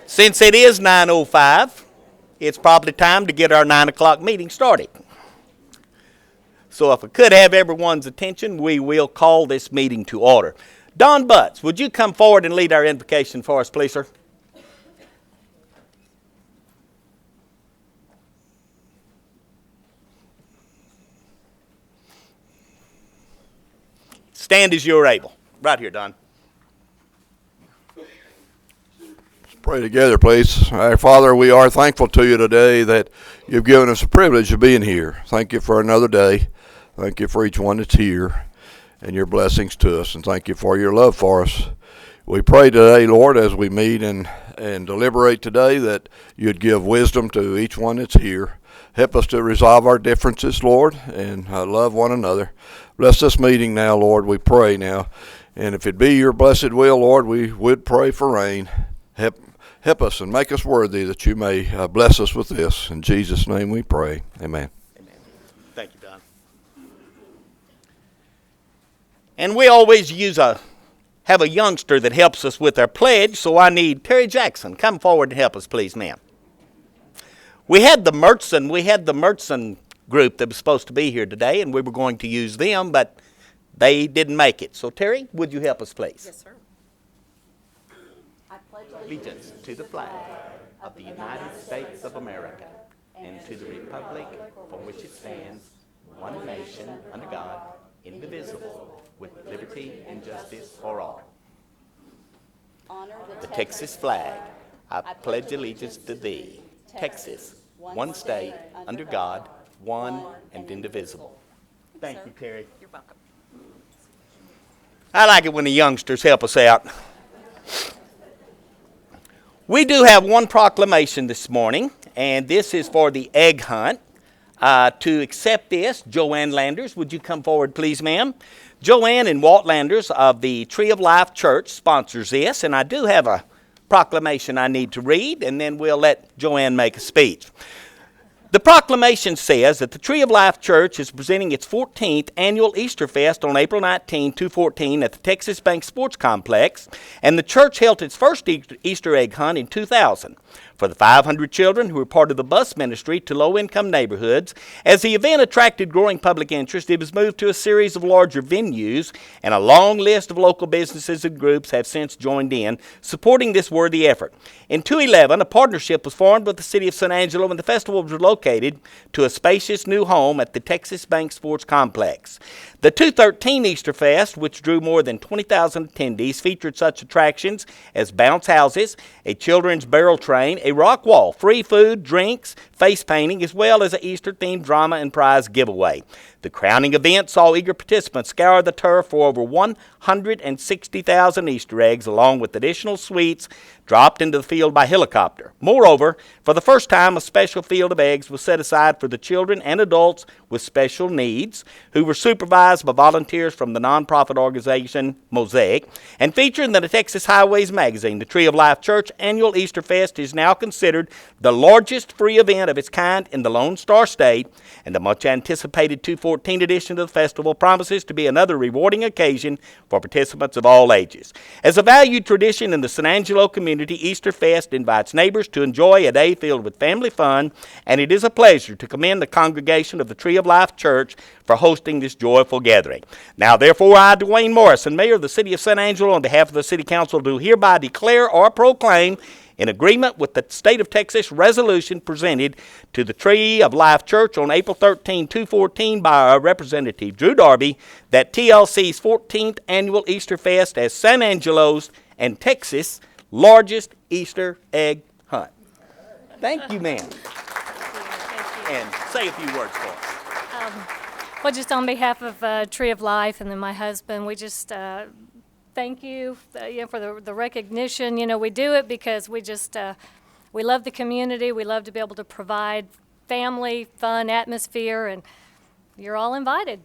Since it is 9:05, it's probably time to get our 9 o'clock meeting started. So if I could have everyone's attention, we will call this meeting to order. Don Butts, would you come forward and lead our invocation for us, please, sir? Stand as you're able. Right here, Don. Pray together, please. Our Father, we are thankful to you today that you've given us the privilege of being here. Thank you for another day. Thank you for each one that's here and your blessings to us, and thank you for your love for us. We pray today, Lord, as we meet and deliberate today, that you'd give wisdom to each one that's here. Help us to resolve our differences, Lord, and love one another. Bless this meeting now, Lord, we pray now. And if it be your blessed will, Lord, we would pray for rain. Help us and make us worthy that you may bless us with this. In Jesus' name we pray. Amen. Amen. Thank you, Don. And we always have a youngster that helps us with our pledge, so I need Terry Jackson. Come forward and help us, please, ma'am. We had the Mertson group that was supposed to be here today, and we were going to use them, but they didn't make it. So, Terry, would you help us, please? Yes, sir. Allegiance to the flag of the United States of America and to the republic for which it stands, one nation, under God, indivisible, with liberty and justice for all. The Texas flag, I pledge allegiance to thee. Texas, one state, under God, one and indivisible. Thank you, Terry. You're welcome. I like it when the youngsters help us out. We do have one proclamation this morning, and this is for the egg hunt. To accept this, Joanne Landers, would you come forward, please, ma'am? Joanne and Walt Landers of the Tree of Life Church sponsors this, and I do have a proclamation I need to read, and then we'll let Joanne make a speech. The proclamation says that the Tree of Life Church is presenting its 14th annual Easter Fest on April 19, 2014 at the Texas Bank Sports Complex, and the church held its first Easter egg hunt in 2000 for the 500 children who were part of the bus ministry to low-income neighborhoods. As the event attracted growing public interest, it was moved to a series of larger venues, and a long list of local businesses and groups have since joined in, supporting this worthy effort. In 2011, a partnership was formed with the city of San Angelo, and the festival was relocated to a spacious new home at the Texas Bank Sports Complex. The 2013 Easter Fest, which drew more than 20,000 attendees, featured such attractions as bounce houses, a children's barrel train, a rock wall, free food, drinks, face painting, as well as an Easter-themed drama and prize giveaway. The crowning event saw eager participants scour the turf for over 160,000 Easter eggs, along with additional sweets dropped into the field by helicopter. Moreover, for the first time, a special field of eggs was set aside for the children and adults with special needs, who were supervised by volunteers from the nonprofit organization Mosaic. And featured in the Texas Highways magazine, the Tree of Life Church annual Easter Fest is now considered the largest free event of its kind in the Lone Star State, and the much-anticipated 2014 edition of the festival promises to be another rewarding occasion for participants of all ages. As a valued tradition in the San Angelo community, Easter Fest invites neighbors to enjoy a day filled with family fun, and it is a pleasure to commend the congregation of the Tree of Life Church for hosting this joyful gathering. Now, therefore, I, Dwayne Morrison, Mayor of the City of San Angelo, on behalf of the City Council, do hereby declare or proclaim, in agreement with the State of Texas resolution presented to the Tree of Life Church on April 13, 2014 by our representative Drew Darby, that TLC's 14th annual Easter Fest as San Angelo's and Texas' largest Easter egg hunt. Thank you, ma'am. Thank you. And say a few words for us. Well, just on behalf of Tree of Life and then my husband, we just thank you, for the recognition. We do it because we love the community. We love to be able to provide family, fun atmosphere, and you're all invited.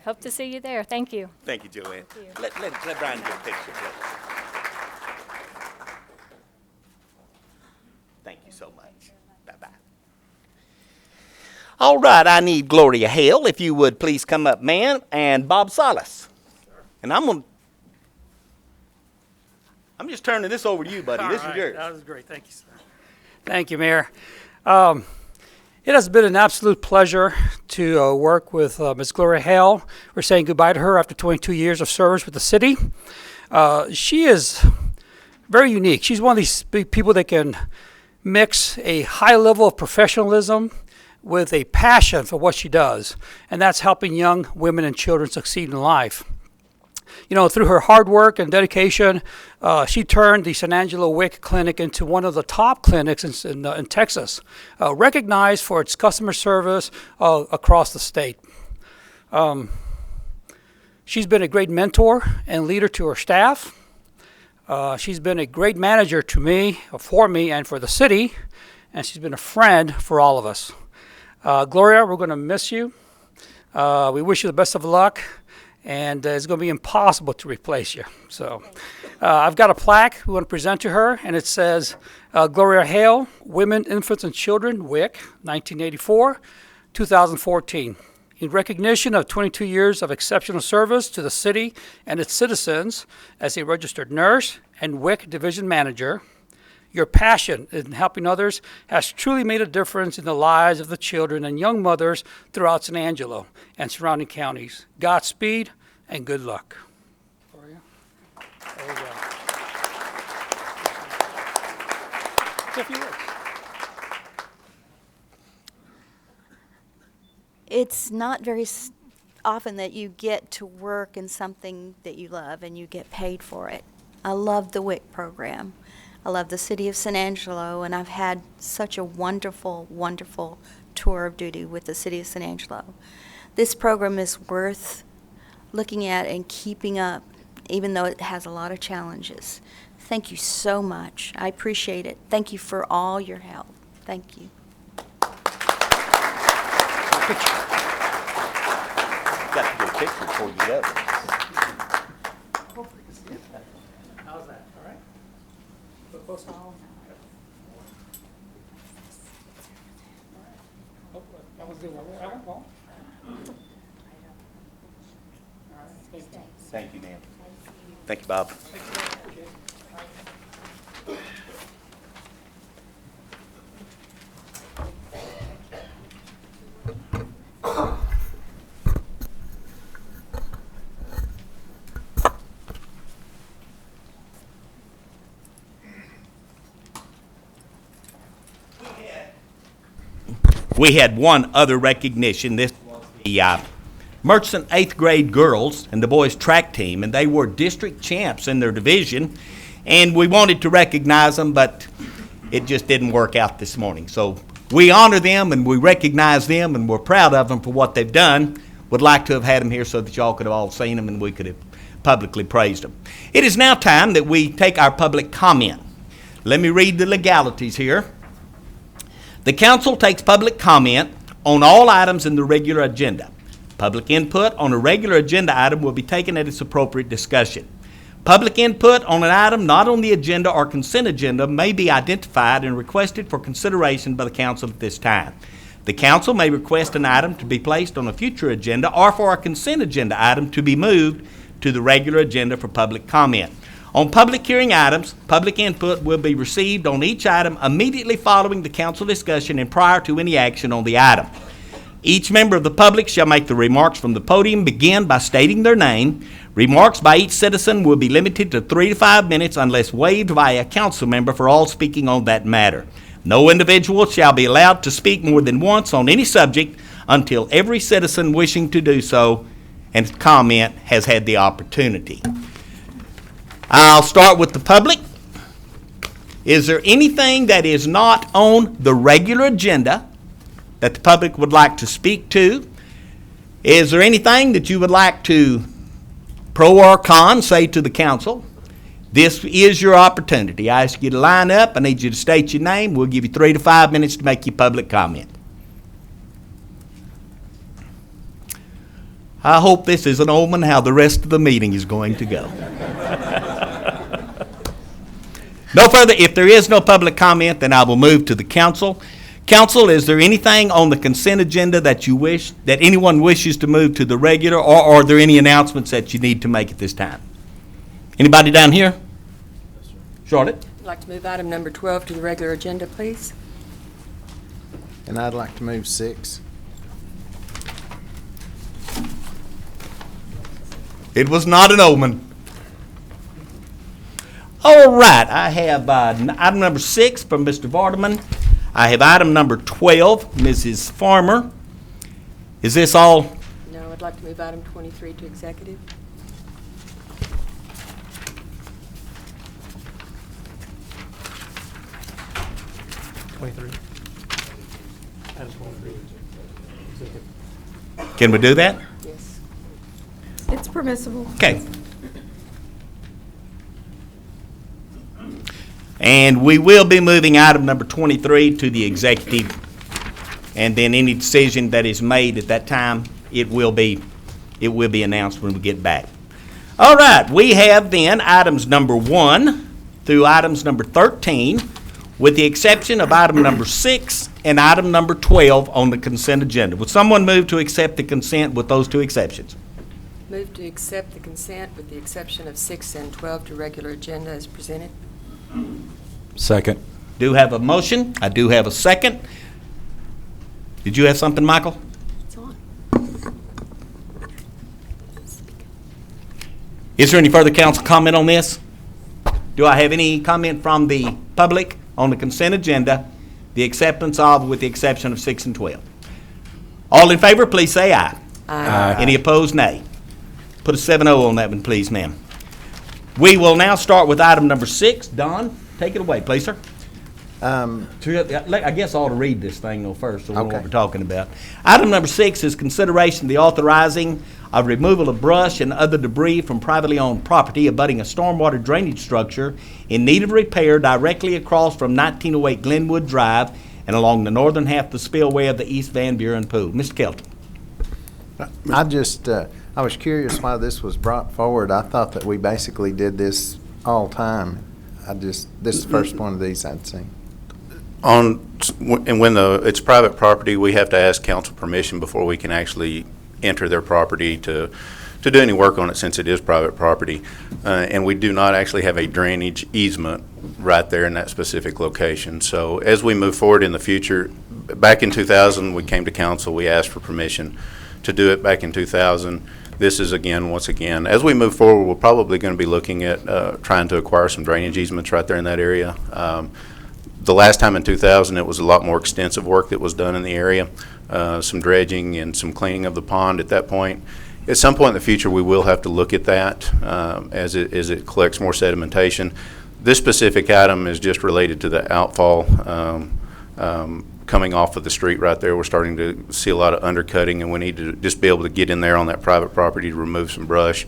Hope to see you there. Thank you. Thank you, Joanne. Thank you. Let Brian get a picture, please. Thank you so much. Bye-bye. All right, I need Gloria Hale, if you would please come up, man, and Bob Salas. And I'm going to I'm just turning this over to you, buddy. This is yours. That was great. Thank you, sir. Thank you, Mayor. It has been an absolute pleasure to work with Ms. Gloria Hale. We're saying goodbye to her after 22 years of service with the city. She is very unique. She's one of these people that can mix a high level of professionalism with a passion for what she does, and that's helping young women and children succeed in life. You know, through her hard work and dedication, she turned the San Angelo WIC clinic into one of the top clinics in Texas, recognized for its customer service across the state. She's been a great mentor and leader to her staff. She's been a great manager to me, for me, and for the city, and she's been a friend for all of us. Gloria, we're going to miss you. We wish you the best of luck. And it's going to be impossible to replace you. So I've got a plaque we want to present to her, and it says, Gloria Hale, Women, Infants, and Children, WIC, 1984, 2014. In recognition of 22 years of exceptional service to the city and its citizens as a registered nurse and WIC division manager, your passion in helping others has truly made a difference in the lives of the children and young mothers throughout San Angelo and surrounding counties. Godspeed and good luck. Gloria, there you go. Say a few words. It's not very often that you get to work in something that you love and you get paid for it. I love the WIC program. I love the city of San Angelo, and I've had such a wonderful, wonderful tour of duty with the city of San Angelo. This program is worth looking at and keeping up, even though it has a lot of challenges. Thank you so much. I appreciate it. Thank you for all your help. Thank you. Got to get a picture before you go. How's that? All right? Put close on. That was the one. All right. Thank you, ma'am. Thank you, Bob. We had one other recognition. This was the Murchison 8th grade girls and the boys track team, and they were district champs in their division, and we wanted to recognize them, but it just didn't work out this morning. So we honor them and we recognize them, and we're proud of them for what they've done. Would like to have had them here so that y'all could have all seen them and we could have publicly praised them. It is now time that we take our public comment. Let me read the legalities here. The council takes public comment on all items in the regular agenda. Public input on a regular agenda item will be taken at its appropriate discussion. Public input on an item not on the agenda or consent agenda may be identified and requested for consideration by the council at this time. The council may request an item to be placed on a future agenda or for a consent agenda item to be moved to the regular agenda for public comment. On public hearing items, public input will be received on each item immediately following the council discussion and prior to any action on the item. Each member of the public shall make the remarks from the podium begin by stating their name. Remarks by each citizen will be limited to 3 to 5 minutes unless waived by a council member for all speaking on that matter. No individual shall be allowed to speak more than once on any subject until every citizen wishing to do so and comment has had the opportunity. I'll start with the public. Is there anything that is not on the regular agenda that the public would like to speak to? Is there anything that you would like to pro or con say to the council? This is your opportunity. I ask you to line up. I need you to state your name. We'll give you 3 to 5 minutes to make your public comment. I hope this is an omen how the rest of the meeting is going to go. No further. If there is no public comment, then I will move to the council. Council, is there anything on the consent agenda that you wish, that anyone wishes to move to the regular, or are there any announcements that you need to make at this time? Anybody down here? Yes, sir. Charlotte? I'd like to move item number 12 to the regular agenda, please. And I'd like to move 6. It was not an omen. All right, I have item number 6 from Mr. Vardaman. I have item number 12, Mrs. Farmer. Is this all? No, I'd like to move item 23 to executive. Can we do that? Yes. It's permissible. Okay. And we will be moving item number 23 to the executive, and then any decision that is made at that time, it will be announced when we get back. All right, we have then items number 1 through items number 13, with the exception of item number 6 and item number 12 on the consent agenda. Would someone move to accept the consent with those 2 exceptions? Move to accept the consent with the exception of 6 and 12 to regular agenda as presented. Second. Do have a motion. I do have a second. Did you have something, Michael? It's on. Is there any further council comment on this? Do I have any comment from the public on the consent agenda, the acceptance of, with the exception of 6 and 12? All in favor, please say aye. Aye. Any opposed, nay. Put a 7-0 on that one, please, ma'am. We will now start with item number 6. Don, take it away, please, sir. I guess I ought to read this thing though first, so we know what Okay. we're talking about. Item number 6 is consideration of the authorizing of removal of brush and other debris from privately owned property abutting a stormwater drainage structure in need of repair directly across from 1908 Glenwood Drive and along the northern half of the spillway of the East Van Buren Pool. Mr. Kelton. I was curious why this was brought forward. I thought that we basically did this all time. This is the first one of these I'd seen. And when it's private property, we have to ask council permission before we can actually enter their property to do any work on it, since it is private property. And we do not actually have a drainage easement right there in that specific location. So as we move forward in the future, back in 2000, we came to council, we asked for permission to do it back in 2000. This is once again, as we move forward, we're probably going to be looking at trying to acquire some drainage easements right there in that area. The last time in 2000, it was a lot more extensive work that was done in the area, some dredging and some cleaning of the pond at that point. At some point in the future, we will have to look at that as it collects more sedimentation. This specific item is just related to the outfall coming off of the street right there. We're starting to see a lot of undercutting, and we need to just be able to get in there on that private property to remove some brush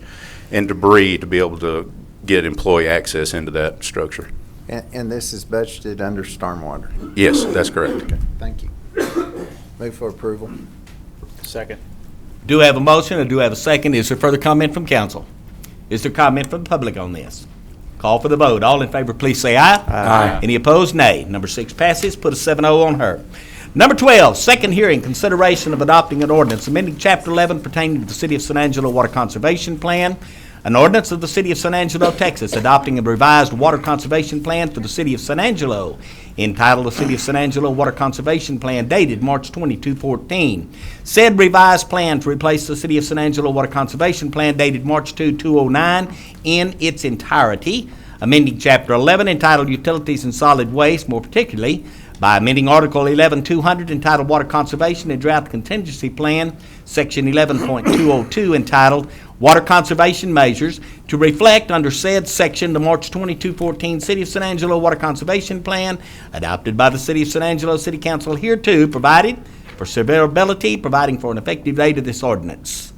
and debris to be able to get employee access into that structure. And this is budgeted under stormwater. Yes, that's correct. Okay, thank you. Move for approval. Second. Do have a motion, or do have a second? Is there further comment from council? Is there comment from the public on this? Call for the vote. All in favor, please say aye. Aye. Any opposed, nay. Number 6 passes. Put a 7-0 on her. Number 12, second hearing, consideration of adopting an ordinance amending Chapter 11 pertaining to the City of San Angelo Water Conservation Plan. An ordinance of the City of San Angelo, Texas, adopting a revised water conservation plan for the City of San Angelo, entitled the City of San Angelo Water Conservation Plan, dated March 22, 2014. Said revised plan to replace the City of San Angelo Water Conservation Plan, dated March 2, 2009, in its entirety. Amending Chapter 11, entitled Utilities and Solid Waste, more particularly by amending Article 11-200, entitled Water Conservation and Drought Contingency Plan, Section 11.202, entitled Water Conservation Measures, to reflect under said section the March 22, 2014 City of San Angelo Water Conservation Plan, adopted by the City of San Angelo City Council hereto, provided for severability, providing for an effective date of this ordinance.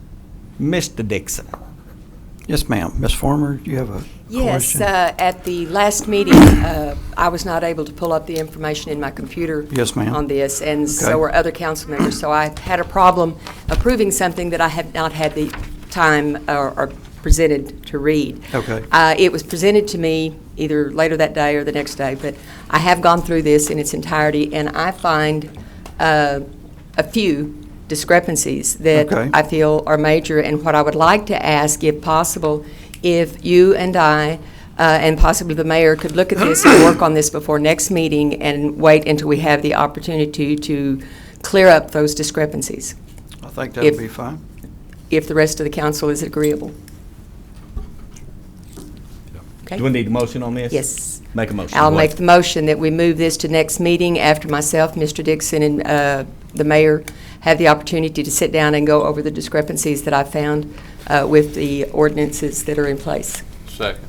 Mr. Dixon. Yes, ma'am. Ms. Farmer, do you have a Yes, question? at the last meeting, I was not able to pull up the information in my computer Yes, ma'am. on this, and Okay. so were other council members. So I had a problem approving something that I had not had the time or presented to read. Okay. It was presented to me either later that day or the next day, but I have gone through this in its entirety, and I find a few discrepancies that Okay. I feel are major, and what I would like to ask, if possible, if you and I and possibly the mayor could look at this and work on this before next meeting and wait until we have the opportunity to clear up those discrepancies, I think that'll If- be fine. if the rest of the council is agreeable. Do we need a motion on this? Yes. Make a motion. I'll Go make ahead. the motion that we move this to next meeting after myself, Mr. Dixon, and the mayor have the opportunity to sit down and go over the discrepancies that I found with the ordinances that are in place. Second.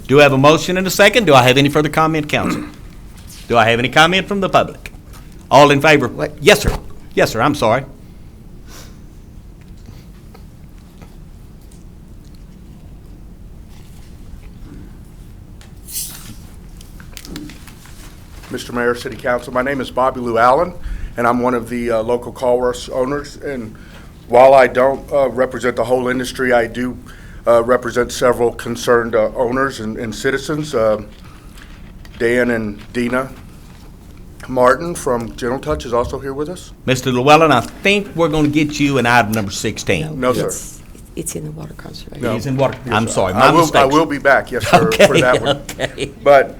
Do I have a motion and a second? Do I have any further comment, council? Do I have any comment from the public? All in favor? What? Yes, sir. Yes, sir, I'm sorry. Mr. Mayor, City Council, my name is Bobby Lou Allen, and I'm one of the local car wash owners. And while I don't represent the whole industry, I do represent several concerned owners and citizens. Dan and Dina Martin from Gentle Touch is also here with us. Mr. Llewellyn, I think we're going to get you in item number 16. No, sir. It's in the water conservation. No. He's in water. Yes, I'm sir. sorry, I my mistake. I will be back, yes, sir, for that one. Okay. But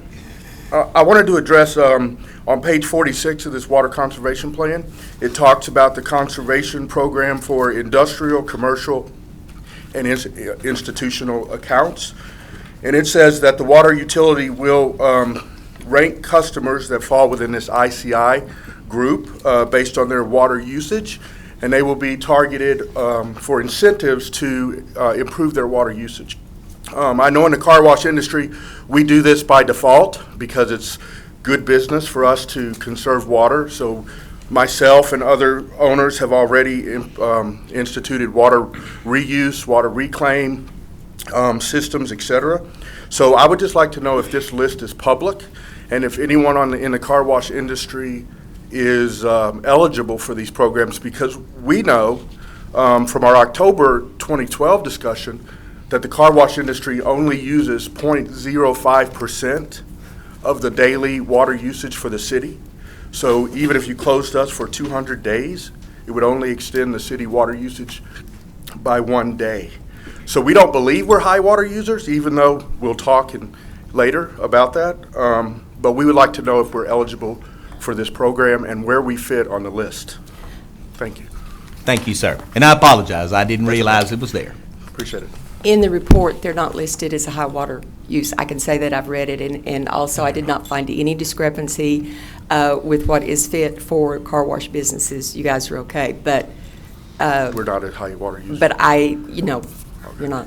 I wanted to address, on page 46 of this water conservation plan, it talks about the conservation program for industrial, commercial, and institutional accounts. And it says that the water utility will rank customers that fall within this ICI group based on their water usage, and they will be targeted for incentives to improve their water usage. I know in the car wash industry, we do this by default because it's good business for us to conserve water. So myself and other owners have already instituted water reuse, water reclaim systems, et cetera. So I would just like to know if this list is public and if anyone in the car wash industry is eligible for these programs, because we know from our October 2012 discussion that the car wash industry only uses 0.05% of the daily water usage for the city. So even if you closed us for 200 days, it would only extend the city water usage by 1 day. So we don't believe we're high water users, even though we'll talk later about that. But we would like to know if we're eligible for this program and where we fit on the list. Thank you. Thank you, sir. And I apologize, I didn't realize it was there. Appreciate it. In the report, they're not listed as a high water use. I can say that I've read it, and also I did not find any discrepancy with what is fit for car wash businesses. You guys are okay, but We're not a high water user. but you're not.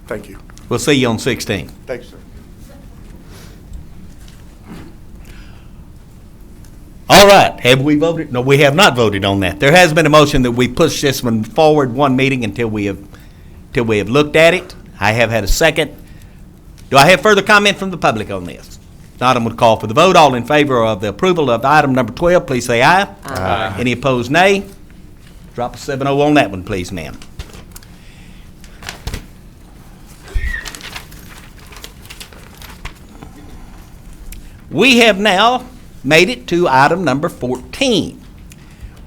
Thank you. We'll see you on 16. Thanks, sir. All right, have we voted? No, we have not voted on that. There has been a motion that we push this one forward one meeting until we have looked at it. I have had a second. Do I have further comment from the public on this? If not, I'm going to call for the vote. All in favor of the approval of item number 12, please say aye. Aye. Any opposed, nay. Drop a 7-0 on that one, please, ma'am. We have now made it to item number 14,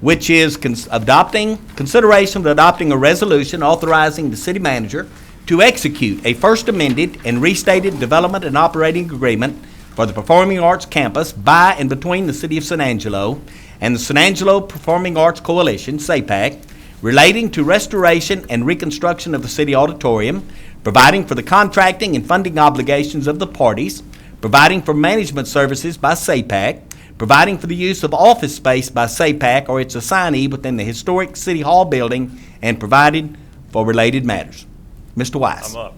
which is consideration of adopting a resolution authorizing the city manager to execute a first amended and restated development and operating agreement for the Performing Arts Campus by and between the City of San Angelo and the San Angelo Performing Arts Coalition, SAPAC, relating to restoration and reconstruction of the city auditorium, providing for the contracting and funding obligations of the parties, providing for management services by SAPAC, providing for the use of office space by SAPAC or its assignee within the historic City Hall building, and providing for related matters. Mr. Weiss. I'm up.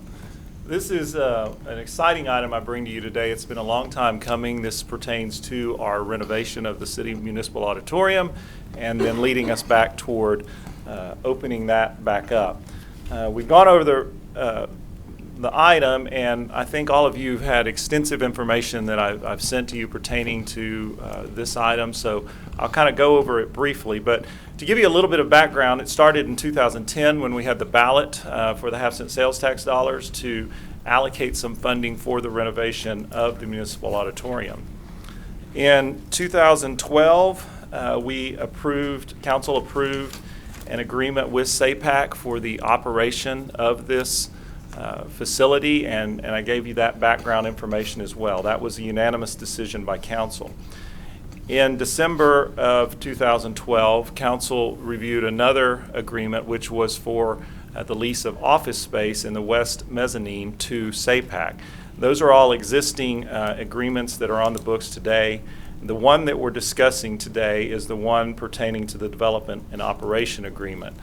This is an exciting item I bring to you today. It's been a long time coming. This pertains to our renovation of the City Municipal Auditorium and then leading us back toward opening that back up. We've gone over the item, and I think all of you have had extensive information that I've sent to you pertaining to this item, so I'll kind of go over it briefly. But to give you a little bit of background, it started in 2010 when we had the ballot for the half-cent sales tax dollars to allocate some funding for the renovation of the municipal auditorium. In 2012, council approved an agreement with SAPAC for the operation of this facility, and I gave you that background information as well. That was a unanimous decision by council. In December of 2012, council reviewed another agreement, which was for the lease of office space in the west mezzanine to SAPAC. Those are all existing agreements that are on the books today. The one that we're discussing today is the one pertaining to the development and operation agreement.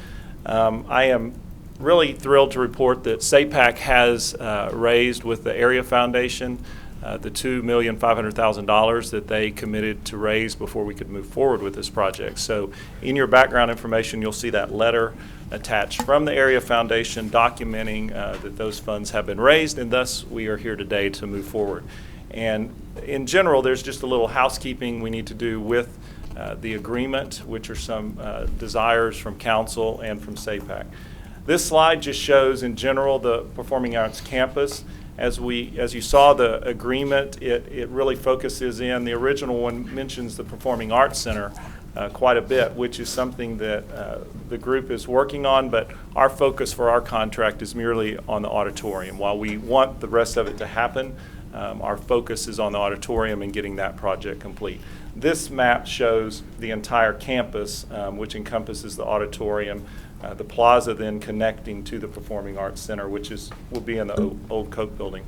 I am really thrilled to report that SAPAC has raised with the Area Foundation the $2,500,000 that they committed to raise before we could move forward with this project. So in your background information, you'll see that letter attached from the Area Foundation documenting that those funds have been raised, and thus we are here today to move forward. And in general, there's just a little housekeeping we need to do with the agreement, which are some desires from council and from SAPAC. This slide just shows in general the Performing Arts Campus. As you saw the agreement, it really focuses in. The original one mentions the Performing Arts Center quite a bit, which is something that the group is working on, but our focus for our contract is merely on the auditorium. While we want the rest of it to happen, our focus is on the auditorium and getting that project complete. This map shows the entire campus, which encompasses the auditorium, the plaza then connecting to the Performing Arts Center, which will be in the old Coke building.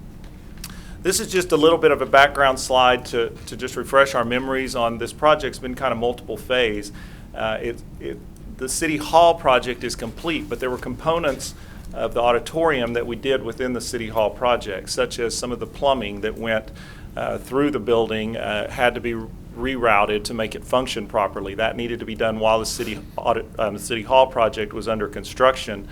This is just a little bit of a background slide to just refresh our memories on this project's been kind of multiple phase. The City Hall project is complete, but there were components of the auditorium that we did within the City Hall project, such as some of the plumbing that went through the building had to be rerouted to make it function properly. That needed to be done while the City Hall project was under construction,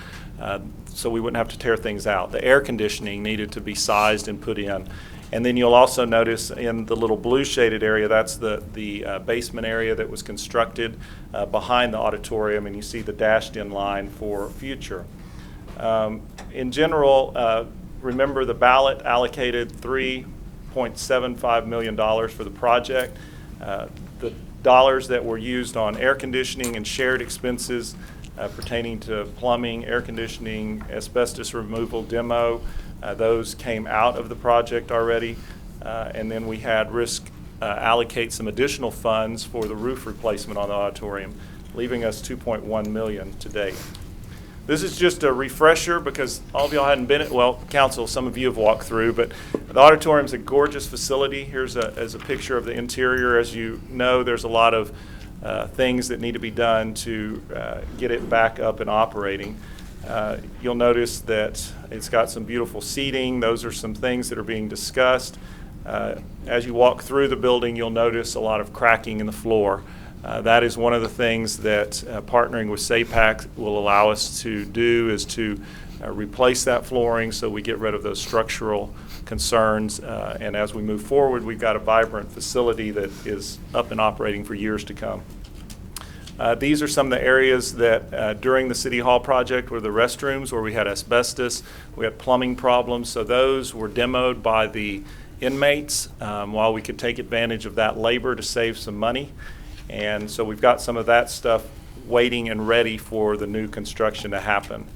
so we wouldn't have to tear things out. The air conditioning needed to be sized and put in. And then you'll also notice in the little blue shaded area, that's the basement area that was constructed behind the auditorium, and you see the dashed in line for future. In general, remember the ballot allocated $3.75 million for the project. The dollars that were used on air conditioning and shared expenses pertaining to plumbing, air conditioning, asbestos removal, demo, those came out of the project already. And then we had risk allocate some additional funds for the roof replacement on the auditorium, leaving us $2.1 million to date. This is just a refresher because all of y'all hadn't been, well, council, some of you have walked through, but the auditorium is a gorgeous facility. Here's a picture of the interior. As you know, there's a lot of things that need to be done to get it back up and operating. You'll notice that it's got some beautiful seating. Those are some things that are being discussed. As you walk through the building, you'll notice a lot of cracking in the floor. That is one of the things that partnering with SAPAC will allow us to do, is to replace that flooring so we get rid of those structural concerns. And as we move forward, we've got a vibrant facility that is up and operating for years to come. These are some of the areas that during the City Hall project were the restrooms where we had asbestos, we had plumbing problems. So those were demoed by the inmates while we could take advantage of that labor to save some money. And so we've got some of that stuff waiting and ready for the new construction to happen.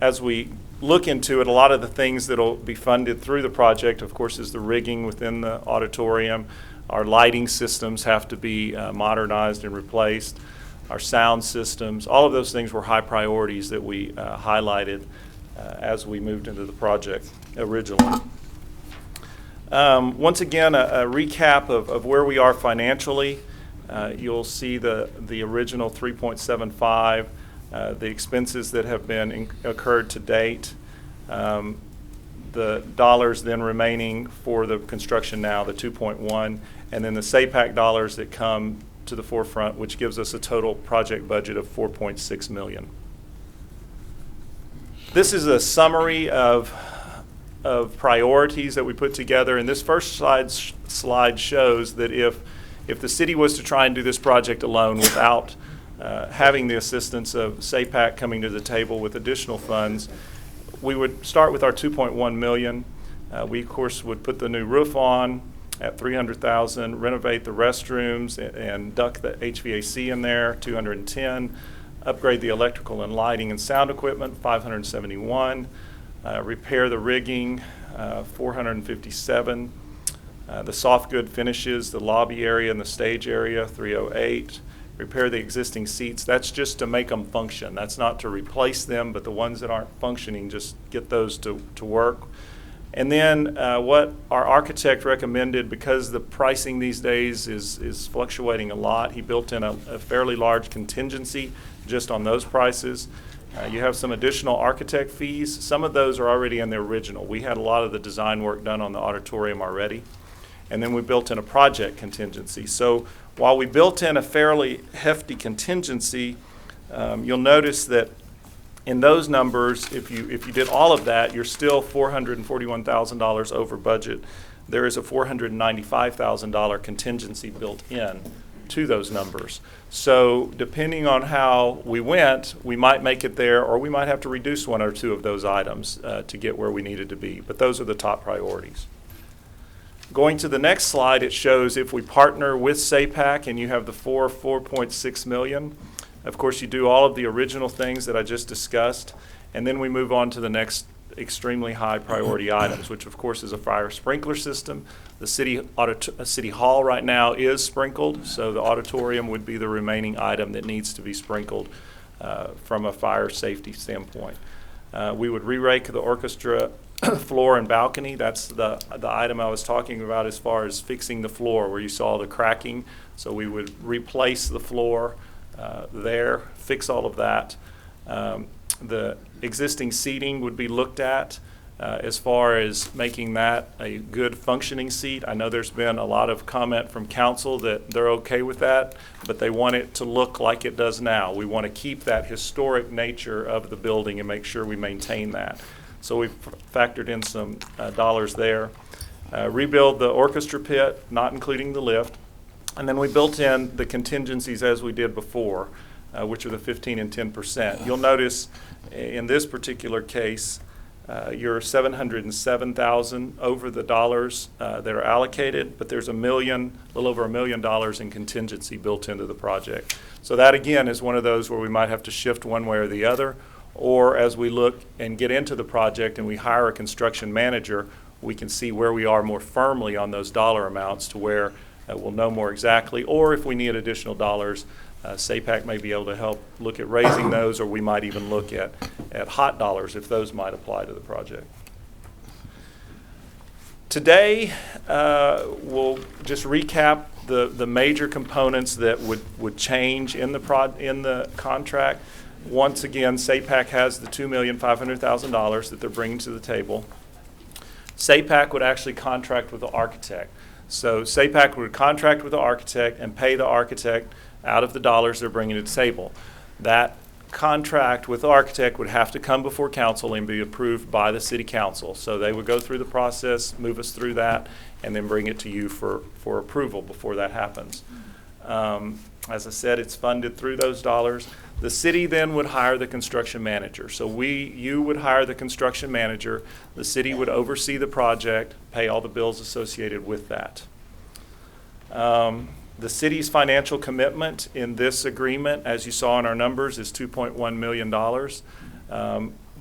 As we look into it, a lot of the things that will be funded through the project, of course, is the rigging within the auditorium. Our lighting systems have to be modernized and replaced. Our sound systems, all of those things were high priorities that we highlighted as we moved into the project originally. Once again, a recap of where we are financially. You'll see the original 3.75, the expenses that have been incurred to date, the dollars then remaining for the construction now, the 2.1, and then the SAPAC dollars that come to the forefront, which gives us a total project budget of $4.6 million. This is a summary of priorities that we put together, and this first slide shows that if the city was to try and do this project alone without having the assistance of SAPAC coming to the table with additional funds, we would start with our $2.1 million. We of course would put the new roof on at $300,000, renovate the restrooms and duct the HVAC in there, $210,000, upgrade the electrical and lighting and sound equipment, $571,000. Repair the rigging, $457. The soft good finishes, the lobby area and the stage area, $308. Repair the existing seats. That's just to make them function. That's not to replace them, but the ones that aren't functioning, just get those to work. And then what our architect recommended, because the pricing these days is fluctuating a lot, he built in a fairly large contingency just on those prices. You have some additional architect fees. Some of those are already in the original. We had a lot of the design work done on the auditorium already. And then we built in a project contingency. So while we built in a fairly hefty contingency, you'll notice that in those numbers, if you did all of that, you're still $441,000 over budget. There is a $495,000 contingency built in to those numbers. So depending on how we went, we might make it there, or we might have to reduce one or two of those items to get where we needed to be. But those are the top priorities. Going to the next slide, it shows if we partner with SAPAC and you have the $4.6 million. Of course, you do all of the original things that I just discussed, and then we move on to the next extremely high priority items, which of course is a fire sprinkler system. The city hall right now is sprinkled, so the auditorium would be the remaining item that needs to be sprinkled from a fire safety standpoint. We would re-rake the orchestra floor and balcony. That's the item I was talking about as far as fixing the floor where you saw the cracking. So we would replace the floor there, fix all of that. The existing seating would be looked at as far as making that a good functioning seat. I know there's been a lot of comment from council that they're okay with that, but they want it to look like it does now. We want to keep that historic nature of the building and make sure we maintain that. So we've factored in some dollars there. Rebuild the orchestra pit, not including the lift. And then we built in the contingencies as we did before, which are the 15% and 10%. You'll notice in this particular case, you're $707,000 over the dollars that are allocated, but there's a little over $1 million in contingency built into the project. So that again is one of those where we might have to shift one way or the other, or as we look and get into the project and we hire a construction manager, we can see where we are more firmly on those dollar amounts to where we'll know more exactly, or if we need additional dollars, SAPAC may be able to help look at raising those, or we might even look at hot dollars if those might apply to the project. Today, we'll just recap the major components that would change in the contract. Once again, SAPAC has the $2,500,000 that they're bringing to the table. SAPAC would actually contract with the architect. So SAPAC would contract with the architect and pay the architect out of the dollars they're bringing to the table. That contract with the architect would have to come before council and be approved by the city council. So they would go through the process, move us through that, and then bring it to you for approval before that happens. As I said, it's funded through those dollars. The city then would hire the construction manager. So you would hire the construction manager. The city would oversee the project, pay all the bills associated with that. The city's financial commitment in this agreement, as you saw in our numbers, is $2.1 million.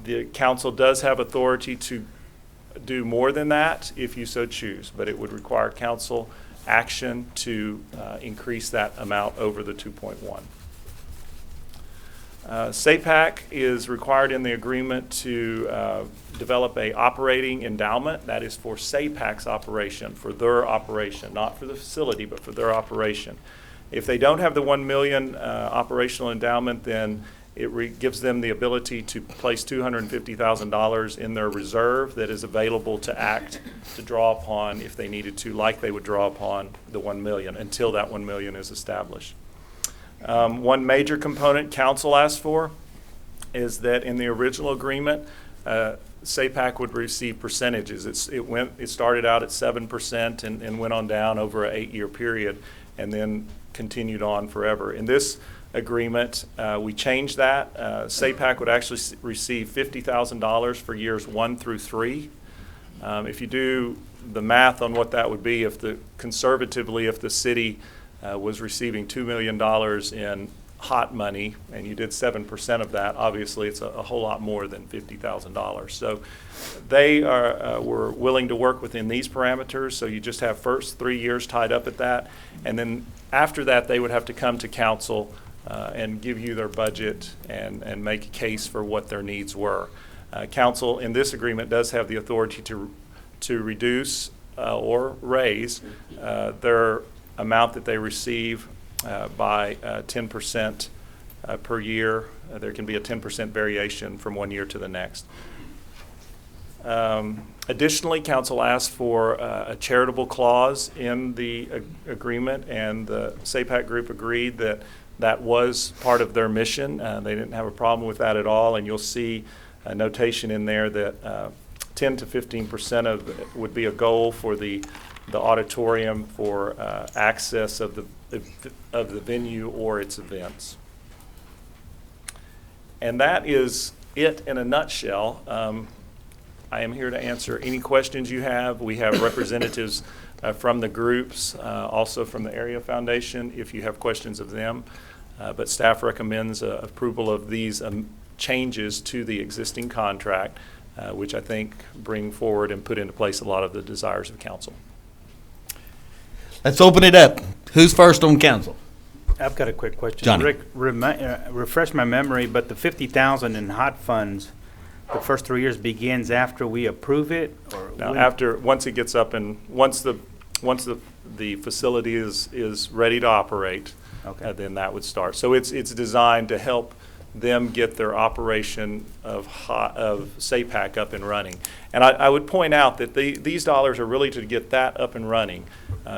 The council does have authority to do more than that if you so choose, but it would require council action to increase that amount over the 2.1. SAPAC is required in the agreement to develop a operating endowment that is for SAPAC's operation, for their operation, not for the facility, but for their operation. If they don't have the $1 million operational endowment, then it gives them the ability to place $250,000 in their reserve that is available to act, to draw upon if they needed to, like they would draw upon the $1 million until that $1 million is established. One major component council asked for is that in the original agreement, SAPAC would receive percentages. It started out at 7% and went on down over an 8-year period and then continued on forever. In this agreement, we changed that. SAPAC would actually receive $50,000 for years 1 through 3. If you do the math on what that would be, conservatively, if the city was receiving $2 million in hot money, and you did 7% of that, obviously it's a whole lot more than $50,000. So they were willing to work within these parameters, so you just have first 3 years tied up at that, and then after that they would have to come to council and give you their budget and make a case for what their needs were. Council in this agreement does have the authority to reduce or raise their amount that they receive by 10% per year. There can be a 10% variation from one year to the next. Additionally, council asked for a charitable clause in the agreement, and the SAPAC group agreed that that was part of their mission. They didn't have a problem with that at all, and you'll see a notation in there that 10 to 15% of it would be a goal for the auditorium for access of the venue or its events. And that is it in a nutshell. I am here to answer any questions you have. We have representatives from the groups, also from the Area Foundation, if you have questions of them. But staff recommends approval of these changes to the existing contract, which I think bring forward and put into place a lot of the desires of council. Let's open it up. Who's first on council? I've got a quick question. Johnny. Rick, refresh my memory, but the $50,000 in hot funds, the first 3 years begins after we approve it? Or Now, once it gets up and once the facility is ready to operate, Okay. then that would start. So it's designed to help them get their operation of SAPAC up and running. And I would point out that these dollars are really to get that up and running.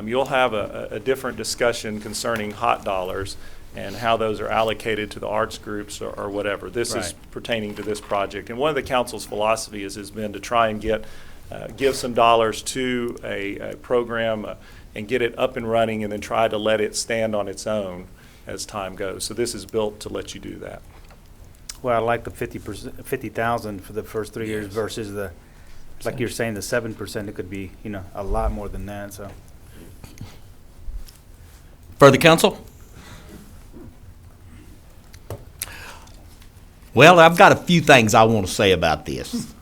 You'll have a different discussion concerning hot dollars and how those are allocated to the arts groups or whatever. This is pertaining to this project. And one of the council's philosophies has been to try and give some dollars to a program and get it up and running, and then try to let it stand on its own as time goes. So this is built to let you do that. Well, I like the 50,000 for the first 3 years versus like you're saying, the 7%. It could be, a lot more than that. So. Further counsel? Well, I've got a few things I want to say about this.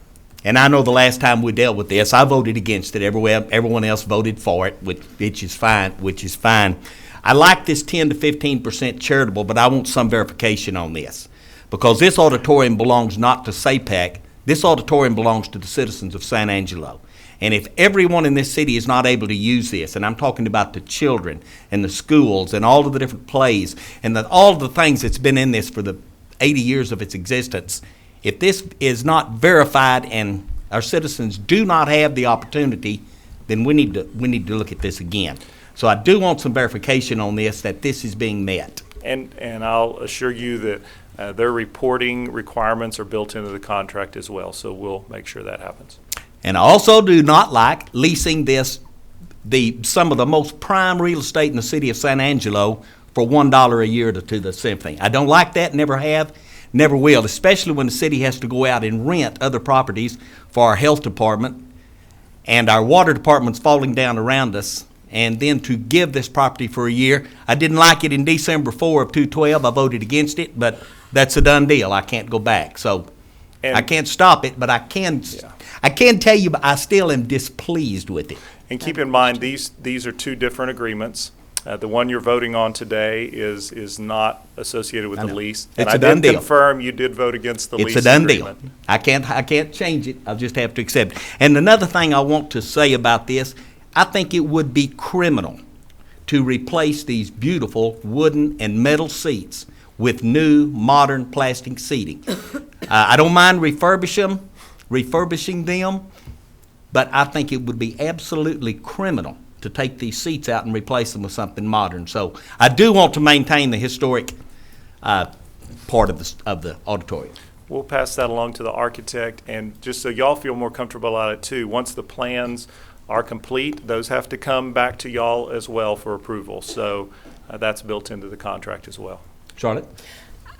And I know the last time we dealt with this, I voted against it. Everyone else voted for it, which is fine. I like this 10 to 15% charitable, but I want some verification on this. Because this auditorium belongs not to SAPAC. This auditorium belongs to the citizens of San Angelo. And if everyone in this city is not able to use this, and I'm talking about the children and the schools and all of the different plays and all of the things that's been in this for the 80 years of its existence, if this is not verified and our citizens do not have the opportunity, then we need to look at this again. So I do want some verification on this, that this is being met. And I'll assure you that their reporting requirements are built into the contract as well, so we'll make sure that happens. And I also do not like leasing some of the most prime real estate in the city of San Angelo for $1 a year to the symphony. I don't like that, never have, never will, especially when the city has to go out and rent other properties for our health department and our water department's falling down around us. And then to give this property for a year. I didn't like it in December 4 of 2012. I voted against it, but that's a done deal. I can't go back. So I can't stop it, but I can tell you I still am displeased with it. And keep in mind, these are two different agreements. The one you're voting on today is not associated with the lease. And It's a done did deal. Confirm you did vote against the lease It's a done agreement. deal. I can't change it. I'll just have to accept it. And another thing I want to say about this, I think it would be criminal to replace these beautiful wooden and metal seats with new modern plastic seating. I don't mind refurbishing them, but I think it would be absolutely criminal to take these seats out and replace them with something modern. So I do want to maintain the historic part of the auditorium. We'll pass that along to the architect, and just so y'all feel more comfortable about it too, once the plans are complete, those have to come back to y'all as well for approval. So that's built into the contract as well. Charlotte?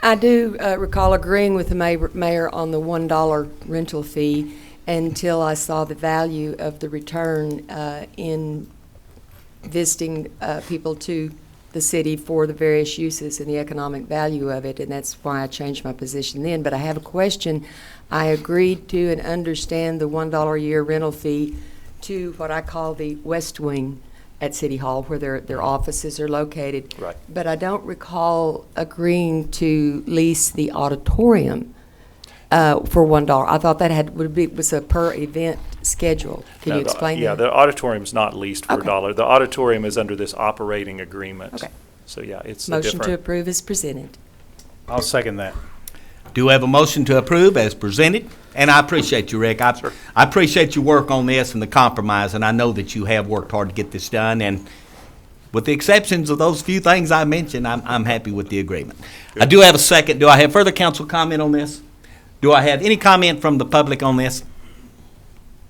I do recall agreeing with the mayor on the $1 rental fee until I saw the value of the return in visiting people to the city for the various uses and the economic value of it, and that's why I changed my position then. But I have a question. I agreed to and understand the $1 a year rental fee to what I call the West Wing at City Hall, where their offices are located. Right. But I don't recall agreeing to lease the auditorium for $1. I thought that was a per event schedule. Can you explain Yeah, that? the auditorium's not leased for Okay. $1. The auditorium is under this operating agreement. Okay. So, yeah, it's a Motion to different. approve is presented. I'll second that. Do we have a motion to approve as presented? And I appreciate you, Rick. I appreciate your work on this and the compromise, and I know that you have worked hard to get this done. And with the exceptions of those few things I mentioned, I'm happy with the agreement. I do have a second. Do I have further council comment on this? Do I have any comment from the public on this?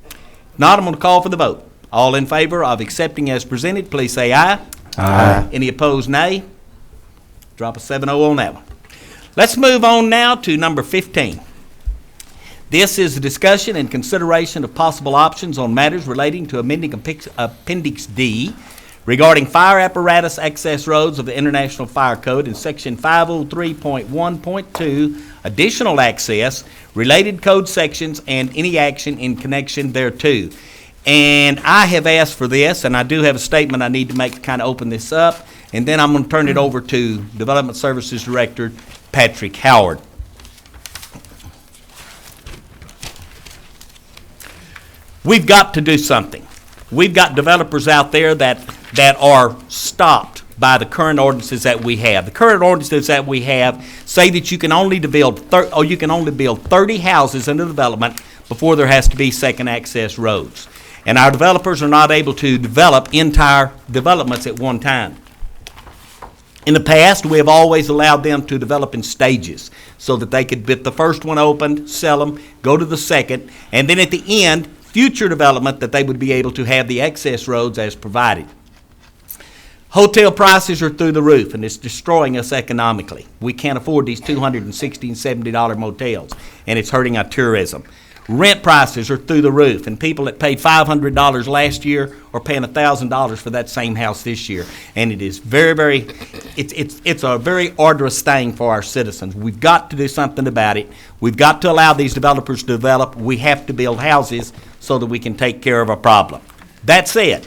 If not, I'm going to call for the vote. All in favor of accepting as presented, please say aye. Aye. Any opposed, nay? Drop a 7-0 on that one. Let's move on now to number 15. This is a discussion and consideration of possible options on matters relating to amending Appendix D regarding fire apparatus access roads of the International Fire Code in Section 503.1.2, additional access, related code sections, and any action in connection thereto. And I have asked for this, and I do have a statement I need to make to kind of open this up, and then I'm going to turn it over to Development Services Director Patrick Howard. We've got to do something. We've got developers out there that are stopped by the current ordinances that we have. The current ordinances that we have say that you can only build 30 houses in the development before there has to be second access roads. And our developers are not able to develop entire developments at one time. In the past, we have always allowed them to develop in stages so that they could get the first one opened, sell them, go to the second, and then at the end, future development that they would be able to have the access roads as provided. Hotel prices are through the roof, and it's destroying us economically. We can't afford these $260 and $70 motels, and it's hurting our tourism. Rent prices are through the roof, and people that paid $500 last year are paying $1,000 for that same house this year. And it is it's a very arduous thing for our citizens. We've got to do something about it. We've got to allow these developers to develop. We have to build houses so that we can take care of our problem. That said,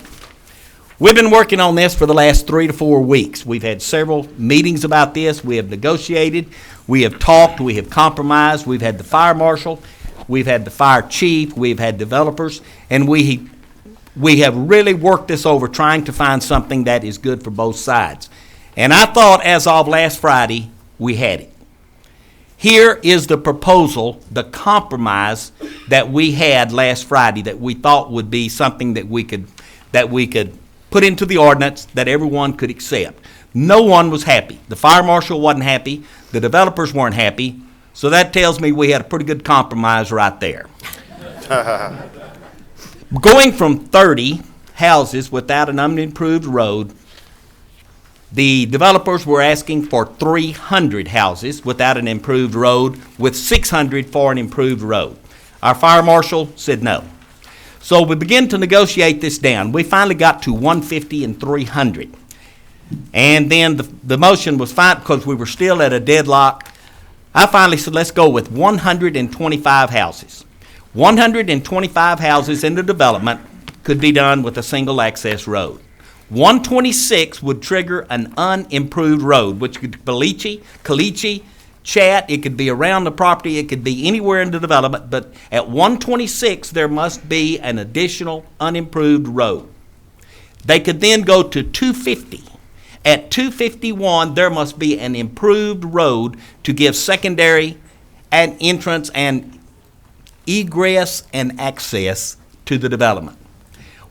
we've been working on this for the last 3 to 4 weeks. We've had several meetings about this. We have negotiated. We have talked. We have compromised. We've had the fire marshal. We've had the fire chief, we've had developers, and we have really worked this over trying to find something that is good for both sides. And I thought as of last Friday, we had it. Here is the proposal, the compromise that we had last Friday that we thought would be something that we could put into the ordinance that everyone could accept. No one was happy. The fire marshal wasn't happy. The developers weren't happy. So that tells me we had a pretty good compromise right there. Going from 30 houses without an unimproved road, the developers were asking for 300 houses without an improved road, with 600 for an improved road. Our fire marshal said no. So we began to negotiate this down. We finally got to 150 and 300. And then the motion was fine because we were still at a deadlock. I finally said, let's go with 125 houses. 125 houses in the development could be done with a single access road. 126 would trigger an unimproved road, which could be Caliche, Chat, it could be around the property, it could be anywhere in the development, but at 126 there must be an additional unimproved road. They could then go to 250. At 251, there must be an improved road to give secondary and entrance and egress and access to the development.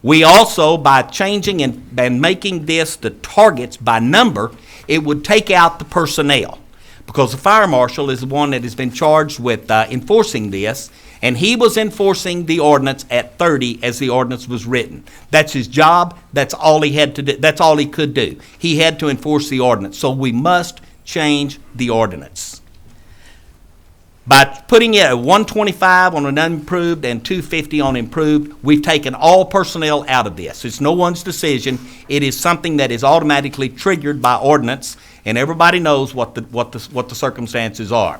We also, by changing and making this the targets by number, it would take out the personnel, because the fire marshal is the one that has been charged with enforcing this, and he was enforcing the ordinance at 30 as the ordinance was written. That's his job. That's all he had to do. That's all he could do. He had to enforce the ordinance. So we must change the ordinance. By putting it at 125 on an unimproved and 250 on improved, we've taken all personnel out of this. It's no one's decision. It is something that is automatically triggered by ordinance, and everybody knows what the circumstances are.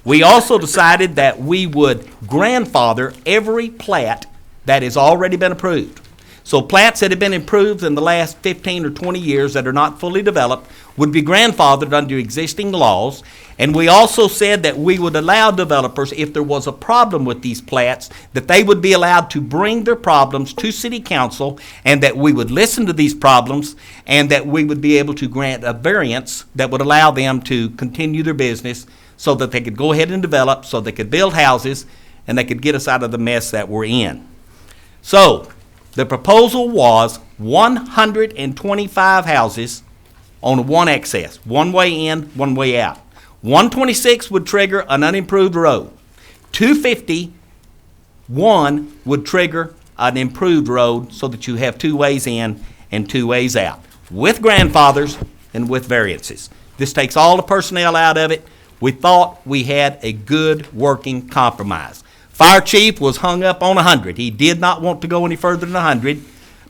We also decided that we would grandfather every plat that has already been approved. So plats that have been improved in the last 15 or 20 years that are not fully developed would be grandfathered under existing laws. And we also said that we would allow developers, if there was a problem with these plats, that they would be allowed to bring their problems to City Council, and that we would listen to these problems, and that we would be able to grant a variance that would allow them to continue their business so that they could go ahead and develop, so they could build houses, and they could get us out of the mess that we're in. So the proposal was 125 houses on one access, one way in, one way out. 126 would trigger an unimproved road. 251 would trigger an improved road so that you have two ways in and two ways out, with grandfathers and with variances. This takes all the personnel out of it. We thought we had a good working compromise. Fire chief was hung up on 100. He did not want to go any further than 100.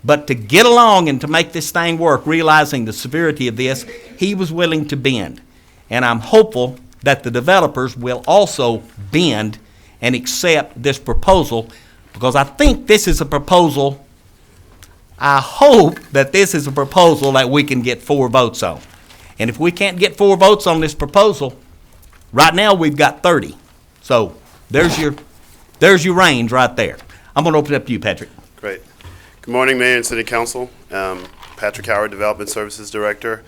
But to get along and to make this thing work, realizing the severity of this, he was willing to bend. And I'm hopeful that the developers will also bend and accept this proposal, because I think this is a proposal, I hope that this is a proposal that we can get 4 votes on. And if we can't get 4 votes on this proposal, right now we've got 30. So there's your range right there. I'm going to open it up to you, Patrick. Great. Good morning, Mayor and City Council. Patrick Howard, Development Services Director.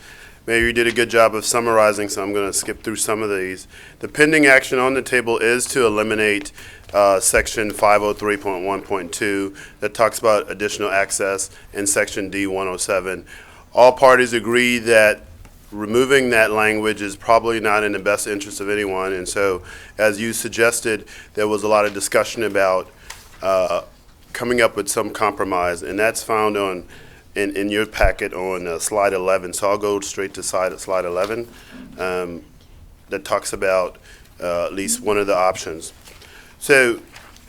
Mayor, you did a good job of summarizing, so I'm going to skip through some of these. The pending action on the table is to eliminate Section 503.1.2 that talks about additional access, and Section D107. All parties agree that removing that language is probably not in the best interest of anyone, and so, as you suggested, there was a lot of discussion about coming up with some compromise, and that's found in your packet on slide 11. So I'll go straight to slide 11 that talks about at least one of the options. So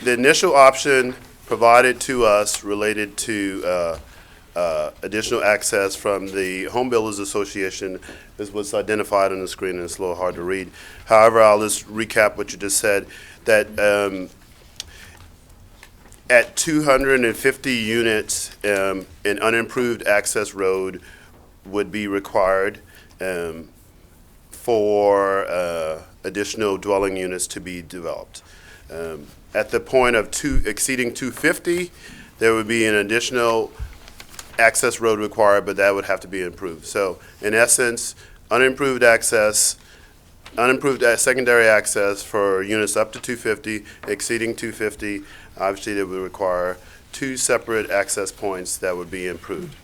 the initial option provided to us related to additional access from the Home Builders Association is what's identified on the screen, and it's a little hard to read. However, I'll just recap what you just said, that at 250 units, an unimproved access road would be required for additional dwelling units to be developed. At the point of exceeding 250, there would be an additional access road required, but that would have to be improved. So in essence, unimproved secondary access for units up to 250, exceeding 250, obviously they would require 2 separate access points that would be improved.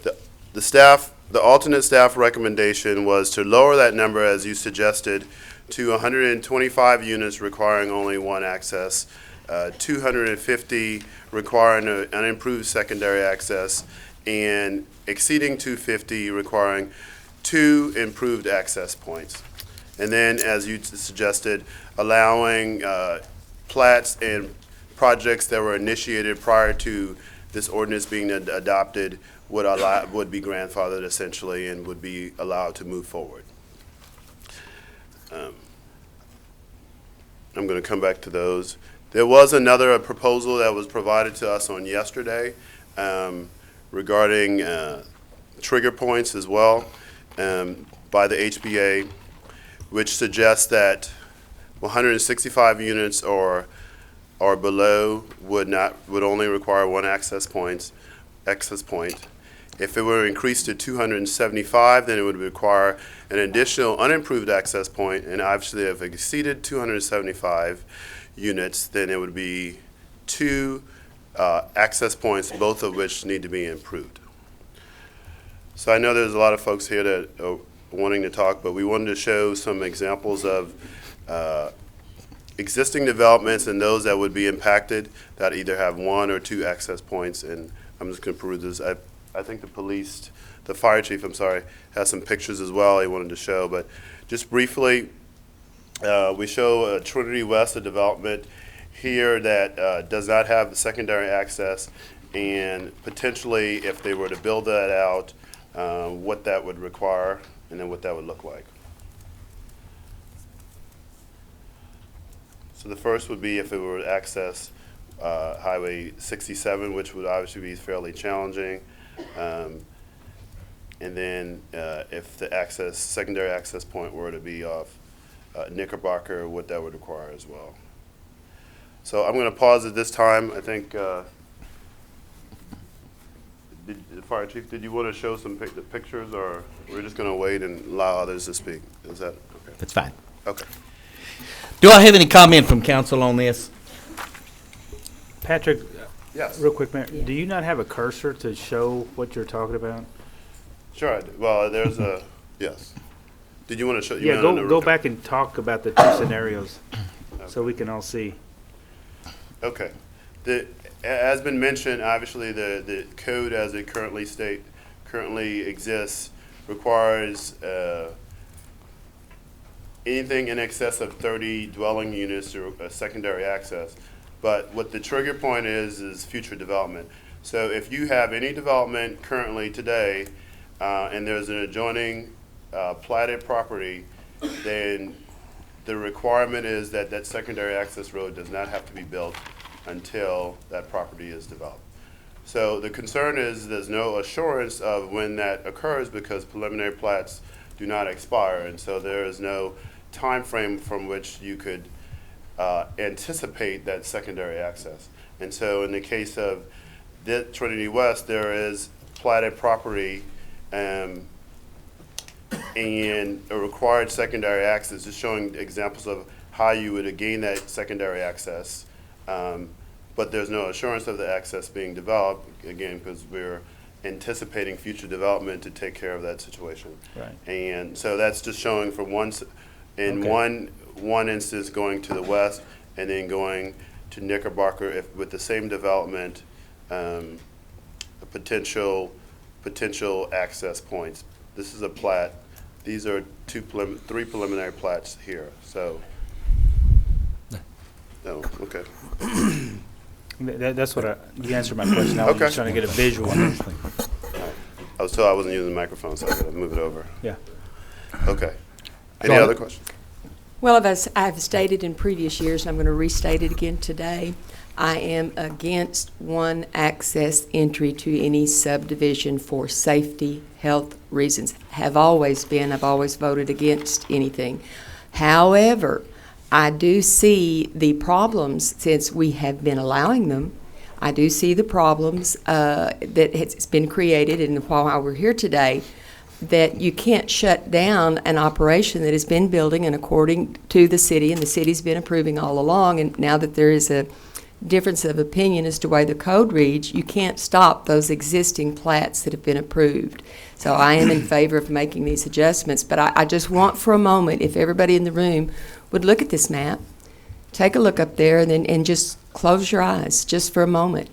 The alternate staff recommendation was to lower that number, as you suggested, to 125 units requiring only 1 access, 250 requiring an unimproved secondary access, and exceeding 250 requiring 2 improved access points. And then, as you suggested, allowing plats and projects that were initiated prior to this ordinance being adopted would be grandfathered essentially and would be allowed to move forward. I'm going to come back to those. There was another proposal that was provided to us on yesterday regarding trigger points as well by the HBA, which suggests that 165 units or below would only require 1 access point. If it were increased to 275, then it would require an additional unimproved access point, and obviously if it exceeded 275 units, then it would be 2 access points, both of which need to be improved. So I know there's a lot of folks here that are wanting to talk, but we wanted to show some examples of existing developments and those that would be impacted that either have 1 or 2 access points, and I'm just going to peruse this. I think the fire chief, has some pictures as well he wanted to show, but just briefly, We show Trinity West, a development here that does not have the secondary access, and potentially, if they were to build that out, what that would require, and then what that would look like. So the first would be if it were to access Highway 67, which would obviously be fairly challenging. And then if the secondary access point were to be off Knickerbocker, what that would require as well. So I'm going to pause at this time. I think, Fire Chief, did you want to show some pictures, or we're just going to wait and allow others to speak? Is that okay? That's fine. Okay. Do I have any comment from council on this? Patrick, Yes. real quick, Mayor, do you not have a cursor to show what you're talking about? Sure. I do. Well, there's a yes. Did you want to show? Yeah, go back and talk about the two scenarios, so we can all see. Okay. As been mentioned, obviously the code as it currently exists requires anything in excess of 30 dwelling units or secondary access. But what the trigger point is future development. So if you have any development currently today, and there's an adjoining platted property, then the requirement is that that secondary access road does not have to be built until that property is developed. So the concern is there's no assurance of when that occurs because preliminary plats do not expire, and so there is no time frame from which you could anticipate that secondary access. And so in the case of Trinity West, there is platted property and a required secondary access, just showing examples of how you would gain that secondary access. But there's no assurance of the access being developed, again, because we're anticipating future development to take care of that situation. Right. And so that's just showing from one instance going to the west and then going to Knickerbocker with the same development, potential access points. This is a plat. These are three preliminary plats here. So, no, okay. That's what you answered my question. I was just trying to get a visual. I was told I wasn't using the microphone, so I got to move it over. Yeah. Okay. Any other questions? Well, as I've stated in previous years, and I'm going to restate it again today, I am against one access entry to any subdivision for safety, health reasons. Have always been. I've always voted against anything. However, I do see the problems since we have been allowing them. I do see the problems that has been created, and while we're here today, that you can't shut down an operation that has been building and according to the city, and the city's been approving all along, and now that there is a difference of opinion as to why the code reads, you can't stop those existing plats that have been approved. So I am in favor of making these adjustments, but I just want for a moment, if everybody in the room would look at this map, take a look up there, and just close your eyes just for a moment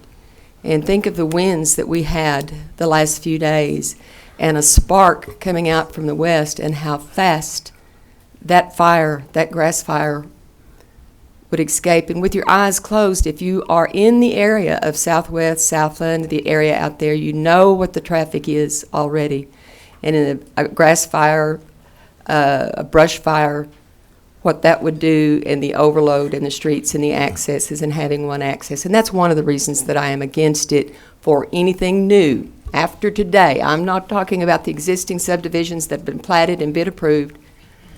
and think of the winds that we had the last few days and a spark coming out from the west and how fast that fire, that grass fire, would escape. And with your eyes closed, if you are in the area of Southwest, Southland, the area out there, you know what the traffic is already. And in a grass fire, a brush fire, what that would do in the overload in the streets and the accesses and having one access. And that's one of the reasons that I am against it for anything new. After today, I'm not talking about the existing subdivisions that have been platted and been approved,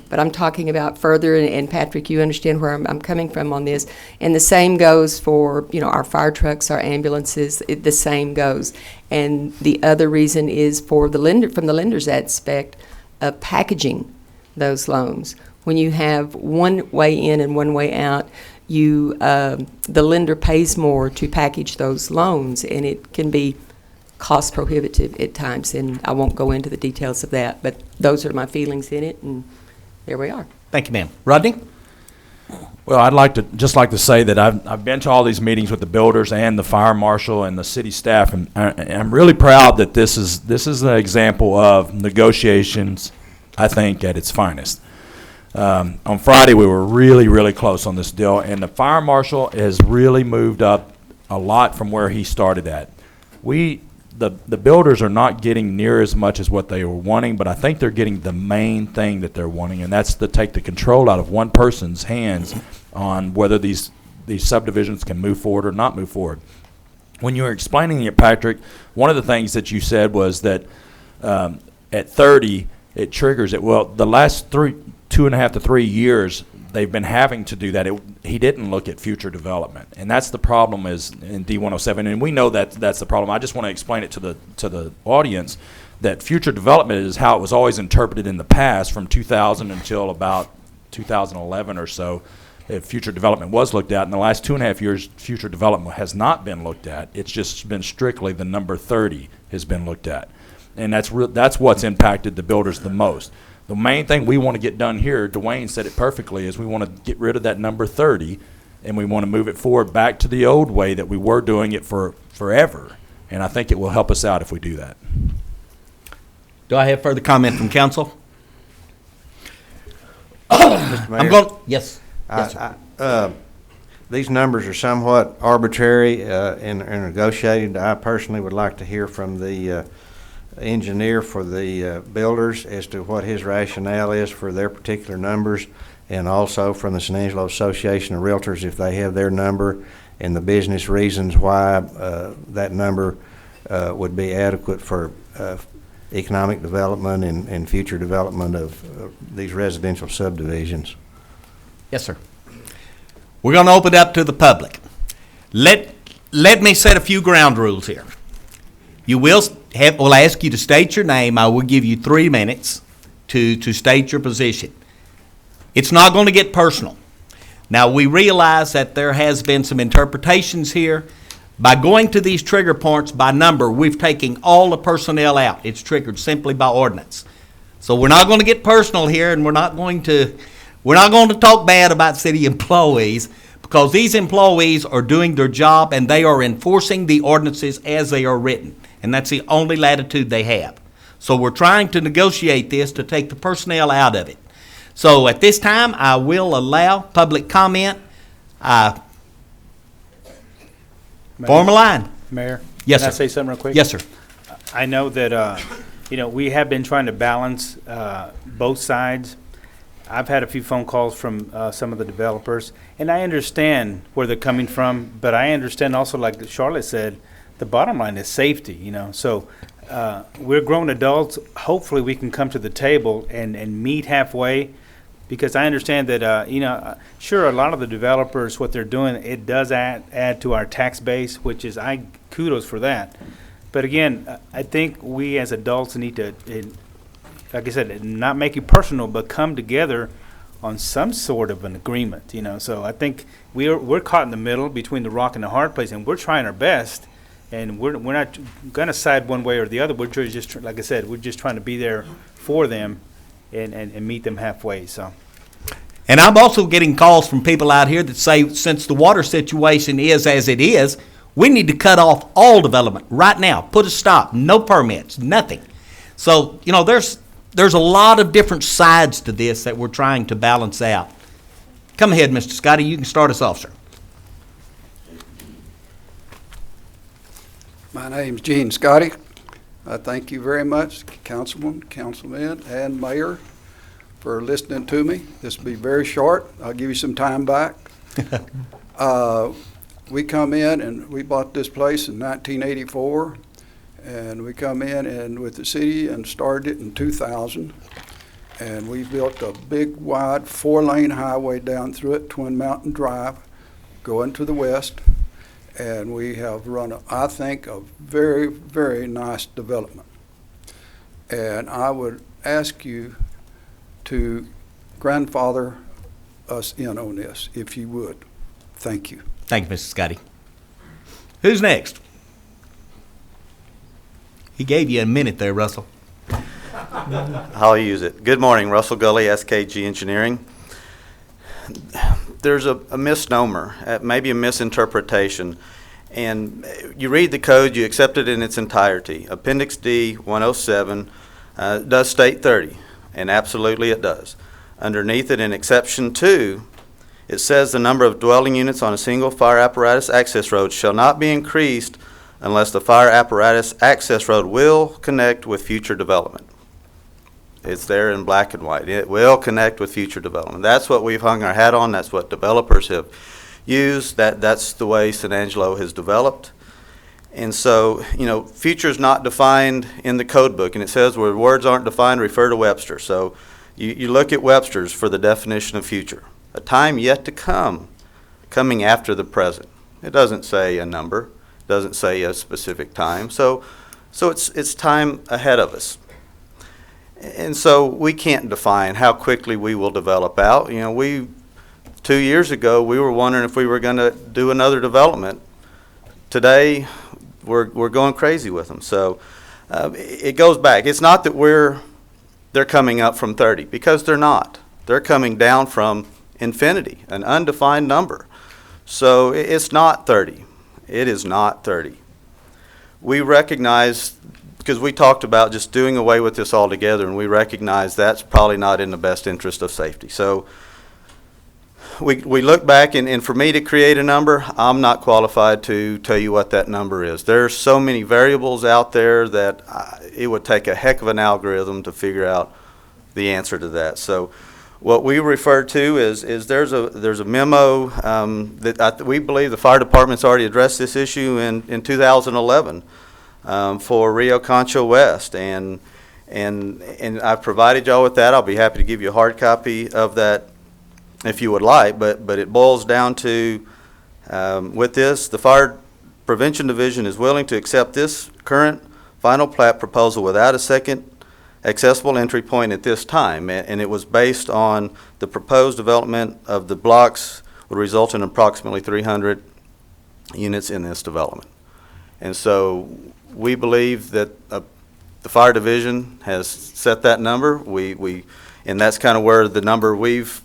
but I'm talking about further, and Patrick, you understand where I'm coming from on this. And the same goes for, our fire trucks, our ambulances, the same goes. And the other reason is for from the lender's aspect of packaging those loans. When you have one way in and one way out, the lender pays more to package those loans, and it can be cost prohibitive at times, and I won't go into the details of that, but those are my feelings in it, and there we are. Thank you, ma'am. Rodney? Well, I'd like to say that I've been to all these meetings with the builders and the fire marshal and the city staff, and I'm really proud that this is an example of negotiations, I think, at its finest. On Friday, we were really, really close on this deal, and the fire marshal has really moved up a lot from where he started at. The builders are not getting near as much as what they were wanting, but I think they're getting the main thing that they're wanting, and that's to take the control out of one person's hands on whether these subdivisions can move forward or not move forward. When you were explaining it, Patrick, one of the things that you said was that at 30, it triggers it. Well, the last 2.5 to 3 years, they've been having to do that. He didn't look at future development, and that's the problem is in D107, and we know that that's the problem. I just want to explain it to the audience that future development is how it was always interpreted in the past from 2000 until about 2011 or so. If future development was looked at, in the last 2.5 years, future development has not been looked at. It's just been strictly the number 30 has been looked at, and that's what's impacted the builders the most. The main thing we want to get done here, Dwayne said it perfectly, is we want to get rid of that number 30, and we want to move it forward back to the old way that we were doing it for forever. And I think it will help us out if we do that. Do I have further comment from council? Mr. Mayor, I'm going. Yes. Yes, sir. These numbers are somewhat arbitrary and negotiated. I personally would like to hear from the engineer for the builders as to what his rationale is for their particular numbers, and also from the San Angelo Association of Realtors if they have their number and the business reasons why that number would be adequate for economic development and future development of these residential subdivisions. Yes, sir. We're going to open it up to the public. Let me set a few ground rules here. You will ask you to state your name. I will give you 3 minutes to state your position. It's not going to get personal. Now, we realize that there has been some interpretations here. By going to these trigger points by number, we've taken all the personnel out. It's triggered simply by ordinance. So we're not going to get personal here, and we're not going to talk bad about city employees, because these employees are doing their job and they are enforcing the ordinances as they are written. And that's the only latitude they have. So we're trying to negotiate this to take the personnel out of it. So at this time, I will allow public comment. Form a line. Mayor? Yes, Can I sir. say something real quick? Yes, sir. I know that, we have been trying to balance both sides. I've had a few phone calls from some of the developers, and I understand where they're coming from, but I understand also, like Charlotte said, the bottom line is safety, So we're grown adults. Hopefully we can come to the table and meet halfway, because I understand that, sure, a lot of the developers, what they're doing, it does add to our tax base, which is, kudos for that. But again, I think we as adults need to, like I said, not make it personal, but come together on some sort of an agreement, So I think we're caught in the middle between the rock and the hard place, and we're trying our best. And we're not going to side one way or the other. We're just, like I said, we're just trying to be there for them and meet them halfway. So. And I'm also getting calls from people out here that say, since the water situation is as it is, we need to cut off all development right now. Put a stop. No permits. Nothing. So, there's a lot of different sides to this that we're trying to balance out. Come ahead, Mr. Scotty. You can start us off, sir. My name's Gene Scotty. I thank you very much, Councilman, Councilman, and Mayor, for listening to me. This will be very short. I'll give you some time back. We come in and we bought this place in 1984, and we come in and with the city and started it in 2000. And we built a big, wide, 4-lane highway down through it, Twin Mountain Drive, going to the west. And we have run, I think, a very, very nice development. And I would ask you to grandfather us in on this, if you would. Thank you. Thank you, Mr. Scotty. Who's next? He gave you a minute there, Russell. I'll use it. Good morning, Russell Gully, SKG Engineering. There's a misnomer, maybe a misinterpretation, and you read the code, you accept it in its entirety. Appendix D 107 does state 30, and absolutely it does. underneath it in exception 2, it says the number of dwelling units on a single fire apparatus access road shall not be increased unless the fire apparatus access road will connect with future development. It's there in black and white. It will connect with future development. That's what we've hung our hat on. That's what developers have used. That's the way San Angelo has developed. And so, future's not defined in the code book, and it says where words aren't defined, refer to Webster. So you look at Webster's for the definition of future. A time yet to come, coming after the present. It doesn't say a number. It doesn't say a specific time. So it's time ahead of us. And so we can't define how quickly we will develop out. 2 years ago, we were wondering if we were going to do another development. Today, we're going crazy with them. So it goes back. It's not that they're coming up from 30, because they're not. They're coming down from infinity, an undefined number. So it's not 30. It is not 30. We recognize, because we talked about just doing away with this altogether, and we recognize that's probably not in the best interest of safety. So we look back, and for me to create a number, I'm not qualified to tell you what that number is. There's so many variables out there that it would take a heck of an algorithm to figure out the answer to that. So what we refer to is there's a memo that we believe the fire department's already addressed this issue in 2011 for Rio Concho West, and I've provided y'all with that. I'll be happy to give you a hard copy of that if you would like, but it boils down to, with this, the Fire Prevention Division is willing to accept this current final plat proposal without a second accessible entry point at this time, and it was based on the proposed development of the blocks would result in approximately 300 units in this development. And so we believe that the Fire Division has set that number. And that's kind of where the number we've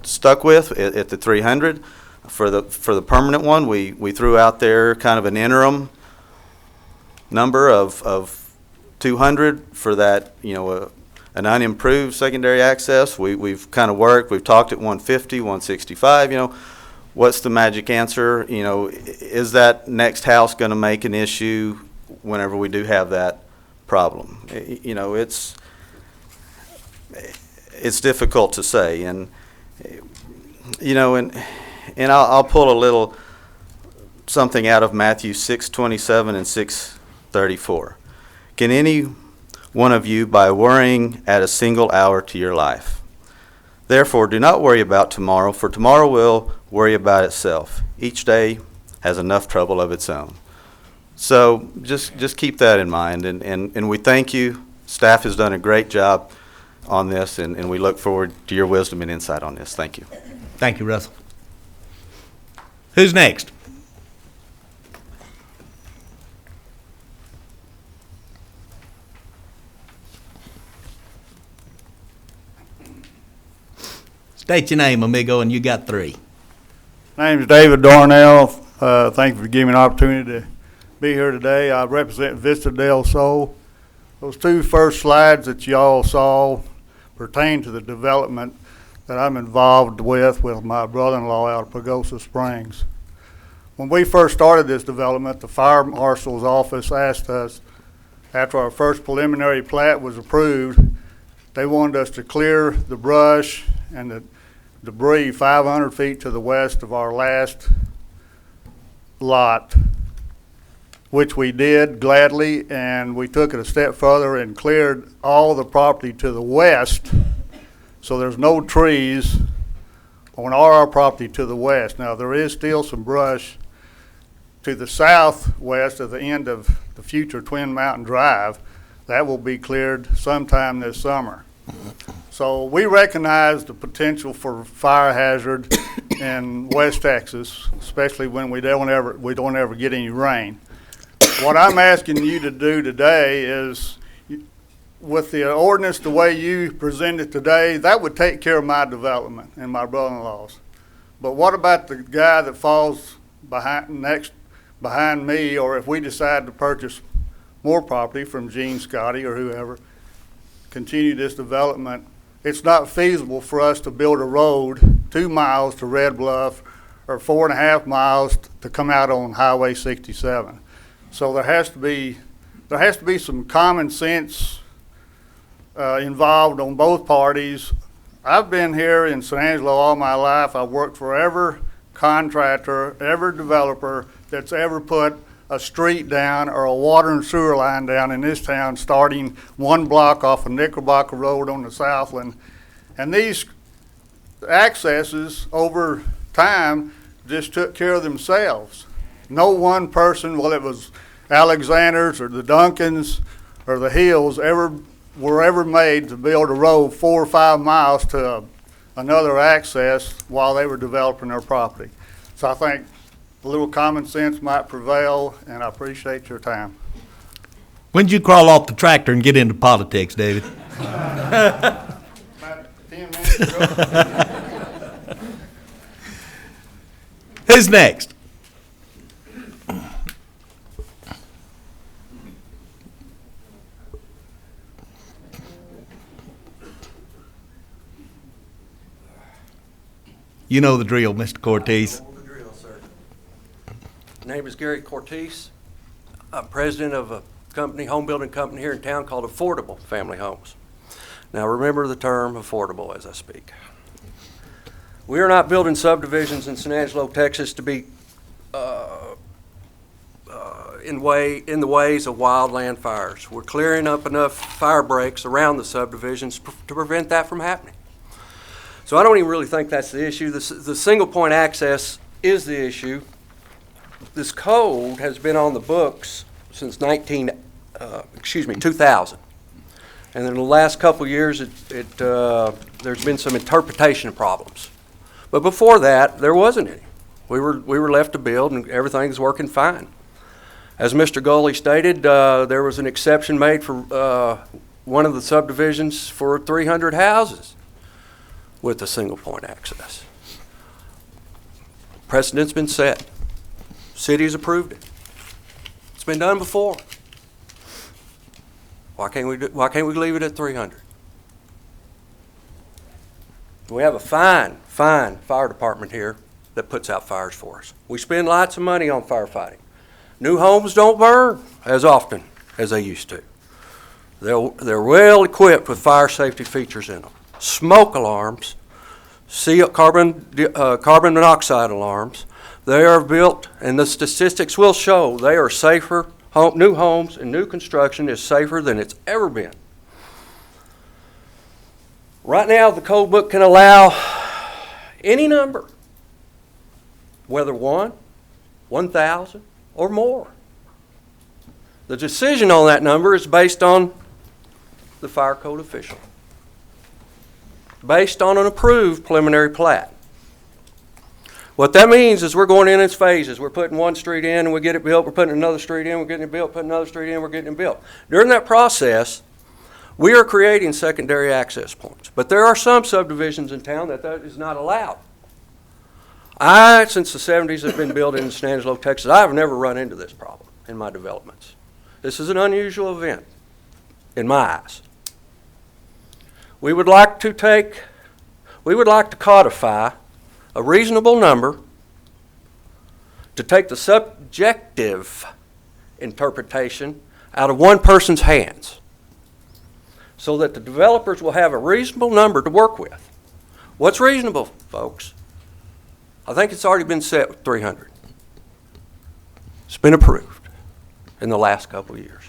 stuck with at the 300. For the permanent one, we threw out there kind of an interim number of 200 for that, an unimproved secondary access. We've kind of worked. We've talked at 150, 165. What's the magic answer? Is that next house going to make an issue whenever we do have that problem? It's difficult to say, and I'll pull a little something out of Matthew 6:27 and 6:34. Can any one of you, by worrying, add a single hour to your life? Therefore, do not worry about tomorrow, for tomorrow will worry about itself. Each day has enough trouble of its own. So just keep that in mind, and we thank you. Staff has done a great job on this, and we look forward to your wisdom and insight on this. Thank you. Thank you, Russell. Who's next? State your name, amigo, and you got 3. My name is David Darnell. Thank you for giving me an opportunity to be here today. I represent Vista del Sol. Those 2 first slides that y'all saw pertain to the development that I'm involved with my brother-in-law out of Pagosa Springs. When we first started this development, the fire marshal's office asked us, after our first preliminary plat was approved, they wanted us to clear the brush and the debris 500 feet to the west of our last lot, which we did gladly, and we took it a step further and cleared all the property to the west, so there's no trees on our property to the west. Now, there is still some brush to the southwest of the end of the future Twin Mountain Drive. That will be cleared sometime this summer. So we recognize the potential for fire hazard in West Texas, especially when we don't ever get any rain. What I'm asking you to do today is, with the ordinance the way you present it today, that would take care of my development and my brother-in-law's. But what about the guy that falls behind me, or if we decide to purchase more property from Gene Scotty or whoever, continue this development? it's not feasible for us to build a road 2 miles to Red Bluff or 4.5 miles to come out on Highway 67. So there has to be some common sense involved on both parties. I've been here in San Angelo all my life. I've worked for every contractor, every developer that's ever put a street down or a water and sewer line down in this town, starting 1 block off of Knickerbocker Road on the Southland. And these accesses over time just took care of themselves. No one person, well, it was Alexander's or the Duncans or the Hills, were ever made to build a road 4 or 5 miles to another access while they were developing their property. So I think a little common sense might prevail, and I appreciate your time. When did you crawl off the tractor and get into politics, David? About 10 minutes ago. Who's next? You know the drill, Mr. Cortez. My name is Gary Cortez. I'm president of a company, home building company here in town called Affordable Family Homes. Now remember the term affordable as I speak. We are not building subdivisions in San Angelo, Texas to be in the ways of wildland fires. We're clearing up enough fire breaks around the subdivisions to prevent that from happening. So I don't even really think that's the issue. The single point access is the issue. This code has been on the books since 2000. And in the last couple of years, there's been some interpretation problems. But before that, there wasn't any. We were left to build, and everything's working fine. As Mr. Goley stated, there was an exception made for one of the subdivisions for 300 houses with a single point access. Precedent's been set. City's approved it. It's been done before. Why can't we leave it at 300? We have a fine fire department here that puts out fires for us. We spend lots of money on firefighting. New homes don't burn as often as they used to. They're well equipped with fire safety features in them. Smoke alarms, carbon monoxide alarms. They are built, and the statistics will show they are safer. New homes and new construction is safer than it's ever been. Right now, the code book can allow any number, whether 1,000, or more. The decision on that number is based on the fire code official, based on an approved preliminary plat. What that means is we're going in its phases. We're putting one street in and we get it built. We're putting another street in, we're getting it built, putting another street in, we're getting it built. During that process, we are creating secondary access points. But there are some subdivisions in town that is not allowed. Since the 70s, have been built in San Angelo, Texas. I have never run into this problem in my developments. This is an unusual event in my eyes. We would like to codify a reasonable number to take the subjective interpretation out of one person's hands so that the developers will have a reasonable number to work with. What's reasonable, folks? I think it's already been set with 300. It's been approved in the last couple of years.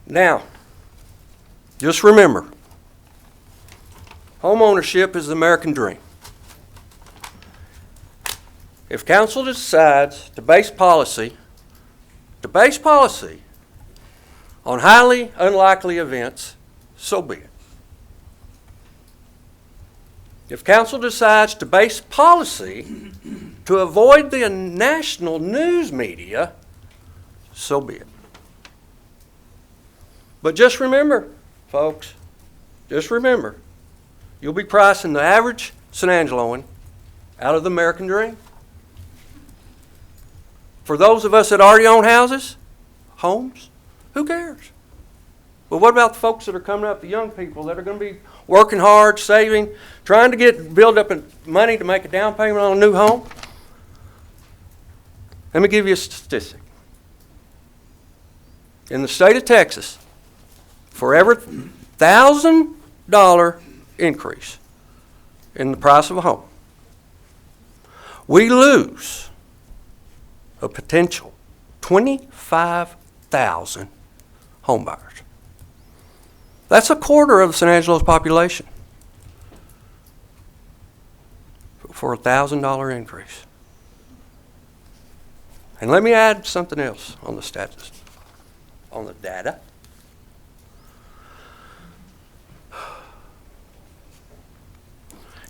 Now, just remember, home ownership is the American dream. If council decides to base policy on highly unlikely events, so be it. If council decides to base policy to avoid the national news media, so be it. But just remember, folks, you'll be pricing the average San Angeloan out of the American dream. For those of us that already own houses, homes, who cares? Well, what about the folks that are coming up, the young people that are going to be working hard, saving, trying to build up money to make a down payment on a new home? Let me give you a statistic. In the state of Texas, for every $1,000 increase in the price of a home, we lose a potential 25,000 home buyers. That's a quarter of San Angelo's population for a $1,000 increase. And let me add something else on the status, on the data.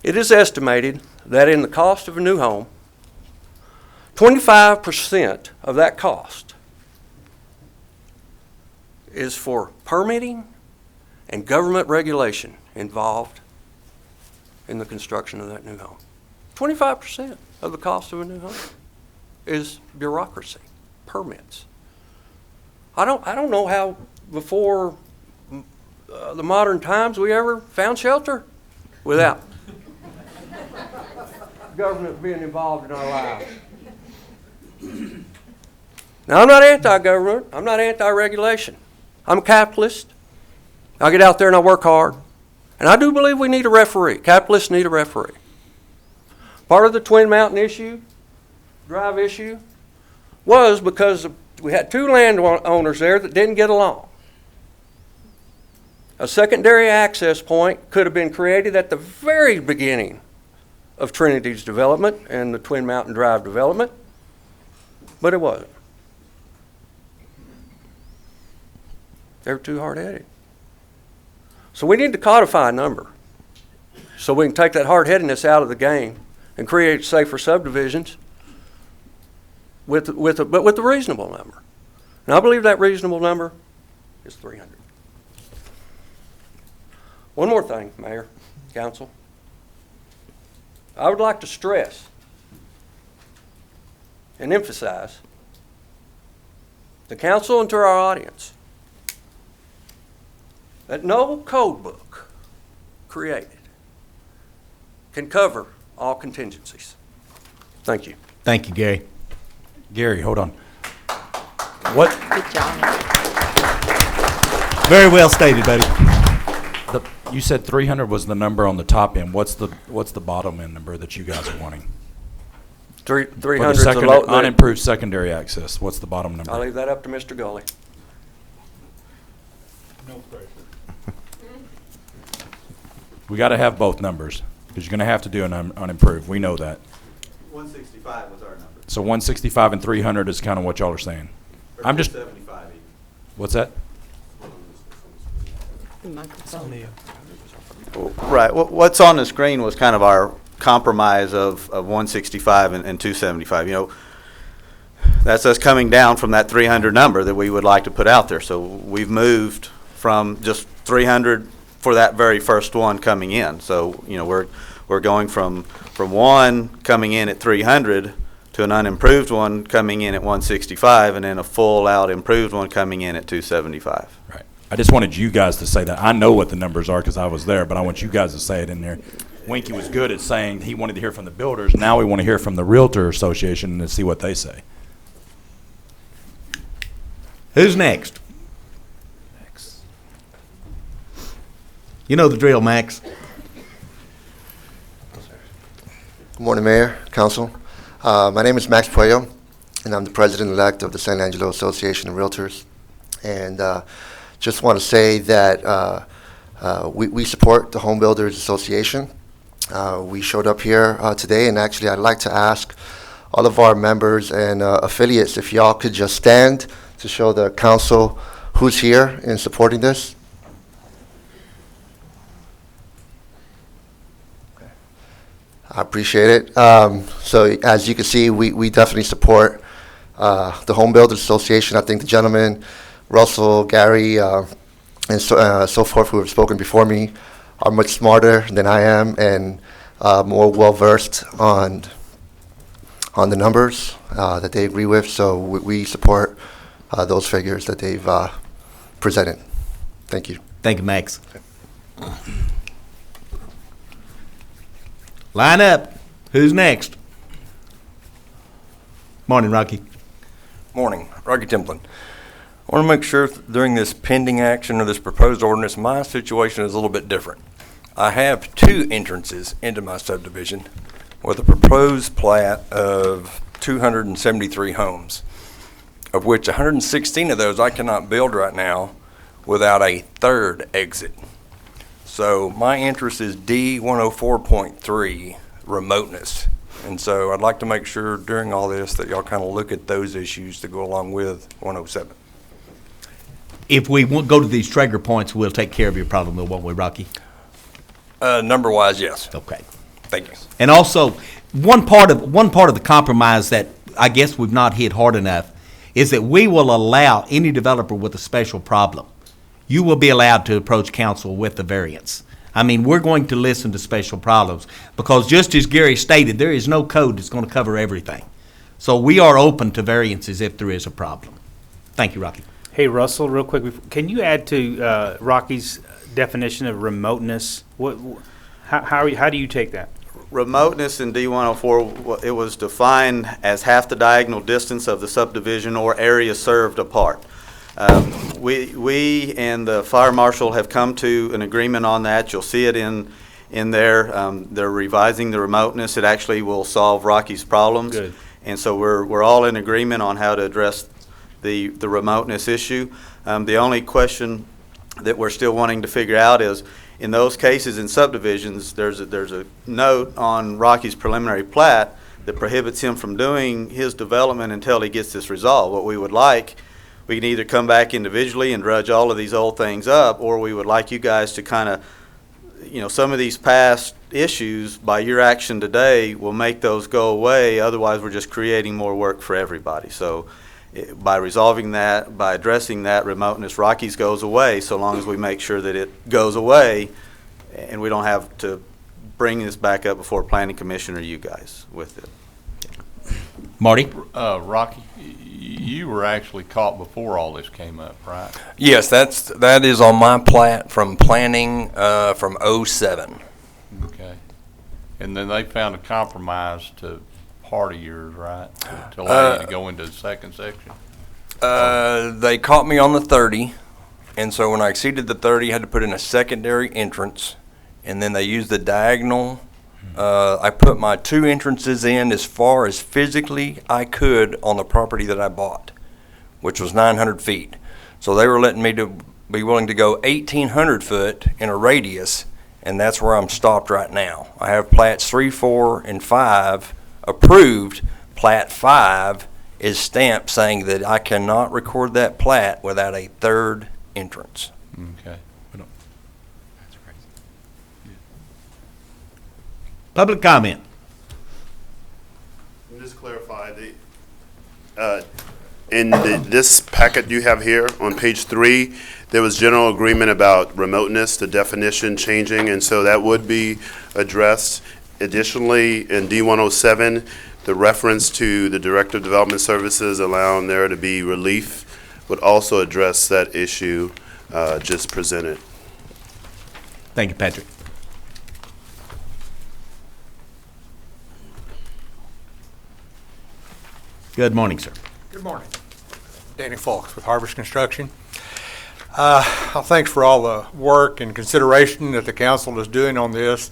It is estimated that in the cost of a new home, 25% of that cost is for permitting and government regulation involved in the construction of that new home. 25% of the cost of a new home is bureaucracy, permits. I don't know how before the modern times we ever found shelter without government being involved in our lives. Now, I'm not anti-government. I'm not anti-regulation. I'm a capitalist. I get out there and I work hard. And I do believe we need a referee. Capitalists need a referee. Part of the Twin Mountain Drive issue was because we had two landowners there that didn't get along. A secondary access point could have been created at the very beginning of Trinity's development and the Twin Mountain Drive development, but it wasn't. They were too hard-headed. So we need to codify a number so we can take that hard-headedness out of the game and create safer subdivisions but with a reasonable number. And I believe that reasonable number is 300. One more thing, Mayor, Council. I would like to stress and emphasize to Council and to our audience that no code book created can cover all contingencies. Thank you. Thank you, Gary. Gary, hold on. What? Good job. Very well stated, buddy. You said 300 was the number on the top end. What's the bottom end number that you guys are wanting? 300 is the unimproved secondary access. What's the bottom number? I'll leave that up to Mr. Gully. No pressure. We got to have both numbers because you're going to have to do an unimproved. We know that. 165 was our number. So 165 and 300 is kind of what y'all are saying. I'm just. 75 even. What's that? Right. What's on the screen was kind of our compromise of 165 and 275. You know, that's us coming down from that 300 number that we would like to put out there. So we've moved from just 300 for that very first one coming in. So, you know, we're going from one coming in at 300 to an unimproved one coming in at 165 and then a full out improved one coming in at 275. Right. I just wanted you guys to say that. I know what the numbers are because I was there, but I want you guys to say it in there. Winky was good at saying he wanted to hear from the builders. Now we want to hear from the Realtor Association and see what they say. Who's next? You know the drill, Max. Good morning, Mayor, Council. My name is Max Puello, and I'm the President-elect of the San Angelo Association of Realtors. And just want to say that we support the Home Builders Association. We showed up here today, and actually I'd like to ask all of our members and affiliates if y'all could just stand to show the council who's here in supporting this. I appreciate it. So as you can see, we definitely support the Home Builders Association. I think the gentlemen, Russell, Gary, and so forth who have spoken before me are much smarter than I am and more well-versed on on the numbers that they agree with, so we support those figures that they've presented. Thank you. Thank you, Max. Line up. Who's next? Morning, Rocky. Morning, Rocky Templin. I want to make sure during this pending action of this proposed ordinance, my situation is a little bit different. I have 2 entrances into my subdivision with a proposed plat of 273 homes, of which 116 of those I cannot build right now without a 3rd exit. So my interest is D104.3, remoteness. And so I'd like to make sure during all this that y'all kind of look at those issues to go along with 107. If we go to these trigger points, we'll take care of your problem, won't we, Rocky? Number-wise, yes. Okay. Thank you. And also, one part of the compromise that I guess we've not hit hard enough is that we will allow any developer with a special problem. You will be allowed to approach council with the variance. I mean, we're going to listen to special problems because just as Gary stated, there is no code that's going to cover everything. So we are open to variances if there is a problem. Thank you, Rocky. Hey, Russell, real quick, can you add to Rocky's definition of remoteness? How do you take that? Remoteness in D104, it was defined as half the diagonal distance of the subdivision or area served apart. We and the fire marshal have come to an agreement on that. You'll see it in there. They're revising the remoteness. It actually will solve Rocky's problems. Good. And so we're all in agreement on how to address the remoteness issue. The only question that we're still wanting to figure out is, in those cases in subdivisions, there's a note on Rocky's preliminary plat that prohibits him from doing his development until he gets this resolved. What we would like, we can either come back individually and drudge all of these old things up, or we would like you guys to kind of, some of these past issues, by your action today, will make those go away. Otherwise, we're just creating more work for everybody. So by resolving that, by addressing that remoteness, Rocky's goes away, so long as we make sure that it goes away and we don't have to bring this back up before Planning Commission or you guys with it. Marty? Rocky, you were actually caught before all this came up, right? Yes, that is on my plat from planning from 07. Okay. And then they found a compromise to part of yours, right? To allow you to go into the second section? They caught me on the 30, and so when I exceeded the 30, I had to put in a secondary entrance, and then they used the diagonal. I put my 2 entrances in as far as physically I could on the property that I bought, which was 900 feet. So they were letting me to be willing to go 1,800 foot in a radius, and that's where I'm stopped right now. I have plats 3, 4, and 5 approved. Plat 5 is stamped saying that I cannot record that plat without a 3rd entrance. Okay. That's crazy. Yeah. Public comment. Just clarify, in this packet you have here on page 3, there was general agreement about remoteness, the definition changing, and so that would be addressed. Additionally, in D107, the reference to the Director of Development Services allowing there to be relief would also address that issue just presented. Thank you, Patrick. Good morning, sir. Good morning. Danny Falks with Harvest Construction. Thanks for all the work and consideration that the council is doing on this.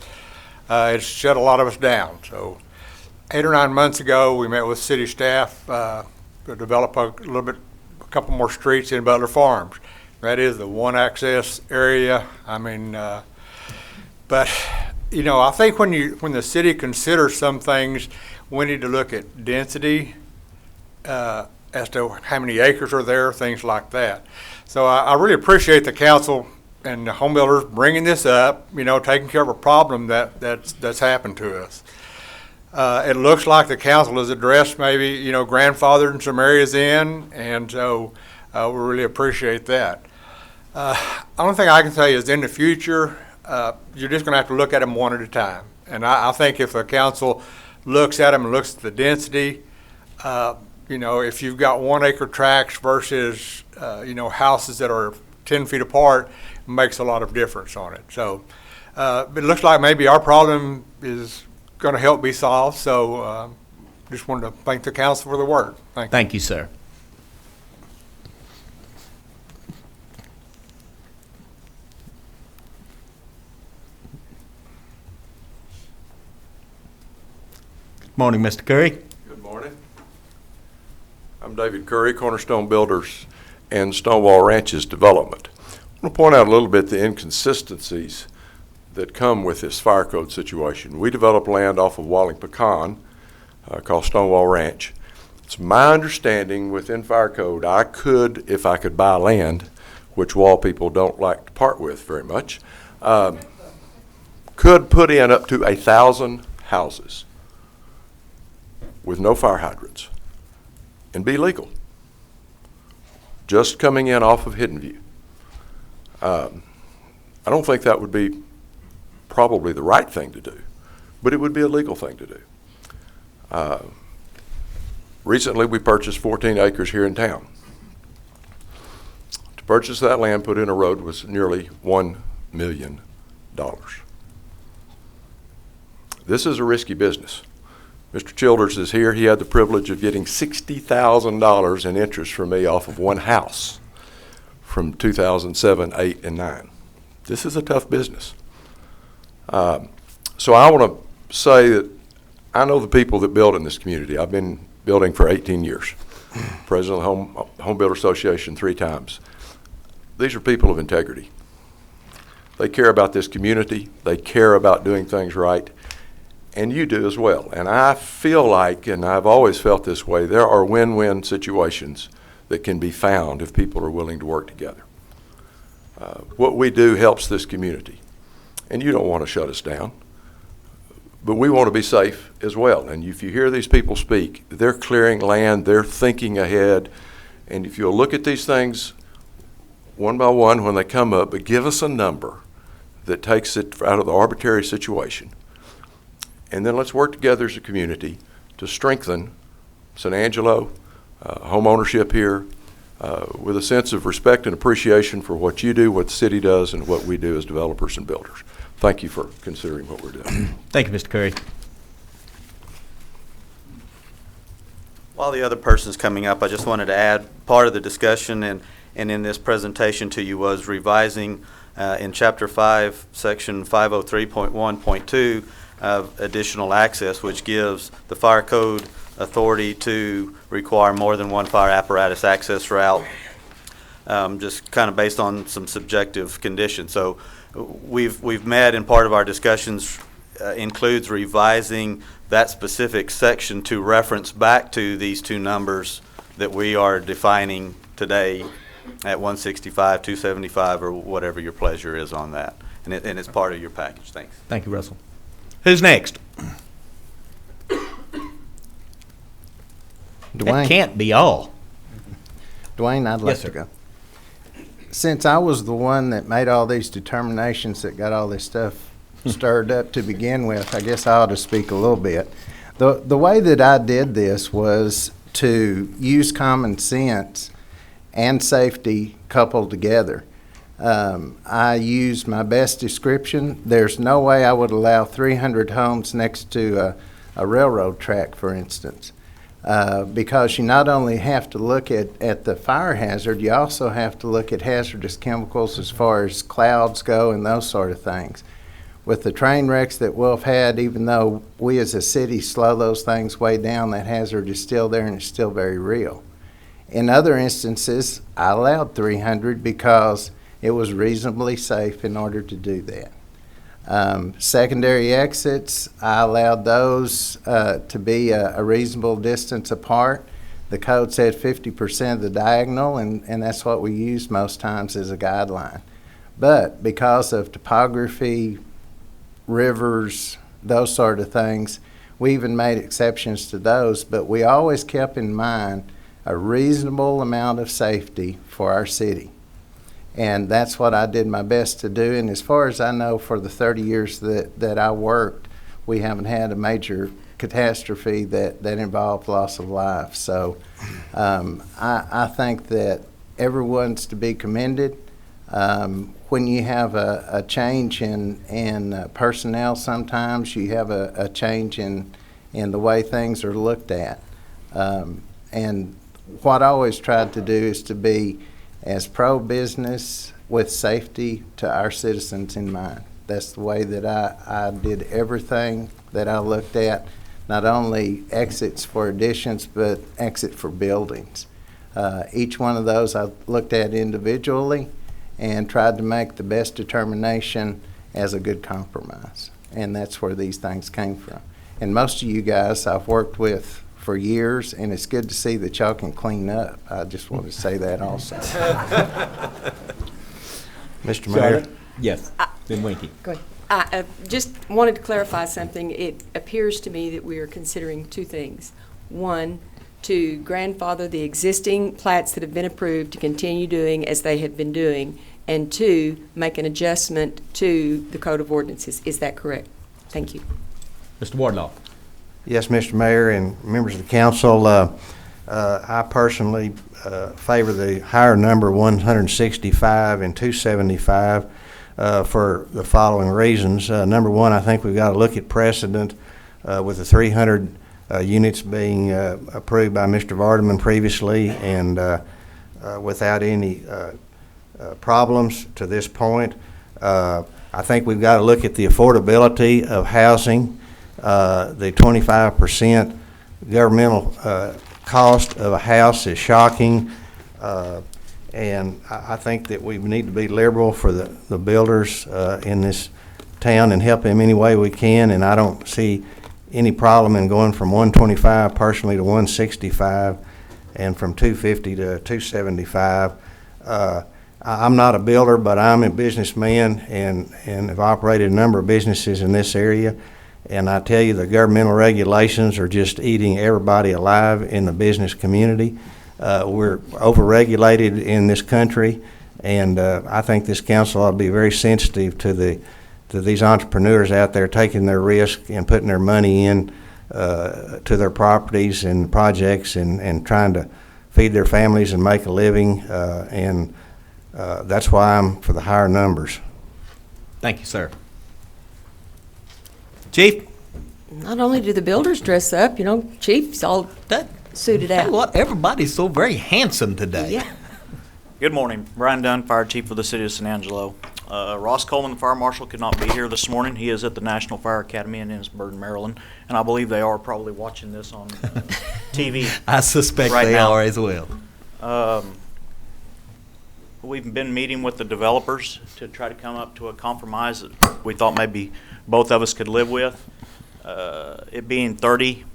It's shut a lot of us down. So 8 or 9 months ago, we met with city staff to develop a couple more streets in Butler Farms. That is the one access area. I mean, but I think when the city considers some things, we need to look at density as to how many acres are there, things like that. So I really appreciate the council and the home builders bringing this up, taking care of a problem that's happened to us. It looks like the council has addressed maybe, grandfathered some areas in, and so we really appreciate that. Only thing I can tell you is in the future, you're just going to have to look at them one at a time. And I think if the council looks at them and looks at the density. You know, if you've got 1 acre tracts versus, you know, houses that are 10 feet apart, it makes a lot of difference on it. So it looks like maybe our problem is going to help be solved. So just wanted to thank the council for the work. Thank you. Thank you, sir. Good morning, Mr. Curry. Good morning. I'm David Curry, Cornerstone Builders and Stonewall Ranches Development. I want to point out a little bit the inconsistencies that come with this fire code situation. We develop land off of Walling Pecan called Stonewall Ranch. It's my understanding within fire code I could, if I could buy land, which wall people don't like to part with very much, could put in up to 1,000 houses with no fire hydrants and be legal, just coming in off of Hidden View. I don't think that would be probably the right thing to do, but it would be a legal thing to do. Recently we purchased 14 acres here in town. To purchase that land, put in a road, was nearly $1 million. This is a risky business. Mr. Childers is here. He had the privilege of getting $60,000 in interest from me off of one house from 2007, 8, and 9. This is a tough business. So I want to say that I know the people that build in this community. I've been building for 18 years. President of the Home Builder Association 3 times. These are people of integrity. They care about this community. They care about doing things right. And you do as well. And I feel like, and I've always felt this way, there are win-win situations that can be found if people are willing to work together. What we do helps this community. And you don't want to shut us down. But we want to be safe as well. And if you hear these people speak, they're clearing land, they're thinking ahead. And if you'll look at these things one by one when they come up, but give us a number that takes it out of the arbitrary situation. And then let's work together as a community to strengthen San Angelo, home ownership here, with a sense of respect and appreciation for what you do, what the city does, and what we do as developers and builders. Thank you for considering what we're doing. Thank you, Mr. Curry. While the other person's coming up, I just wanted to add part of the discussion and in this presentation to you was revising in Chapter 5, Section 503.1.2 of additional access, which gives the fire code authority to require more than one fire apparatus access route, just kind of based on some subjective conditions. So we've met, and part of our discussions includes revising that specific section to reference back to these 2 numbers that we are defining today at 165, 275, or whatever your pleasure is on that. And it's part of your package. Thanks. Thank you, Russell. Who's next? Dwayne. That can't be all. Dwayne, I'd like to go. Since I was the one that made all these determinations that got all this stuff stirred up to begin with, I guess I ought to speak a little bit. The way that I did this was to use common sense and safety coupled together. I used my best description. There's no way I would allow 300 homes next to a railroad track, for instance, because you not only have to look at the fire hazard, you also have to look at hazardous chemicals as far as clouds go and those sort of things. With the train wrecks that we've had, even though we as a city slow those things way down, that hazard is still there and it's still very real. In other instances, I allowed 300 because it was reasonably safe in order to do that. Secondary exits, I allowed those to be a reasonable distance apart. The code said 50% of the diagonal, and that's what we use most times as a guideline. But because of topography, rivers, those sort of things, we even made exceptions to those, but we always kept in mind a reasonable amount of safety for our city. And that's what I did my best to do. And as far as I know, for the 30 years that I worked, we haven't had a major catastrophe that involved loss of life. So I think that everyone's to be commended. When you have a change in personnel, sometimes you have a change in the way things are looked at. And what I always tried to do is to be as pro-business with safety to our citizens in mind. That's the way that I did everything that I looked at, not only exits for additions, but exit for buildings. Each one of those I looked at individually and tried to make the best determination as a good compromise. And that's where these things came from. And most of you guys I've worked with for years, and it's good to see that y'all can clean up. I just want to say that also. Mr. Mayor? Yes, then Winky. Go ahead. I just wanted to clarify something. It appears to me that we are considering two things. One, to grandfather the existing plats that have been approved to continue doing as they have been doing, and two, make an adjustment to the Code of Ordinances. Is that correct? Thank you. Mr. Wardlaw. Yes, Mr. Mayor and members of the council, I personally favor the higher number 165 and 275 for the following reasons. Number one, I think we've got to look at precedent with the 300 units being approved by Mr. Vardaman previously, and without any problems to this point. I think we've got to look at the affordability of housing. The 25% governmental cost of a house is shocking, and I think that we need to be liberal for the builders in this town and help them any way we can, and I don't see any problem in going from 125 personally to 165 and from 250 to 275. I'm not a builder, but I'm a businessman and have operated a number of businesses in this area. And I tell you, the governmental regulations are just eating everybody alive in the business community. We're over-regulated in this country, and I think this council ought to be very sensitive to these entrepreneurs out there taking their risk and putting their money in to their properties and projects and trying to feed their families and make a living. And that's why I'm for the higher numbers. Thank you, sir. Chief? Not only do the builders dress up, Chief's all suited out. What? Everybody's so very handsome today. Yeah. Good morning. Brian Dunn, Fire Chief for the City of San Angelo. Ross Coleman, the Fire Marshal, could not be here this morning. He is at the National Fire Academy in Innisburg, Maryland, and I believe they are probably watching this on TV. I suspect right they now. are as well. We've been meeting with the developers to try to come up to a compromise that we thought maybe both of us could live with. It being 30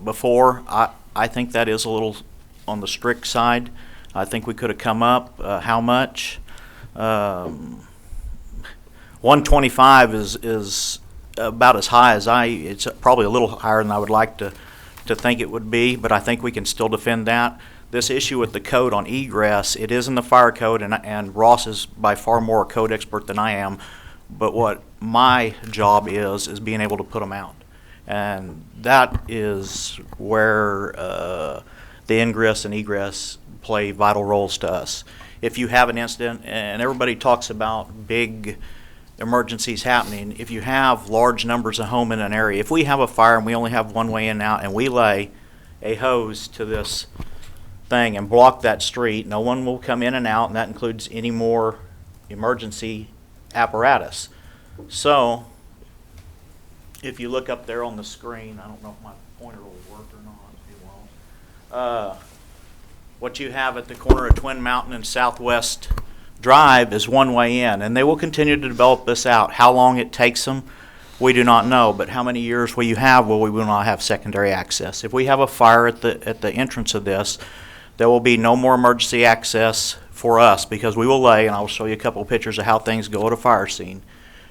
before, I think that is a little on the strict side. I think we could have come up. How much? 125 is about as high as it's probably a little higher than I would like to think it would be, but I think we can still defend that. This issue with the code on egress, it is in the fire code, and Ross is by far more a code expert than I am, but what my job is being able to put them out. And that is where the ingress and egress play vital roles to us. If you have an incident, and everybody talks about big emergencies happening, if you have large numbers of homes in an area, if we have a fire and we only have one way in and out, and we lay a hose to this thing and block that street, no one will come in and out, and that includes any more emergency apparatus. So if you look up there on the screen, I don't know if my pointer will work or not, it won't. What you have at the corner of Twin Mountain and Southwest Drive is one way in, and they will continue to develop this out. How long it takes them, we do not know, but how many years will you have where we will not have secondary access? If we have a fire at the entrance of this, there will be no more emergency access for us, because we will lay, and I will show you a couple of pictures of how things go at a fire scene,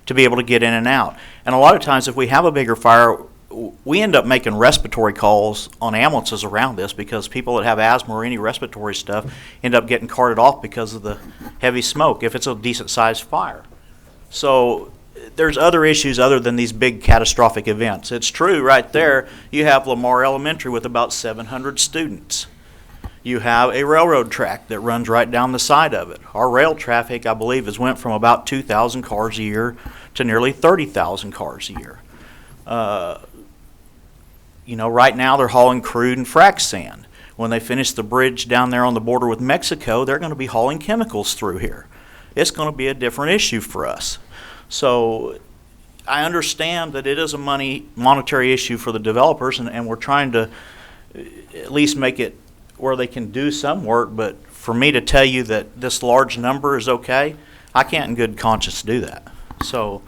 to be able to get in and out. And a lot of times if we have a bigger fire, we end up making respiratory calls on ambulances around this, because people that have asthma or any respiratory stuff end up getting carted off because of the heavy smoke if it's a decent sized fire. So there's other issues other than these big catastrophic events. It's true right there. You have Lamar Elementary with about 700 students. You have a railroad track that runs right down the side of it. Our rail traffic, I believe, has went from about 2,000 cars a year to nearly 30,000 cars a year. You know, right now they're hauling crude and frac sand. When they finish the bridge down there on the border with Mexico, they're going to be hauling chemicals through here. It's going to be a different issue for us. So I understand that it is a monetary issue for the developers, and we're trying to at least make it where they can do some work, but for me to tell you that this large number is okay, I can't in good conscience do that. So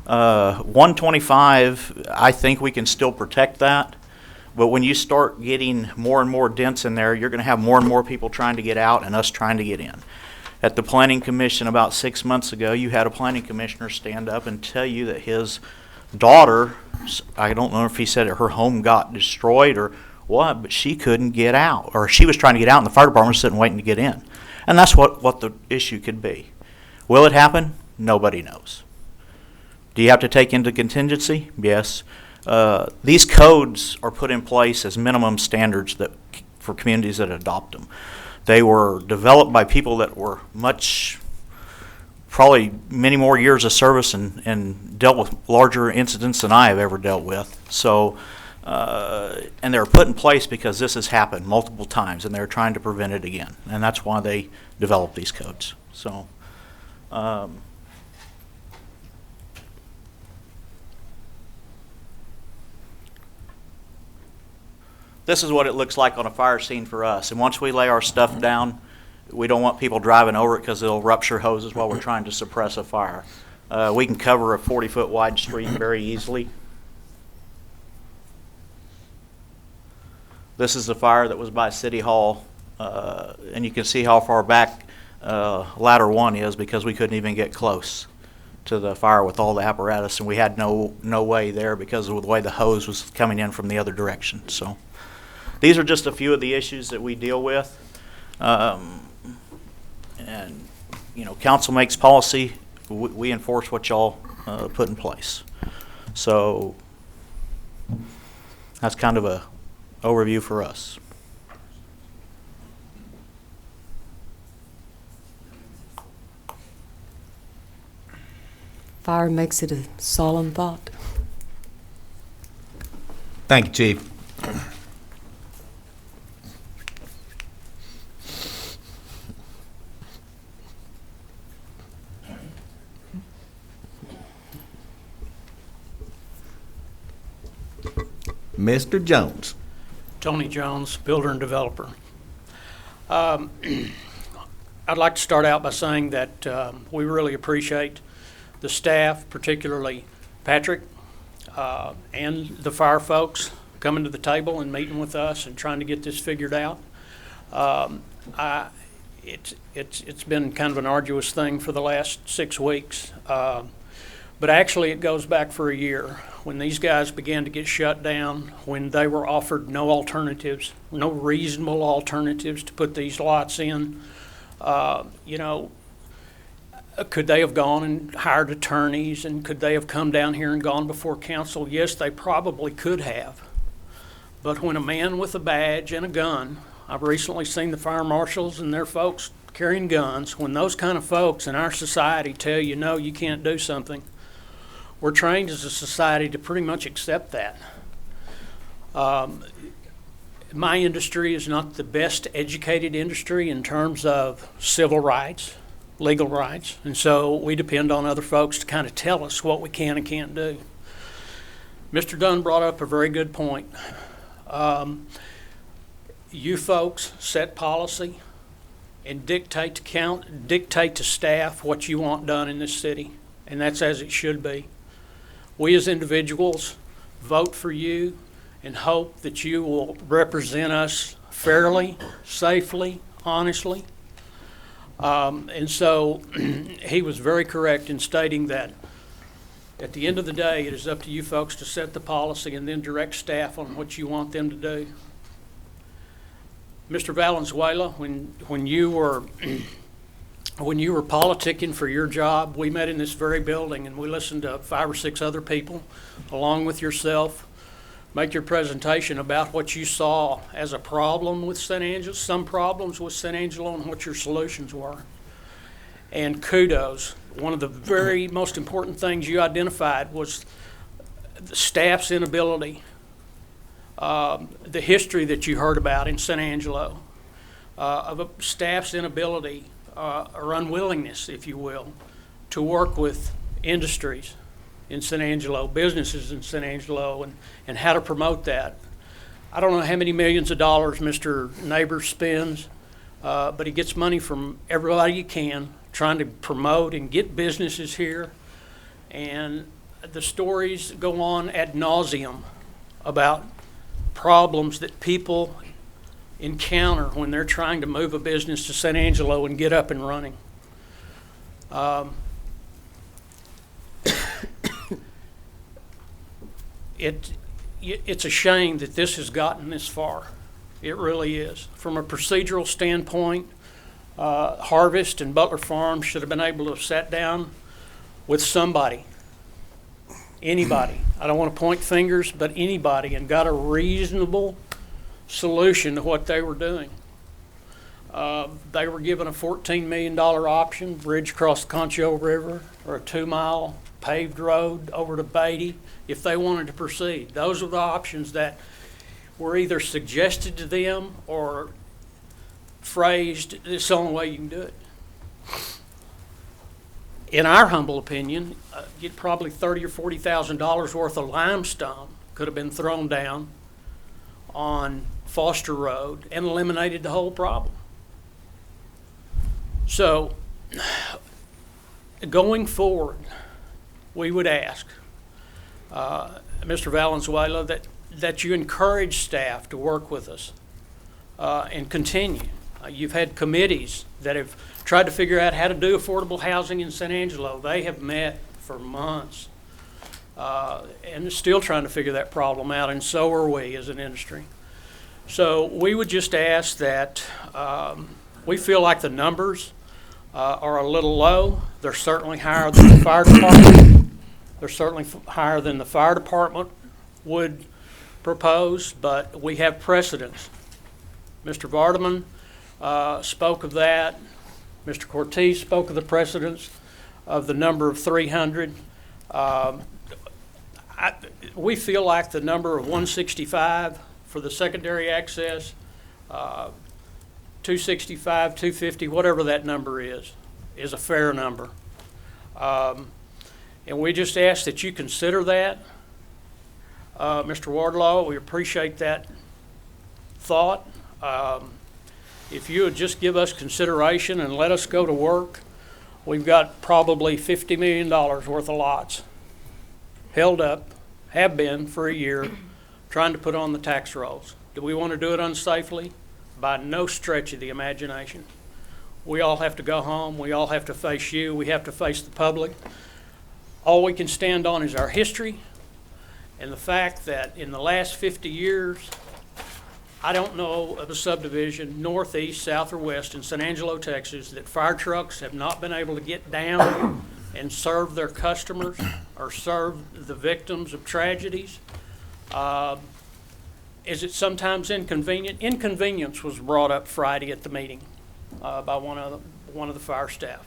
125, I think we can still protect that, but when you start getting more and more dense in there, you're going to have more and more people trying to get out and us trying to get in. At the Planning Commission about 6 months ago, you had a planning commissioner stand up and tell you that his daughter, I don't know if he said it, her home got destroyed or what, but she couldn't get out, or she was trying to get out and the fire department was sitting waiting to get in. And that's what the issue could be. Will it happen? Nobody knows. Do you have to take into contingency? Yes. These codes are put in place as minimum standards that for communities that adopt them. They were developed by people that were probably many more years of service and dealt with larger incidents than I have ever dealt with. So, and they were put in place because this has happened multiple times, and they're trying to prevent it again. And that's why they developed these codes. So, this is what it looks like on a fire scene for us. And once we lay our stuff down, we don't want people driving over it because they'll rupture hoses while we're trying to suppress a fire. We can cover a 40-foot wide street very easily. This is the fire that was by City Hall, and you can see how far back ladder 1 is because we couldn't even get close to the fire with all the apparatus, and we had no way there because of the way the hose was coming in from the other direction. So these are just a few of the issues that we deal with. And, you know, council makes policy. We enforce what y'all put in place. So that's kind of a overview for us. Fire makes it a solemn thought. Thank you, Chief. Mr. Jones. Tony Jones, builder and developer. I'd like to start out by saying that we really appreciate the staff, particularly Patrick and the fire folks, coming to the table and meeting with us and trying to get this figured out. It's been kind of an arduous thing for the last 6 weeks, but actually it goes back for a year. When these guys began to get shut down, when they were offered no alternatives, no reasonable alternatives to put these lots in, you know, could they have gone and hired attorneys, and could they have come down here and gone before council? Yes, they probably could have. But when a man with a badge and a gun, I've recently seen the fire marshals and their folks carrying guns, when those kind of folks in our society tell you, no, you can't do something, we're trained as a society to pretty much accept that. My industry is not the best educated industry in terms of civil rights, legal rights, and so we depend on other folks to kind of tell us what we can and can't do. Mr. Dunn brought up a very good point. You folks set policy and dictate to staff what you want done in this city, and that's as it should be. We as individuals vote for you and hope that you will represent us fairly, safely, honestly. And so he was very correct in stating that at the end of the day, it is up to you folks to set the policy and then direct staff on what you want them to do. Mr. Valenzuela, when you were when you were politicking for your job, we met in this very building and we listened to 5 or 6 other people, along with yourself, make your presentation about what you saw as a problem with San Angelo, some problems with San Angelo, and what your solutions were. And kudos. One of the very most important things you identified was the staff's inability, the history that you heard about in San Angelo, of a staff's inability or unwillingness, if you will, to work with industries in San Angelo, businesses in San Angelo, and how to promote that. I don't know how many millions of dollars Mr. Neighbors spends, but he gets money from everybody he can, trying to promote and get businesses here. And the stories go on ad nauseum about problems that people encounter when they're trying to move a business to San Angelo and get up and running. It's a shame that this has gotten this far. It really is. From a procedural standpoint, Harvest and Butler Farms should have been able to have sat down with somebody, anybody. I don't want to point fingers, but anybody, and got a reasonable solution to what they were doing. They were given a $14 million option, bridge across the Concho River, or a 2-mile paved road over to Beatty, if they wanted to proceed. Those were the options that were either suggested to them or phrased, it's the only way you can do it. In our humble opinion, get probably $30,000 or $40,000 worth of limestone could have been thrown down on Foster Road and eliminated the whole problem. So, going forward, we would ask Mr. Valenzuela that you encourage staff to work with us and continue. You've had committees that have tried to figure out how to do affordable housing in San Angelo. They have met for months and are still trying to figure that problem out, and so are we as an industry. So we would just ask that we feel like the numbers are a little low. They're certainly higher than the fire department. They're certainly higher than the fire department would propose, but we have precedents. Mr. Vardaman spoke of that. Mr. Cortez spoke of the precedents of the number of 300. We feel like the number of 165 for the secondary access, 265, 250, whatever that number is a fair number. And we just ask that you consider that. Mr. Wardlaw, we appreciate that thought. If you would just give us consideration and let us go to work, we've got probably $50 million worth of lots held up, have been for a year, trying to put on the tax rolls. Do we want to do it unsafely? By no stretch of the imagination. We all have to go home. We all have to face you. We have to face the public. All we can stand on is our history and the fact that in the last 50 years, I don't know of a subdivision, north, east, south, or west in San Angelo, Texas, that fire trucks have not been able to get down and serve their customers or serve the victims of tragedies. Is it sometimes inconvenient? Inconvenience was brought up Friday at the meeting by one of the fire staff.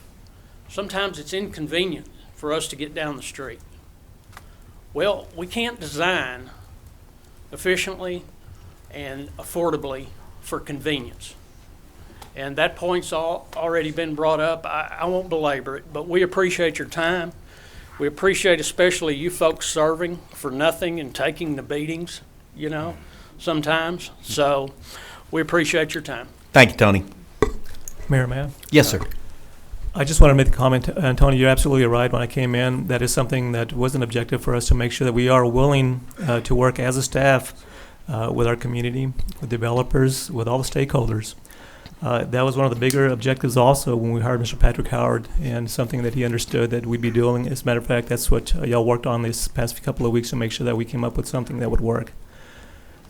Sometimes it's inconvenient for us to get down the street. Well, we can't design efficiently and affordably for convenience. And that point's already been brought up. I won't belabor it, but we appreciate your time. We appreciate especially you folks serving for nothing and taking the beatings, sometimes. So we appreciate your time. Thank you, Tony. Mayor, may I? Yes, sir. I just want to make a comment. Tony, you're absolutely right. When I came in, that is something that was an objective for us to make sure that we are willing to work as a staff with our community, with developers, with all the stakeholders. That was one of the bigger objectives also when we hired Mr. Patrick Howard, and something that he understood that we'd be doing. As a matter of fact, that's what y'all worked on this past couple of weeks to make sure that we came up with something that would work.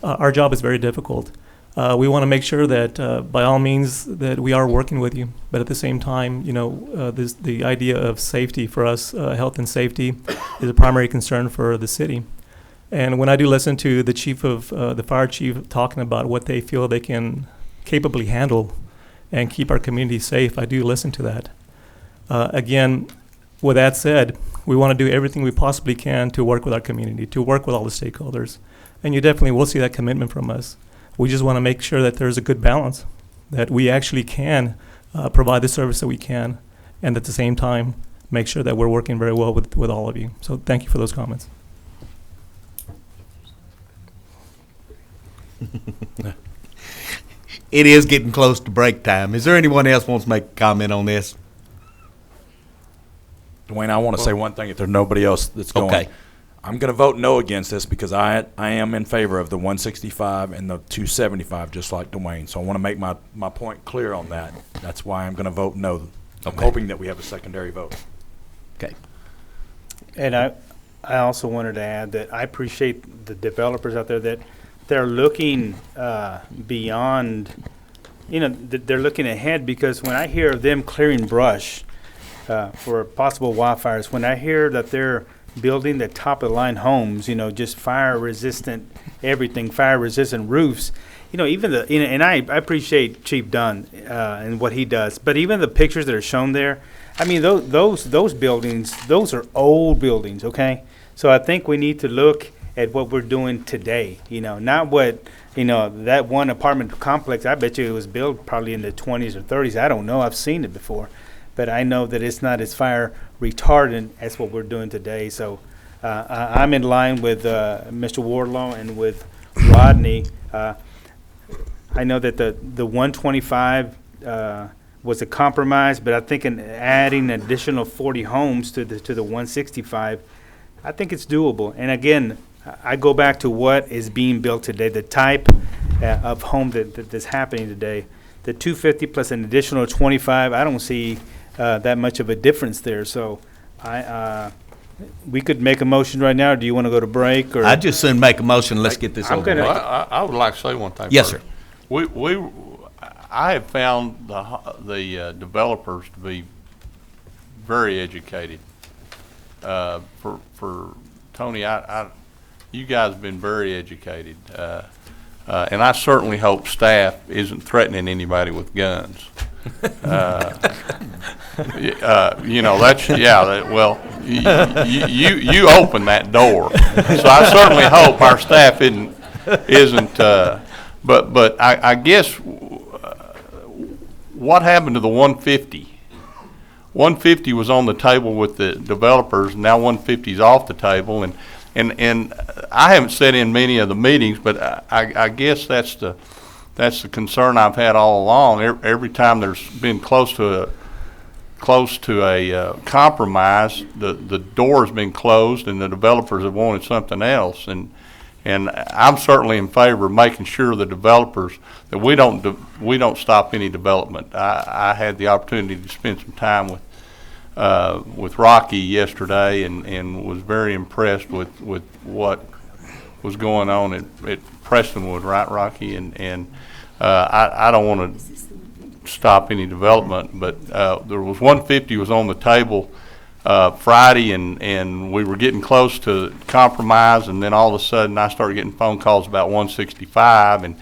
Our job is very difficult. We want to make sure that, by all means, that we are working with you. But at the same time, the idea of safety for us, health and safety, is a primary concern for the city. And when I do listen to the the fire chief talking about what they feel they can capably handle and keep our community safe, I do listen to that. Again, with that said, we want to do everything we possibly can to work with our community, to work with all the stakeholders. And you definitely will see that commitment from us. We just want to make sure that there's a good balance, that we actually can provide the service that we can, and at the same time, make sure that we're working very well with all of you. So thank you for those comments. It is getting close to break time. Is there anyone else wants to make a comment on this? Dwayne, I want to say one thing if there's nobody else that's going. Okay. I'm going to vote no against this because I am in favor of the 165 and the 275, just like Dwayne. So I want to make my point clear on that. That's why I'm going to vote no. I'm hoping that we have a secondary vote. Okay. And I also wanted to add that I appreciate the developers out there that they're looking beyond, they're looking ahead, because when I hear of them clearing brush for possible wildfires, when I hear that they're building the top of the line homes, just fire resistant everything, fire resistant roofs, even and I appreciate Chief Dunn and what he does, but even the pictures that are shown there, I mean, those buildings, those are old buildings, okay? So I think we need to look at what we're doing today, not what, that one apartment complex, I bet you it was built probably in the 20s or 30s. I don't know. I've seen it before. But I know that it's not as fire retardant as what we're doing today. So I'm in line with Mr. Wardlaw and with Rodney. I know that the 125 was a compromise, but I think in adding an additional 40 homes to the 165, I think it's doable. And again, I go back to what is being built today, the type of home that's happening today. The 250 plus an additional 25, I don't see that much of a difference there. So we could make a motion right now, or do you want to go to break? Or I'd just soon make a motion. Let's get this over with. I would like to say one thing. Yes, first. sir. I have found the developers to be very educated. For Tony, you guys have been very educated, and I certainly hope staff isn't threatening anybody with guns. That's well, you open that door, so I certainly hope our staff isn't. But I guess what happened to the 150? 150 was on the table with the developers. Now 150 is off the table, and I haven't sat in many of the meetings, but I guess that's the concern I've had all along. Every time there's been close to a compromise, the door's been closed, and the developers have wanted something else. And I'm certainly in favor of making sure the developers that we don't stop any development. I had the opportunity to spend some time with Rocky yesterday, and was very impressed with what was going on at Prestonwood, right, Rocky? And I don't want to stop any development, but there was 150 was on the table Friday, and we were getting close to compromise, and then all of a sudden I started getting phone calls about 165, and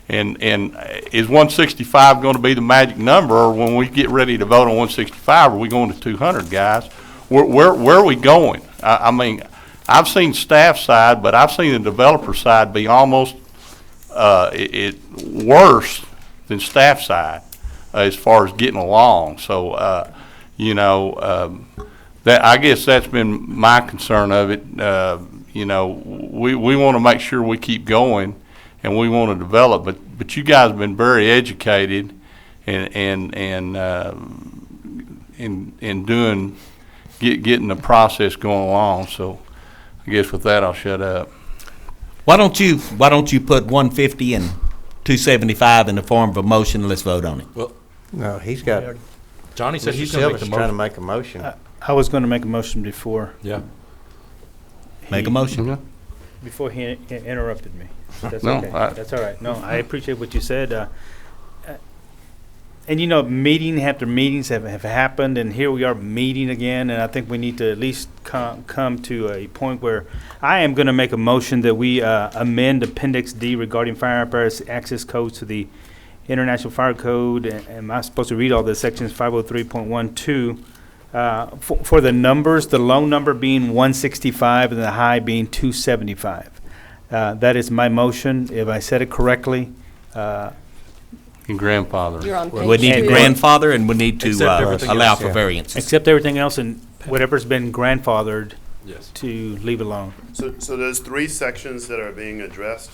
is 165 going to be the magic number, or when we get ready to vote on 165, are we going to 200, guys? Where are we going? I mean, I've seen staff side, but I've seen the developer side be almost worse than staff side as far as getting along. So, that I guess that's been my concern of it. We want to make sure we keep going, and we want to develop. But you guys have been very educated and getting the process going along. So, I guess with that, I'll shut up. Why don't you put 150 and 275 in the form of a motion, and let's vote on it. Well, no, he's got. Johnny said Mr. he's going to make the trying to motion. make a motion. I was going to make a motion before. Yeah. Make a motion. before he interrupted me. That's No, okay. I- That's all right. No, I appreciate what you said. And meeting after meetings have happened, and here we are meeting again, and I think we need to at least come to a point where I am going to make a motion that we amend Appendix D regarding fire apparatus access codes to the International Fire Code. And am I supposed to read all the sections 503.12? For the numbers, the low number being 165 and the high being 275. That is my motion. If I said it correctly, And grandfather. You're on page We need to two. grandfather, and we need to Except everything allow else, for yeah. variances. except everything else and whatever's been grandfathered Yes. to leave alone. So there's three sections that are being addressed.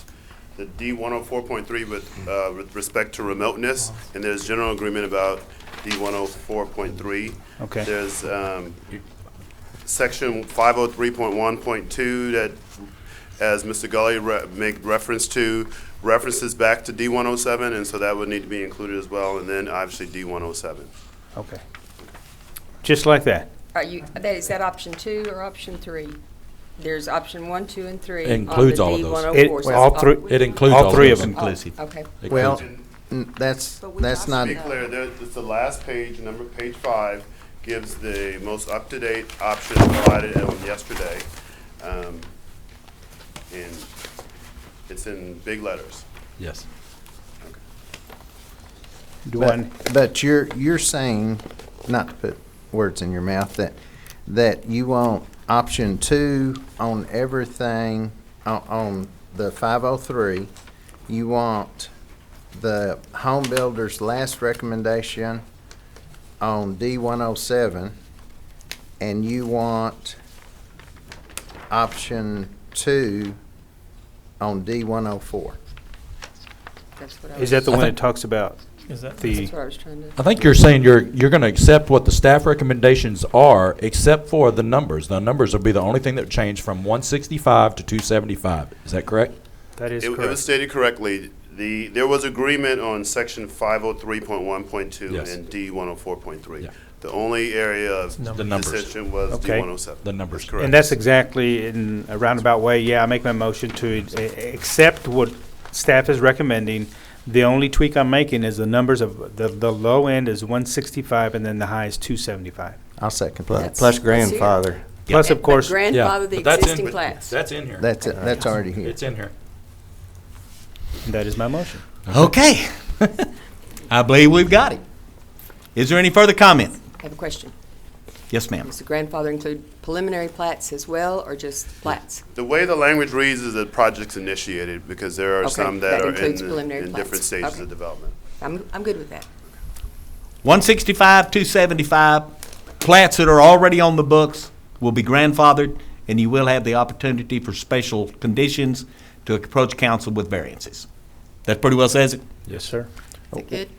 The D 104.3 with respect to remoteness, and there's general agreement about D 104.3. Okay. There's section 503.1.2 that, as Mr. Gully made reference to, references back to D 107, and so that would need to be included as well, and then obviously D 107. Okay. Just like that. Is that option 2 or option 3? There's option 1, 2, and 3. It includes all of those. It includes all three of them. Inclusive. Okay. It Well, includes- that's To not, be clear, it's the last page, page 5, gives the most up-to-date option provided on yesterday. And it's in big letters. Yes. but you're saying, not to put words in your mouth, that you want option 2 on everything, on the 503. You want the home builder's last recommendation on D 107, and you want option 2 on D 104. That's what I Is was- that the one that talks about Is that the? That's what I was trying to. I think you're saying you're going to accept what the staff recommendations are, except for the numbers. The numbers will be the only thing that change from 165 to 275. Is that correct? That is It was correct. stated correctly. There was agreement on section 503.1.2 Yes. and D 104.3. Yeah. The only area of The numbers. dissension was D Okay. 107. The numbers. Correct. And that's exactly in a roundabout way, yeah, I make my motion to accept what staff is recommending. The only tweak I'm making is the numbers of, the low end is 165 and then the high is 275. I'll second Plus, that. plus grandfather. Plus, of course, Grandfather the but that's in- existing but class. That's in here. That's already here. It's in here. that is my motion. Okay. I believe we've got it. Is there any further comment? I have a question. Yes, ma'am. Does the grandfather include preliminary plats as well, or just plats? The way the language reads is that project's initiated, because there are Okay, some that that are includes preliminary in different plats. stages Okay. of development. I'm good with that. 165, 275, plats that are already on the books will be grandfathered, and you will have the opportunity for special conditions to approach council with variances. That pretty well says it? Yes, sir. Is it good?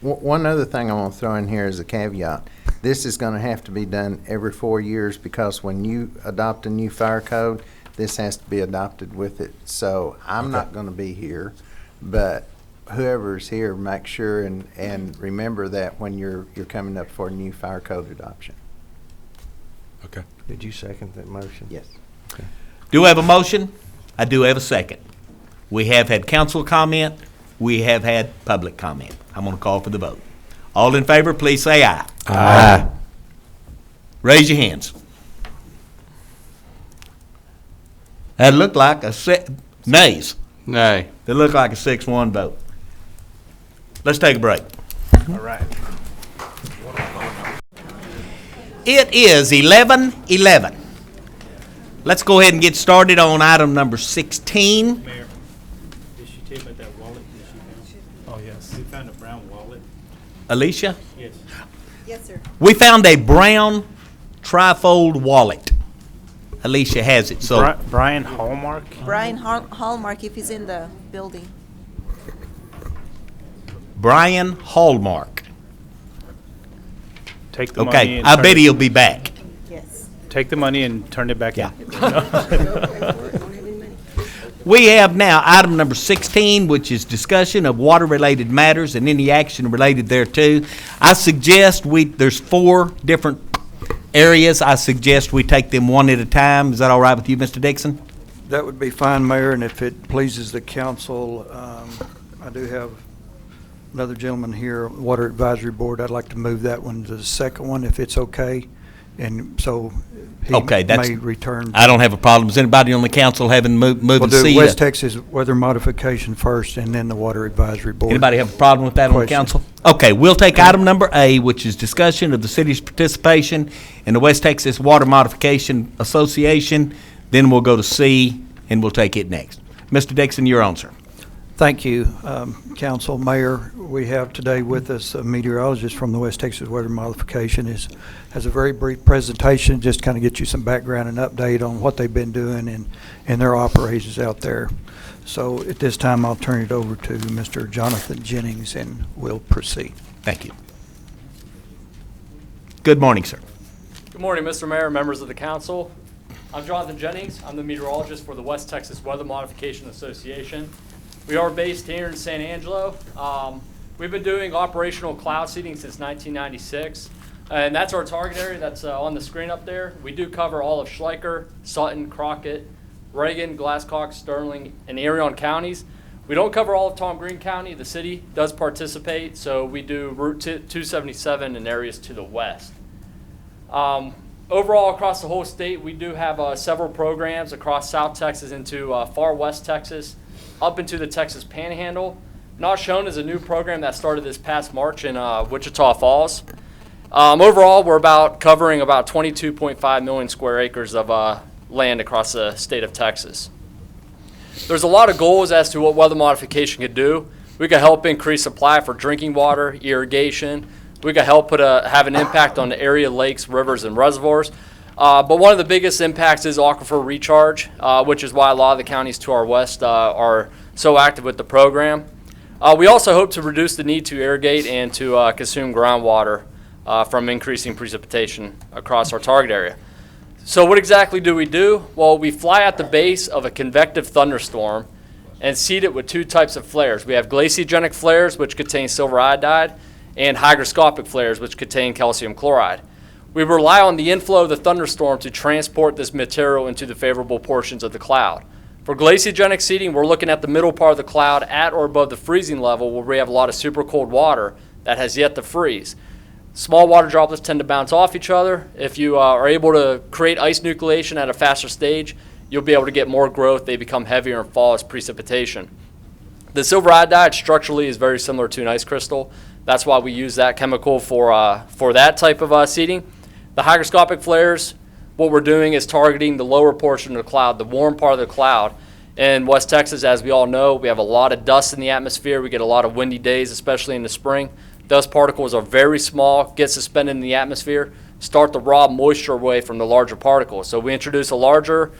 One other thing I want to throw in here as a caveat. This is going to have to be done every 4 years, because when you adopt a new fire code, this has to be adopted with it. So I'm not going to be here, but whoever's here, make sure and remember that when you're coming up for a new fire code adoption. Okay. Did you second that motion? Yes. Do we have a motion? I do have a second. We have had council comment. We have had public comment. I'm going to call for the vote. All in favor, please say aye. Aye. Raise your hands. That looked like a nays. Nay. That looked like a 6-1 vote. Let's take a break. All right. It is 11:11. Let's go ahead and get started on item number 16. Mayor, did she tell you about that wallet that she found? Oh, yes. We found a brown wallet. Alicia, Yes. Yes, sir. we found a brown trifold wallet. Alicia has it, so Brian Hallmark? Brian Hallmark, if he's in the building. Brian Hallmark. Take the money Okay, and I turn bet it- he'll be back. Yes. Take the money and turn it back in. We have now item number 16, which is discussion of water-related matters and any action related thereto. I suggest there's 4 different areas. I suggest we take them one at a time. Is that all right with you, Mr. Dixon? That would be fine, Mayor, and if it pleases the council, I do have another gentleman here, Water Advisory Board. I'd like to move that one to the second one, if it's okay. And so he Okay, may return. I don't have a problem. Does anybody on the council having moved We'll to C? do West Texas weather modification first, and then the Water Advisory Board. Anybody have a problem with that on the Question. council? Okay, we'll take item number A, which is discussion of the city's participation in the West Texas Water Modification Association. Then we'll go to C, and we'll take it next. Mr. Dixon, you're on, sir. Thank you, Council, Mayor. We have today with us a meteorologist from the West Texas Weather Modification. Has a very brief presentation, just kind of get you some background and update on what they've been doing and their operations out there. So at this time, I'll turn it over to Mr. Jonathan Jennings, and we'll proceed. Thank you. Good morning, sir. Good morning, Mr. Mayor, members of the council. I'm Jonathan Jennings. I'm the meteorologist for the West Texas Weather Modification Association. We are based here in San Angelo. We've been doing operational cloud seeding since 1996, and that's our target area that's on the screen up there. We do cover all of Schleicher, Sutton, Crockett, Reagan, Glasscock, Sterling, and Arion counties. We don't cover all of Tom Green County. The city does participate, so we do Route 277 and areas to the west. Overall, across the whole state, we do have several programs across South Texas into far West Texas, up into the Texas Panhandle. Not shown is a new program that started this past March in Wichita Falls. Overall, we're covering about 22.5 million square acres of land across the state of Texas. There's a lot of goals as to what weather modification could do. We could help increase supply for drinking water, irrigation. We could help have an impact on the area lakes, rivers, and reservoirs. But one of the biggest impacts is aquifer recharge, which is why a lot of the counties to our west are so active with the program. We also hope to reduce the need to irrigate and to consume groundwater from increasing precipitation across our target area. So what exactly do we do? Well, we fly at the base of a convective thunderstorm and seed it with two types of flares. We have glaciogenic flares, which contain silver iodide, and hygroscopic flares, which contain calcium chloride. We rely on the inflow of the thunderstorm to transport this material into the favorable portions of the cloud. For glaciogenic seeding, we're looking at the middle part of the cloud at or above the freezing level, where we have a lot of super cold water that has yet to freeze. Small water droplets tend to bounce off each other. If you are able to create ice nucleation at a faster stage, you'll be able to get more growth. They become heavier and fall as precipitation. The silver iodide structurally is very similar to an ice crystal. That's why we use that chemical for that type of seeding. The hygroscopic flares, what we're doing is targeting the lower portion of the cloud, the warm part of the cloud. In West Texas, as we all know, we have a lot of dust in the atmosphere. We get a lot of windy days, especially in the spring. Dust particles are very small, get suspended in the atmosphere, start to rob moisture away from the larger particles. So we introduce a larger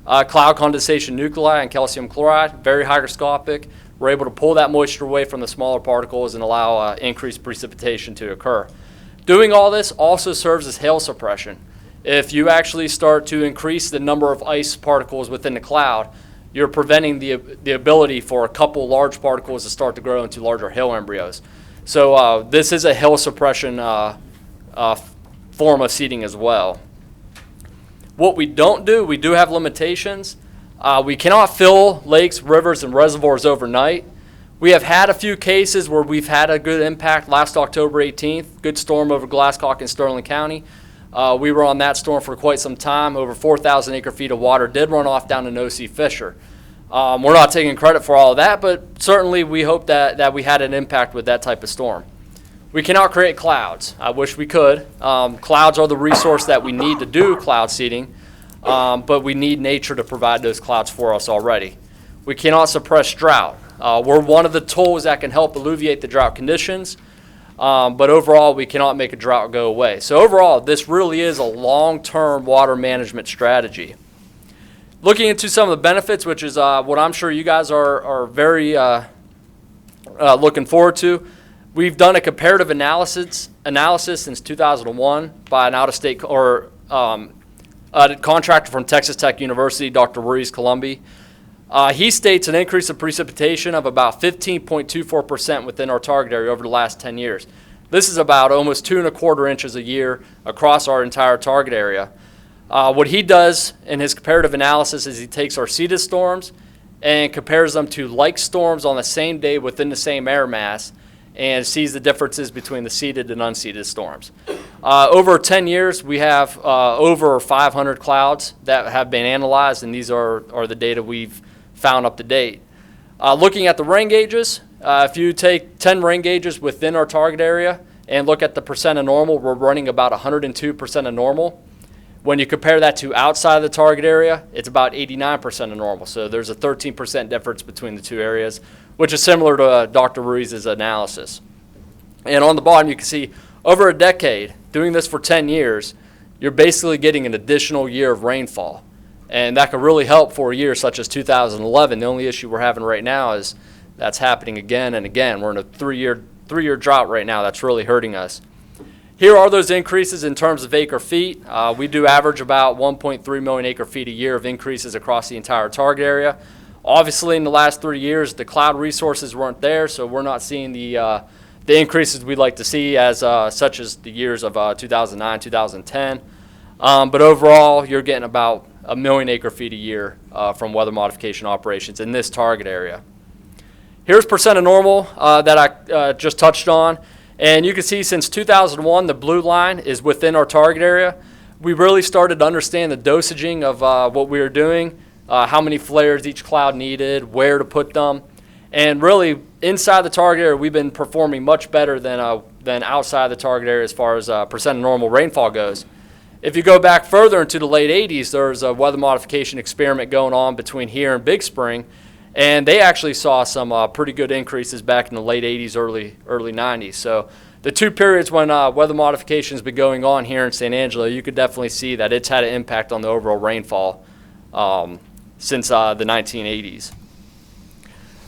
cloud condensation nuclei and calcium chloride, very hygroscopic. We're able to pull that moisture away from the smaller particles and allow increased precipitation to occur. Doing all this also serves as hail suppression. If you actually start to increase the number of ice particles within the cloud, you're preventing the ability for a couple large particles to start to grow into larger hail embryos. So this is a hail suppression form of seeding as well. What we don't do, we do have limitations. We cannot fill lakes, rivers, and reservoirs overnight. We have had a few cases where we've had a good impact. Last October 18th, good storm over Glasscock and Sterling County. We were on that storm for quite some time. Over 4,000 acre-feet of water did run off down to No-See Fisher. We're not taking credit for all of that, but certainly we hope that we had an impact with that type of storm. We cannot create clouds. I wish we could. Clouds are the resource that we need to do cloud seeding, but we need nature to provide those clouds for us already. We cannot suppress drought. We're one of the tools that can help alleviate the drought conditions, but overall we cannot make a drought go away. So overall, this really is a long-term water management strategy. Looking into some of the benefits, which is what I'm sure you guys are very looking forward to, we've done a comparative analysis since 2001 by an out-of-state or a contractor from Texas Tech University, Dr. Ruiz Columbi. He states an increase of precipitation of about 15.24% within our target area over the last 10 years. This is about almost 2¼ inches a year across our entire target area. What he does in his comparative analysis is he takes our seeded storms and compares them to like storms on the same day within the same air mass and sees the differences between the seeded and unseeded storms. Over 10 years, we have over 500 clouds that have been analyzed, and these are the data we've found up to date. Looking at the rain gauges, if you take 10 rain gauges within our target area and look at the percent of normal, we're running about 102% of normal. When you compare that to outside of the target area, it's about 89% of normal. So there's a 13% difference between the two areas, which is similar to Dr. Ruiz's analysis. And on the bottom, you can see over a decade, doing this for 10 years, you're basically getting an additional year of rainfall. And that could really help for a year such as 2011. The only issue we're having right now is that's happening again and again. We're in a three-year drought right now that's really hurting us. Here are those increases in terms of acre feet. We do average about 1.3 million acre feet a year of increases across the entire target area. Obviously, in the last 3 years, the cloud resources weren't there, so we're not seeing the increases we'd like to see, as such as the years of 2009, 2010. But overall, you're getting about 1 million acre feet a year from weather modification operations in this target area. Here's percent of normal that I just touched on. And you can see since 2001, the blue line is within our target area. We really started to understand the dosaging of what we were doing, how many flares each cloud needed, where to put them. And really, inside the target area, we've been performing much better than outside the target area as far as percent of normal rainfall goes. If you go back further into the late 80s, there was a weather modification experiment going on between here and Big Spring. And they actually saw some pretty good increases back in the late 80s, early 90s. So the two periods when weather modification has been going on here in San Angelo, you could definitely see that it's had an impact on the overall rainfall since the 1980s.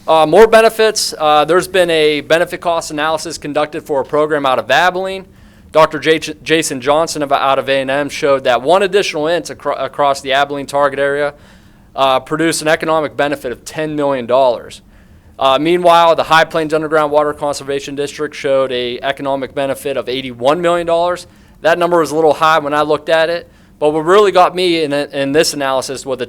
More benefits. There's been a benefit cost analysis conducted for a program out of Abilene. Dr. Jason Johnson out of A&M showed that one additional inch across the Abilene target area produced an economic benefit of $10 million. Meanwhile, the High Plains Underground Water Conservation District showed an economic benefit of $81 million. That number was a little high when I looked at it, but what really got me in this analysis was a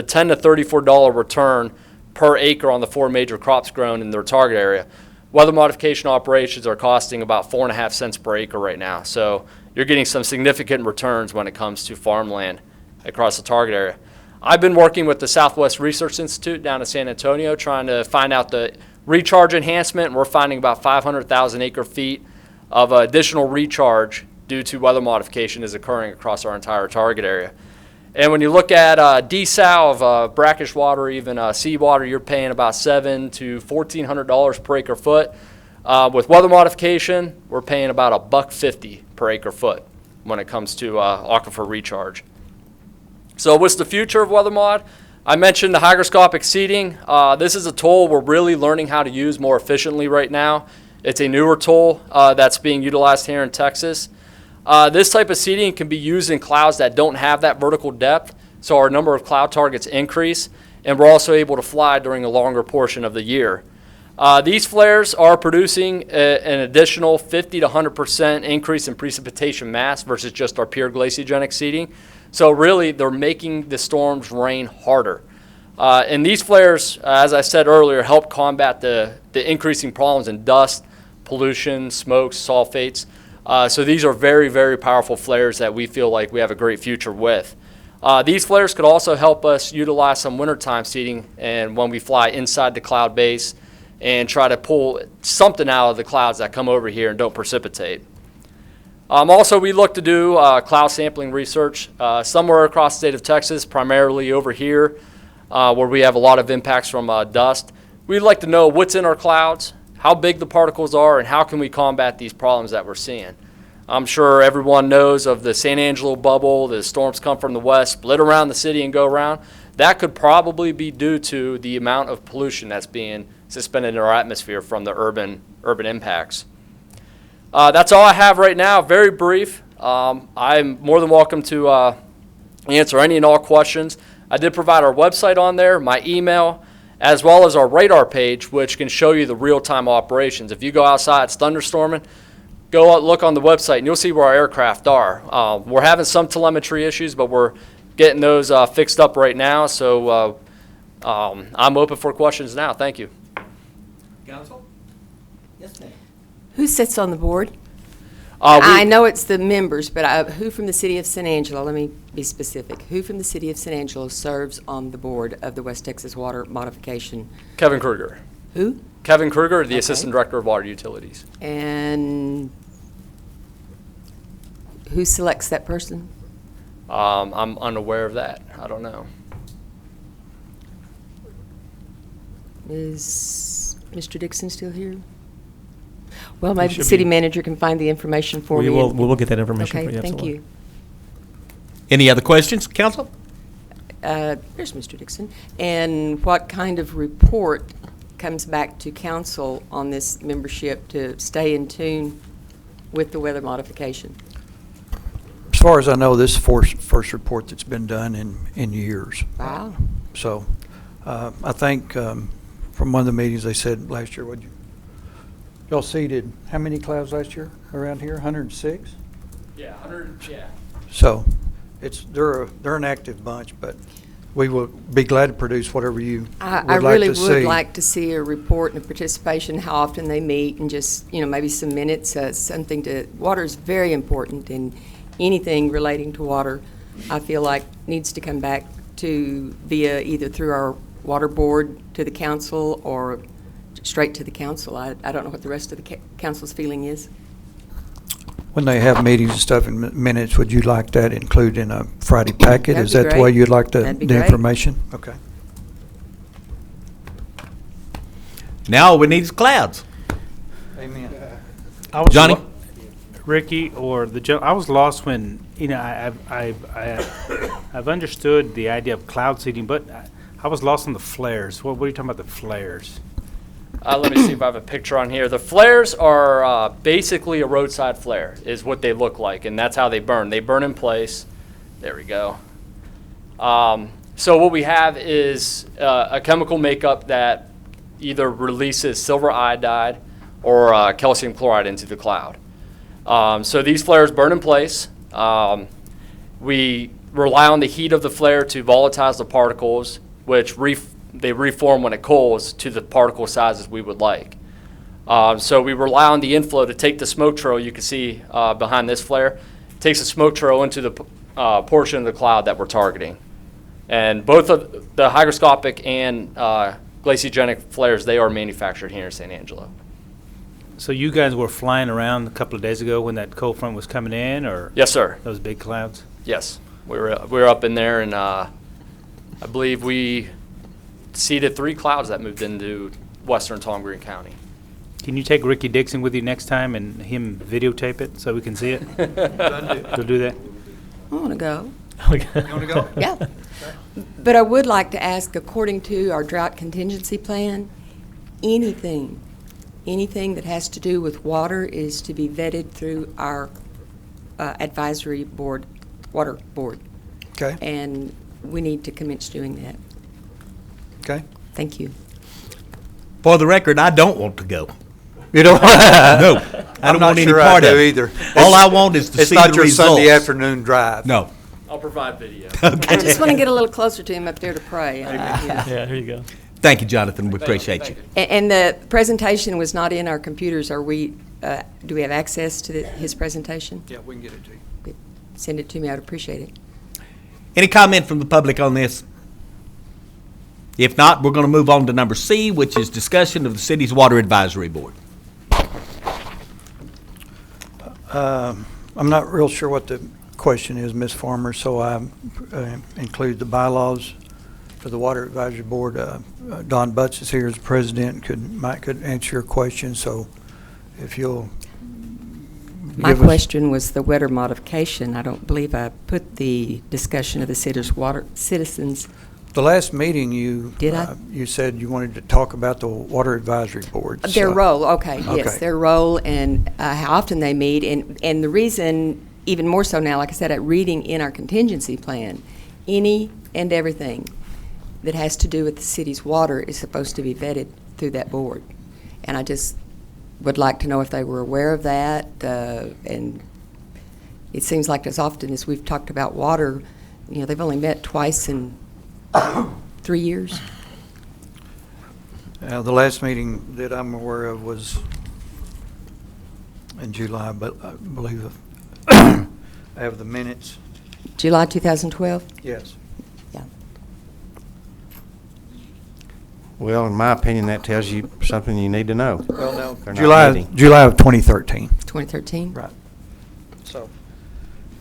$10 to $34 return per acre on the 4 major crops grown in their target area. Weather modification operations are costing about 4.5 cents per acre right now, so you're getting some significant returns when it comes to farmland across the target area. I've been working with the Southwest Research Institute down in San Antonio trying to find out the recharge enhancement, and we're finding about 500,000 acre feet of additional recharge due to weather modification is occurring across our entire target area. And when you look at desal of brackish water, even seawater, you're paying about $700 to $1,400 per acre foot. With weather modification, we're paying about $1.50 per acre foot when it comes to aquifer recharge. So what's the future of weather mod? I mentioned the hygroscopic seeding. This is a tool we're really learning how to use more efficiently right now. It's a newer tool that's being utilized here in Texas. This type of seeding can be used in clouds that don't have that vertical depth, so our number of cloud targets increase, and we're also able to fly during a longer portion of the year. These flares are producing an additional 50 to 100% increase in precipitation mass versus just our pure glaciogenic seeding. So really, they're making the storms rain harder. And these flares, as I said earlier, help combat the increasing problems in dust, pollution, smokes, sulfates. So these are very, very powerful flares that we feel like we have a great future with. These flares could also help us utilize some wintertime seeding and when we fly inside the cloud base and try to pull something out of the clouds that come over here and don't precipitate. Also, we look to do cloud sampling research somewhere across the state of Texas, primarily over here where we have a lot of impacts from dust. We'd like to know what's in our clouds, how big the particles are, and how can we combat these problems that we're seeing. I'm sure everyone knows of the San Angelo bubble, the storms come from the west, split around the city and go around. That could probably be due to the amount of pollution that's being suspended in our atmosphere from the urban impacts. That's all I have right now, very brief. I'm more than welcome to answer any and all questions. I did provide our website on there, my email, as well as our radar page, which can show you the real-time operations. If you go outside, it's thunderstorming, go look on the website and you'll see where our aircraft are. We're having some telemetry issues, but we're getting those fixed up right now. So I'm open for questions now. Thank you. Council? Yes, ma'am. Who sits on the board? I know it's the members, but who from the city of San Angelo, let me be specific, who from the city of San Angelo serves on the board of the West Texas Water Modification? Kevin Kruger. Who? Kevin Kruger, the Assistant Director of Water Utilities. And who selects that person? I'm unaware of that. I don't know. Is Mr. Dixon still here? Well, maybe the city manager can find the information for me. We will get that information okay, for you. Thank Absolutely. you. Any other questions, council? There's Mr. Dixon. And what kind of report comes back to council on this membership to stay in tune with the weather modification? As far as I know, this is the first report that's been done in years. Wow. So I think from one of the meetings they said last year, y'all seeded how many clouds last year around here? 106? Yeah, 100. Yeah. So they're an active bunch, but we will be glad to produce whatever you I really would like to see a report and a participation, how often they meet, and just, maybe some minutes, something to, water is very important, and anything relating to water, I feel like needs to come back to via either through our water board to the council or straight to the council. I don't know what the rest of the council's feeling is. When they have meetings and stuff in minutes, would you like that included in a Friday packet? That'd Is be that the great. way you'd like That'd be the great. information? Okay. Now all we need is clouds. Amen. Johnny? Ricky or I was lost when I've understood the idea of cloud seeding, but I was lost on the flares. What are you talking about, the flares? Let me see if I have a picture on here. The flares are basically a roadside flare is what they look like, and that's how they burn. They burn in place. There we go. So what we have is a chemical makeup that either releases silver iodide or calcium chloride into the cloud. So these flares burn in place. We rely on the heat of the flare to volatilize the particles, which they reform when it cools to the particle sizes we would like. So we rely on the inflow to take the smoke trail you can see behind this flare. It takes the smoke trail into the portion of the cloud that we're targeting. And both of the hygroscopic and glaciogenic flares, they are manufactured here in San Angelo. So you guys were flying around a couple of days ago when that cold front was coming in, or? Yes, sir. Those big clouds? Yes. We were up in there, and I believe we seeded 3 clouds that moved into western Tom Green County. Can you take Ricky Dixon with you next time and him videotape it so we can see it? You'll do that? I want to go. You want to go? Yeah. But I would like to ask, according to our drought contingency plan, anything that has to do with water is to be vetted through our advisory board, water board. Okay. And we need to commence doing that. Okay. Thank you. For the record, I don't want to go. You don't? No, I don't want any part of it. Either. All I want is to see the results. It's not your Sunday afternoon drive. No. I'll provide video. I just want to get a little closer to him up there to pray. Yeah, here you go. Thank you, Jonathan. We appreciate you. And the presentation was not in our computers. Are we? Do we have access to his presentation? Yeah, we can get it to you. Good. Send it to me. I'd appreciate it. Any comment from the public on this? If not, we're going to move on to number C, which is discussion of the city's water advisory board. I'm not real sure what the question is, Ms. Farmer, so I include the bylaws for the Water Advisory Board. Don Butts is here as president, could answer your question, so if you'll My question was the weather modification. I don't believe I put the discussion of the citizens. The last meeting you said you wanted to talk about the Water Advisory Board. Their role, okay, yes, their role and how often they meet. And the reason, even more so now, like I said, at reading in our contingency plan, any and everything that has to do with the city's water is supposed to be vetted through that board. And I just would like to know if they were aware of that. And it seems like as often as we've talked about water, they've only met twice in 3 years. The last meeting that I'm aware of was in July, but I believe I have the minutes. July 2012? Yes. Yeah. Well, in my opinion, that tells you something you need to know. Well, no, They're not meeting. July of 2013. 2013? Right. So,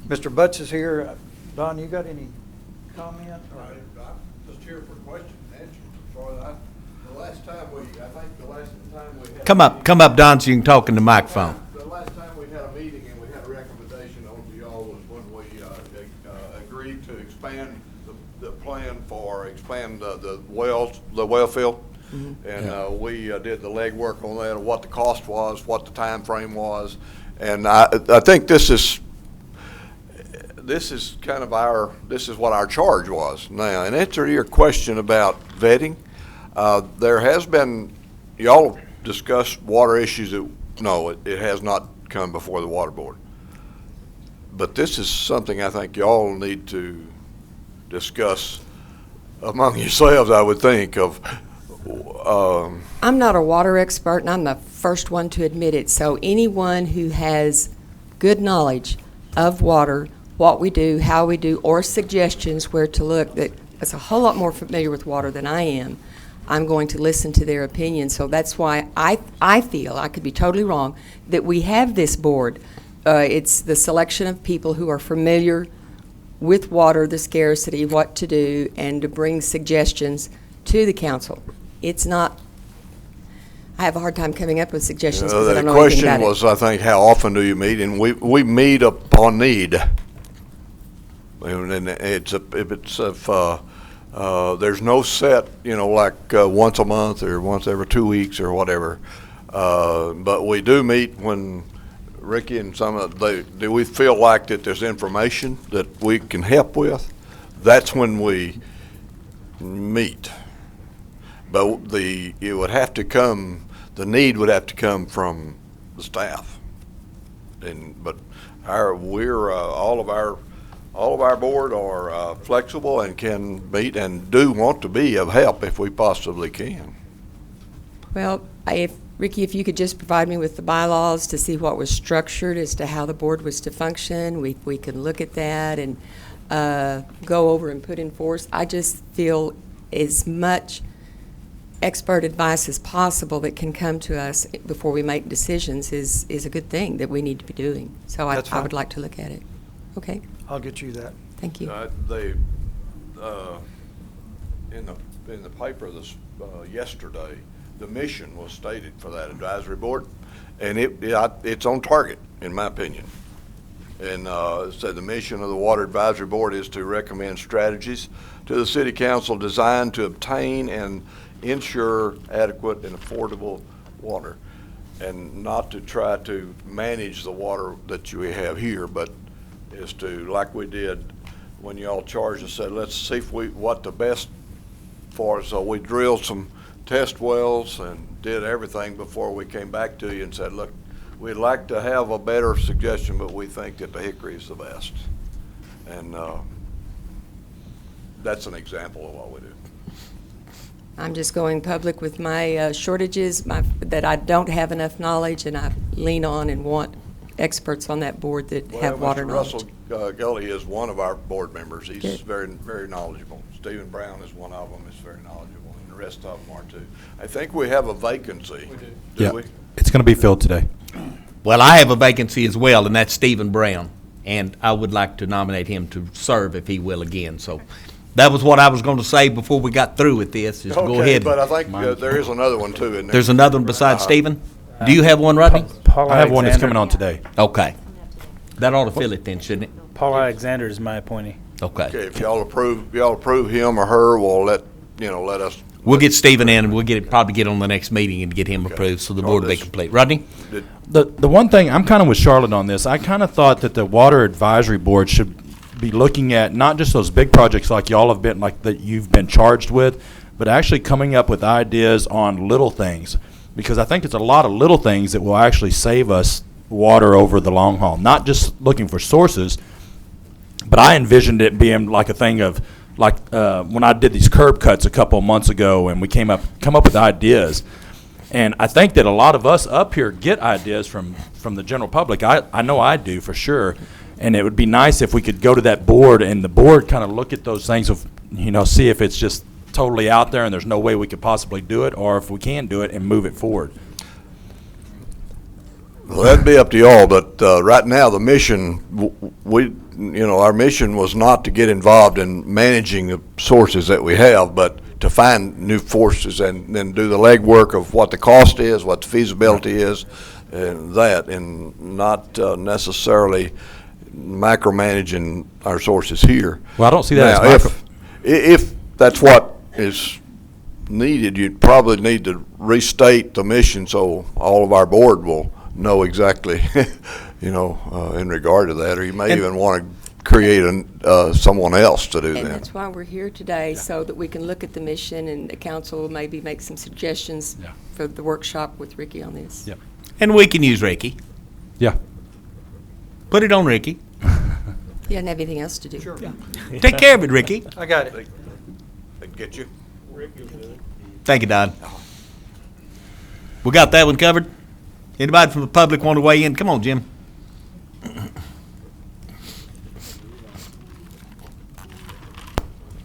Mr. Butts is here. Don, you got any comment? Just here for questions and answers. The last time we had. Come up, Don, so you can talk in the microphone. The last time we had a meeting and we had a recommendation on to y'all was when we agreed to expand the plan for the well field. Mm-hmm. And we did the legwork on that, of what the cost was, what the time frame was. And I think this is what our charge was now. In answer to your question about vetting, there has been, y'all discussed water issues it has not come before the water board. But this is something I think y'all need to discuss among yourselves, I would think, I'm not a water expert, and I'm the first one to admit it. So anyone who has good knowledge of water, what we do, how we do, or suggestions where to look, that's a whole lot more familiar with water than I am, I'm going to listen to their opinion. So that's why I feel, I could be totally wrong, that we have this board. It's the selection of people who are familiar with water, the scarcity, what to do, and to bring suggestions to the council. It's not, I have a hard time coming up with suggestions because I don't know anything about it. The question was, I think, how often do you meet? And we meet upon need. And there's no set, like once a month or once every 2 weeks or whatever. But we do meet when Ricky and do we feel like that there's information that we can help with? That's when we meet. But the need would have to come from the staff. But all of our board are flexible and can meet and do want to be of help if we possibly can. Well, Ricky, if you could just provide me with the bylaws to see what was structured as to how the board was to function, we can look at that and go over and put in force. I just feel as much expert advice as possible that can come to us before we make decisions is a good thing that we need to be doing. So I would like to look at it. Okay. I'll get you that. Thank you. In the paper yesterday, the mission was stated for that advisory board, and it's on target, in my opinion. And so the mission of the Water Advisory Board is to recommend strategies to the City Council designed to obtain and ensure adequate and affordable water, and not to try to manage the water that you have here, but is to, like we did when y'all charged us, said, let's see what the best for us. So we drilled some test wells and did everything before we came back to you and said, look, we'd like to have a better suggestion, but we think that the Hickory is the best. And that's an example of what we do. I'm just going public with my shortages, that I don't have enough knowledge, and I lean on and want experts on that board that have water knowledge. Russell Gully is one of our board members. He's very, very knowledgeable. Stephen Brown is one of them. Is very knowledgeable, and the rest of them are too. I think we have a vacancy. We do. Yeah, we? It's going to be filled today. Well, I have a vacancy as well, and that's Stephen Brown, and I would like to nominate him to serve if he will again. So that was what I was going to say before we got through with this, is go ahead. But I think there is another one too in there. There's another one besides Stephen? Do you have one, Rodney? I have one that's coming on today. Okay. That ought to fill it then, shouldn't it? Paul Alexander is my appointee. Okay. If y'all approve him or her, we'll let us. We'll get Stephen in, and we'll probably get on the next meeting and get him approved, so the board will be complete. Rodney? The one thing, I'm kind of with Charlotte on this. I kind of thought that the Water Advisory Board should be looking at not just those big projects like y'all have been, like that you've been charged with, but actually coming up with ideas on little things. because I think it's a lot of little things that will actually save us water over the long haul. Not just looking for sources, but I envisioned it being like a thing of, like when I did these curb cuts a couple of months ago, and we come up with ideas. And I think that a lot of us up here get ideas from the general public. I know I do for sure. And it would be nice if we could go to that board and the board kind of look at those things of, see if it's just totally out there and there's no way we could possibly do it, or if we can do it and move it forward. Well, that'd be up to y'all, but right now the mission, our mission was not to get involved in managing the sources that we have, but to find new forces and then do the legwork of what the cost is, what the feasibility is, and not necessarily micromanaging our sources here. Well, I don't see that now, as if that's what is needed, you'd probably need to restate the mission so all of our board will know exactly, in regard to that, or you may even want to create someone else to do And that. that's why we're here today, so that we can look at the mission and the council maybe make some suggestions for the workshop with Ricky on this. Yep. And we can use Ricky. Yeah. Put it on Ricky. You don't have anything else to do. Sure. Take care of it, Ricky. I got it. They can get you. Thank you, Don. We got that one covered. Anybody from the public want to weigh in? Come on, Jim.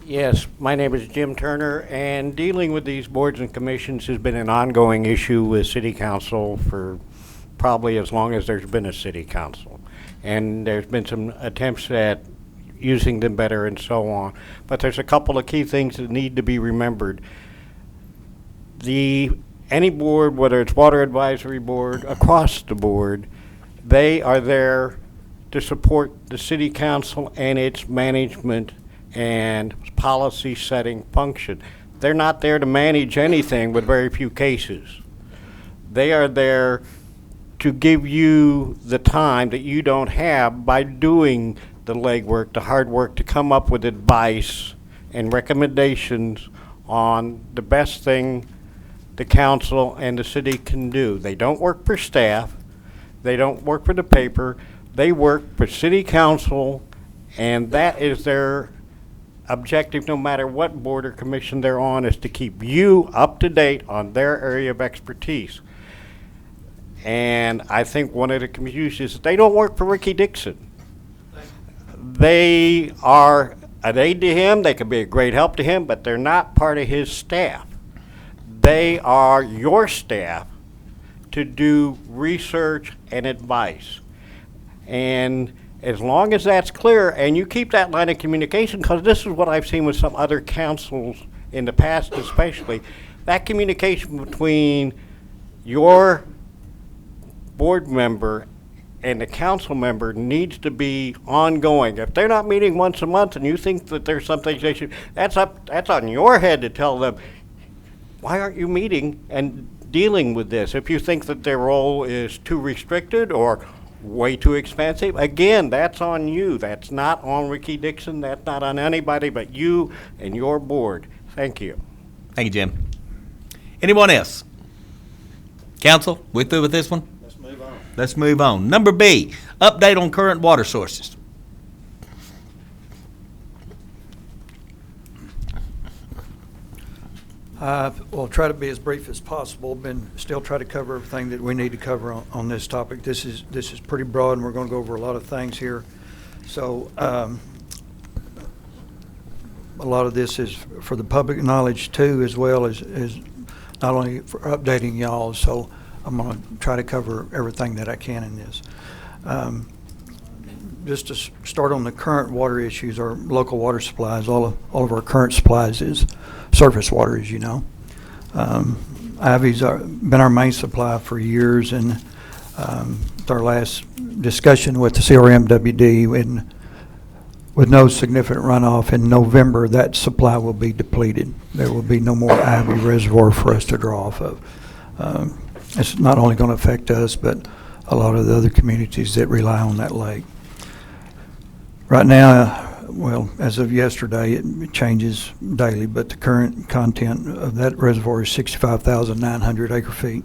Yes, my name is Jim Turner, and dealing with these boards and commissions has been an ongoing issue with City Council for probably as long as there's been a City Council. And there's been some attempts at using them better and so on. But there's a couple of key things that need to be remembered. Any board, whether it's Water Advisory Board, across the board, they are there to support the City Council and its management and policy setting function. They're not there to manage anything with very few cases. They are there to give you the time that you don't have by doing the legwork, the hard work, to come up with advice and recommendations on the best thing the council and the city can do. They don't work for staff. They don't work for the paper. They work for City Council, and that is their objective, no matter what board or commission they're on, is to keep you up to date on their area of expertise. And I think one of the confusions is they don't work for Ricky Dixon. They are an aid to him. They can be a great help to him, but they're not part of his staff. They are your staff to do research and advice. And as long as that's clear, and you keep that line of communication, because this is what I've seen with some other councils in the past especially, that communication between your board member and the council member needs to be ongoing. If they're not meeting once a month and you think that there's something they should, that's on your head to tell them, why aren't you meeting and dealing with this? If you think that their role is too restricted or way too expensive, again, that's on you. That's not on Ricky Dixon. That's not on anybody but you and your board. Thank you. Thank you, Jim. Anyone else? Council, we through with this one? Let's move on. Number B, update on current water sources. We'll try to be as brief as possible, still try to cover everything that we need to cover on this topic. This is pretty broad, and we're going to go over a lot of things here. So a lot of this is for the public knowledge too, as well as not only for updating y'all. So I'm going to try to cover everything that I can in this. Just to start on the current water issues, our local water supplies, all of our current supplies is surface water, as you know. Ivy's been our main supply for years, and with our last discussion with the CRMWD, with no significant runoff in November, that supply will be depleted. There will be no more Ivy Reservoir for us to draw off of. It's not only going to affect us, but a lot of the other communities that rely on that lake. Right now, well, as of yesterday, it changes daily, but the current content of that reservoir is 65,900 acre feet.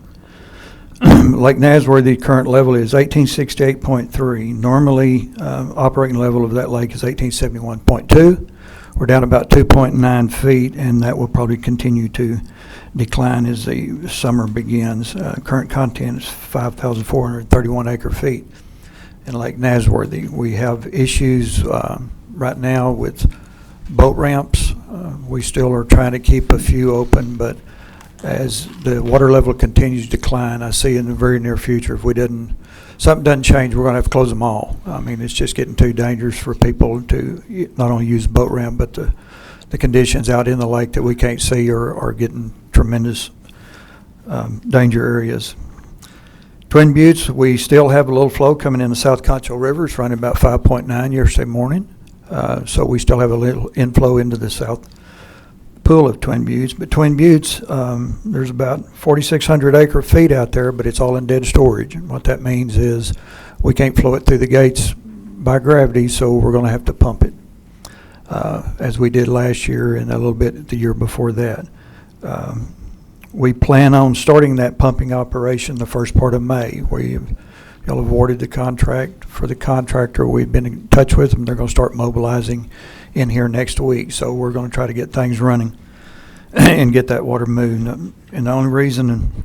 Lake Nasworthy current level is 1868.3. Normally, operating level of that lake is 1871.2. We're down about 2.9 feet, and that will probably continue to decline as the summer begins. Current content is 5,431 acre feet in Lake Nasworthy. We have issues right now with boat ramps. We still are trying to keep a few open, but as the water level continues to decline, I see in the very near future, if something doesn't change, we're going to have to close them all. I mean, it's just getting too dangerous for people to not only use the boat ramp, but the conditions out in the lake that we can't see are getting tremendous danger areas. Twin Buttes, we still have a little flow coming in the South Concho River. It's running about 5.9 yesterday morning. So we still have a little inflow into the south pool of Twin Buttes. But Twin Buttes, there's about 4,600 acre feet out there, but it's all in dead storage. And what that means is we can't flow it through the gates by gravity, so we're going to have to pump it, as we did last year and a little bit the year before that. We plan on starting that pumping operation the first part of May. Y'all awarded the contract for the contractor. We've been in touch with them. They're going to start mobilizing in here next week. So we're going to try to get things running and get that water moved. And the only reason,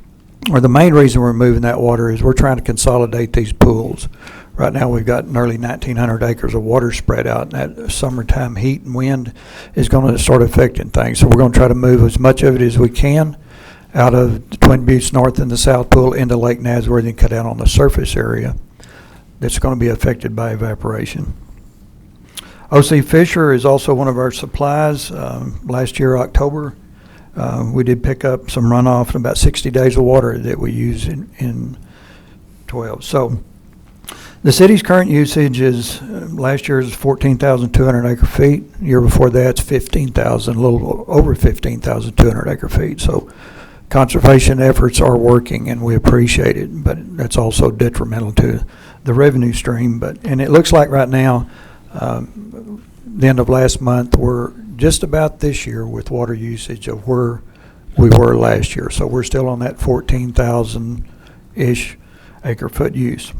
or the main reason we're moving that water is we're trying to consolidate these pools. Right now we've got nearly 1,900 acres of water spread out, and that summertime heat and wind is going to start affecting things. So we're going to try to move as much of it as we can out of the Twin Buttes North and the South Pool into Lake Nasworthy and cut down on the surface area that's going to be affected by evaporation. O.C. Fisher is also one of our supplies. Last year, October, we did pick up some runoff and about 60 days of water that we use in 12. So the city's current usage is, last year is 14,200 acre feet. The year before that, it's 15,000, a little over 15,200 acre feet. So conservation efforts are working, and we appreciate it, but that's also detrimental to the revenue stream. And it looks like right now, the end of last month, we're just about this year with water usage of where we were last year. So we're still on that 14,000-ish acre foot use.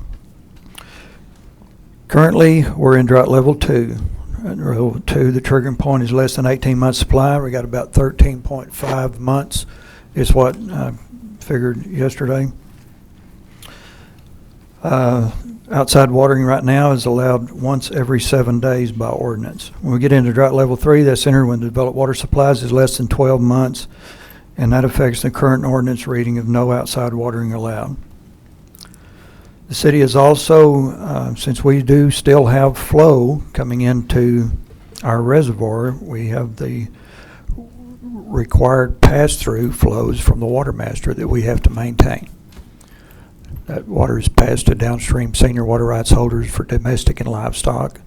Currently, we're in drought level 2. At level 2, the triggering point is less than 18 months supply. We got about 13.5 months is what I figured yesterday. Outside watering right now is allowed once every 7 days by ordinance. When we get into drought level 3, that's entered when the developed water supplies is less than 12 months, and that affects the current ordinance reading of no outside watering allowed. The city is also, since we do still have flow coming into our reservoir, we have the required pass-through flows from the water master that we have to maintain. That water is passed to downstream senior water rights holders for domestic and livestock,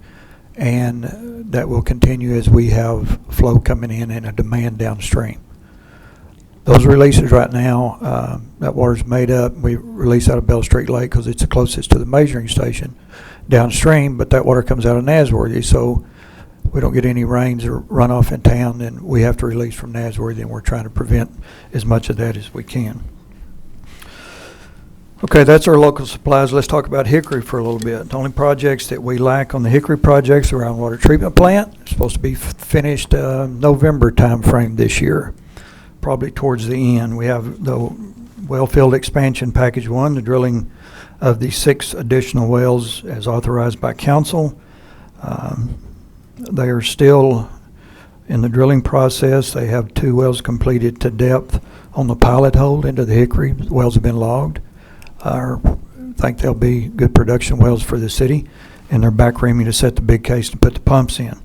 and that will continue as we have flow coming in and a demand downstream. Those releases right now, that water's made up. We release out of Bell Street Lake because it's the closest to the measuring station downstream, but that water comes out of Nasworthy, so we don't get any rains or runoff in town, and we have to release from Nasworthy, and we're trying to prevent as much of that as we can. Okay, that's our local supplies. Let's talk about Hickory for a little bit. The only projects that we lack on the Hickory projects are around water treatment plant. It's supposed to be finished November time frame this year, probably towards the end. We have the well field expansion package 1, the drilling of the 6 additional wells as authorized by council. They are still in the drilling process. They have 2 wells completed to depth on the pilot hole into the Hickory. The wells have been logged. I think they'll be good production wells for the city, and they're back reaming to set the big case to put the pumps in.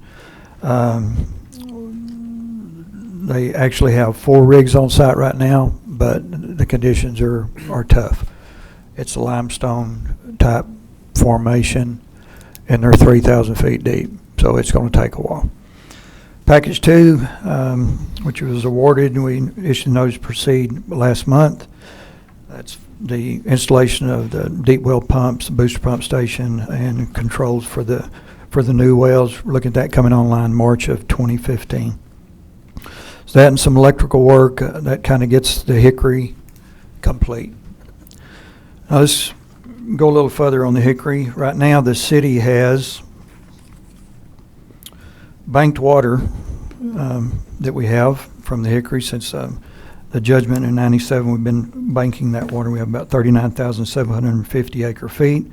They actually have 4 rigs on site right now, but the conditions are tough. It's a limestone type formation, and they're 3,000 feet deep, so it's going to take a while. Package 2, which was awarded, and we issued notice to proceed last month. That's the installation of the deep well pumps, the booster pump station, and controls for the new wells. We're looking at that coming online March of 2015. So that and some electrical work that kind of gets the Hickory complete. Now let's go a little further on the Hickory. Right now, the city has banked water that we have from the Hickory since the judgment in '97. We've been banking that water. We have about 39,750 acre feet.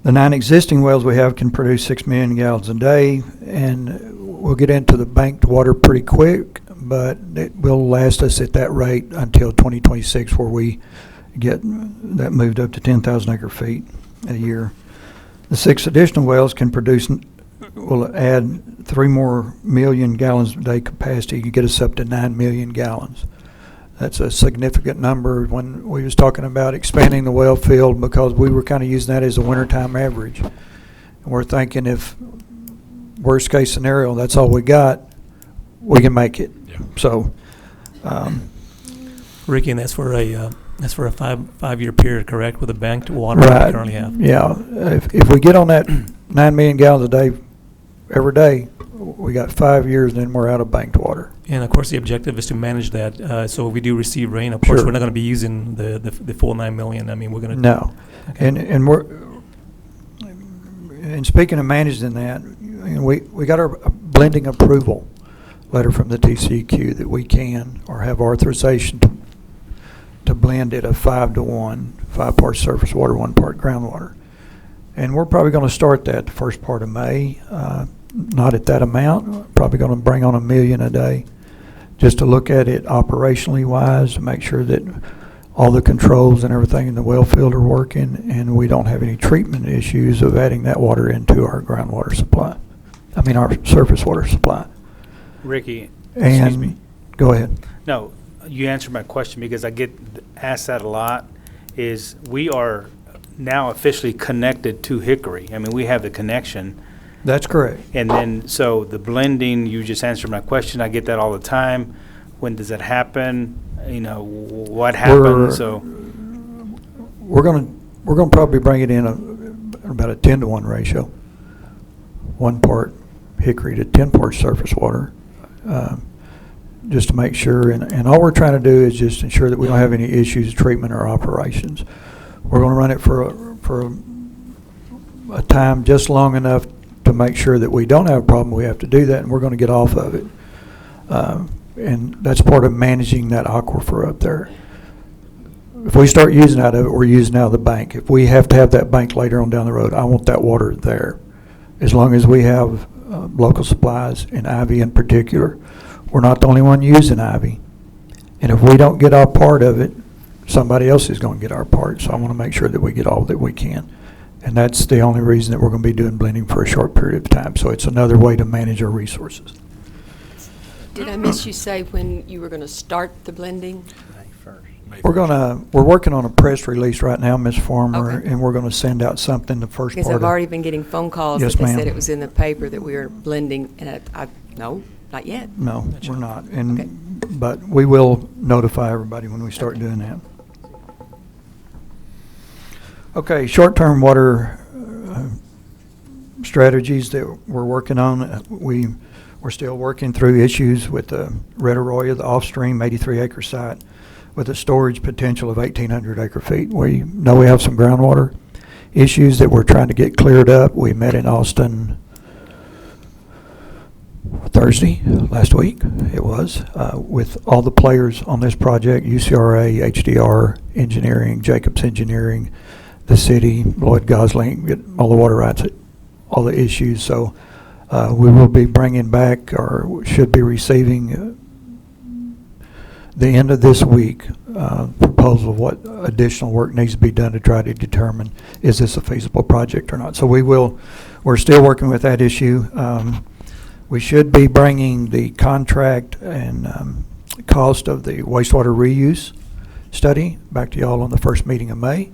The 9 existing wells we have can produce 6 million gallons a day, and we'll get into the banked water pretty quick, but it will last us at that rate until 2026, where we get that moved up to 10,000 acre feet a year. The 6 additional wells can produce, will add 3 more million gallons a day capacity. You get us up to 9 million gallons. That's a significant number. When we was talking about expanding the well field, because we were kind of using that as a wintertime average. And we're thinking if worst case scenario, that's all we got, we can make it. Yeah. So, Ricky, and that's for a five-year period, correct, with the banked water right. that we currently have? Yeah. If we get on that 9 million gallons a day every day, we got 5 years, then we're out of banked water. And of course, the objective is to manage that. So if we do receive rain, of course, Sure. we're not going to be using the full 9 million. I mean, we're going to no. Okay. And we're and speaking of managing that, we got our blending approval letter from the TCEQ that we can or have authorization to blend it a 5-to-1, 5 parts surface water, 1 part groundwater. And we're probably going to start that the first part of May. Not at that amount. Probably going to bring on 1 million a day, just to look at it operationally wise, to make sure that all the controls and everything in the well field are working, and we don't have any treatment issues of adding that water into our groundwater supply. I mean, our surface water supply. Ricky, And excuse me. Go ahead. No, you answered my question because I get asked that a lot. Is we are now officially connected to Hickory. I mean, we have the connection. That's correct. And then, so the blending, you just answered my question. I get that all the time. When does that happen? You know, what happens? We're going to probably bring it in about a 10-to-1 ratio. 1 part Hickory to 10 parts surface water, just to make sure. And all we're trying to do is just ensure that we don't have any issues, treatment or operations. We're going to run it for a time just long enough to make sure that we don't have a problem. We have to do that, and we're going to get off of it. And that's part of managing that aquifer up there. If we start using out of it, we're using out of the bank. If we have to have that bank later on down the road, I want that water there. As long as we have local supplies, and Ivy in particular. We're not the only one using Ivy. And if we don't get our part of it, somebody else is going to get our part. So I want to make sure that we get all that we can. And that's the only reason that we're going to be doing blending for a short period of time. So it's another way to manage our resources. Did I miss you say when you were going to start the blending? We're working on a press release right now, Ms. Farmer, Okay. and we're going to send out something the first Because part I've of. already been getting phone calls Yes, that they ma'am. said it was in the paper that we were blending, and no, not yet. No, we're not. And but we will notify everybody when we start doing that. Okay, short-term water strategies that we're working on. We're still working through issues with the Red Arroyo, the off-stream 83-acre site with a storage potential of 1,800 acre feet. We know we have some groundwater issues that we're trying to get cleared up. We met in Austin Thursday, last week it was, with all the players on this project, UCRA, HDR Engineering, Jacobs Engineering, the city, Lloyd Gosling, get all the water rights, all the issues. So we will be bringing back, or should be receiving the end of this week, proposal of what additional work needs to be done to try to determine is this a feasible project or not. So we're still working with that issue. We should be bringing the contract and cost of the wastewater reuse study back to y'all on the first meeting of May.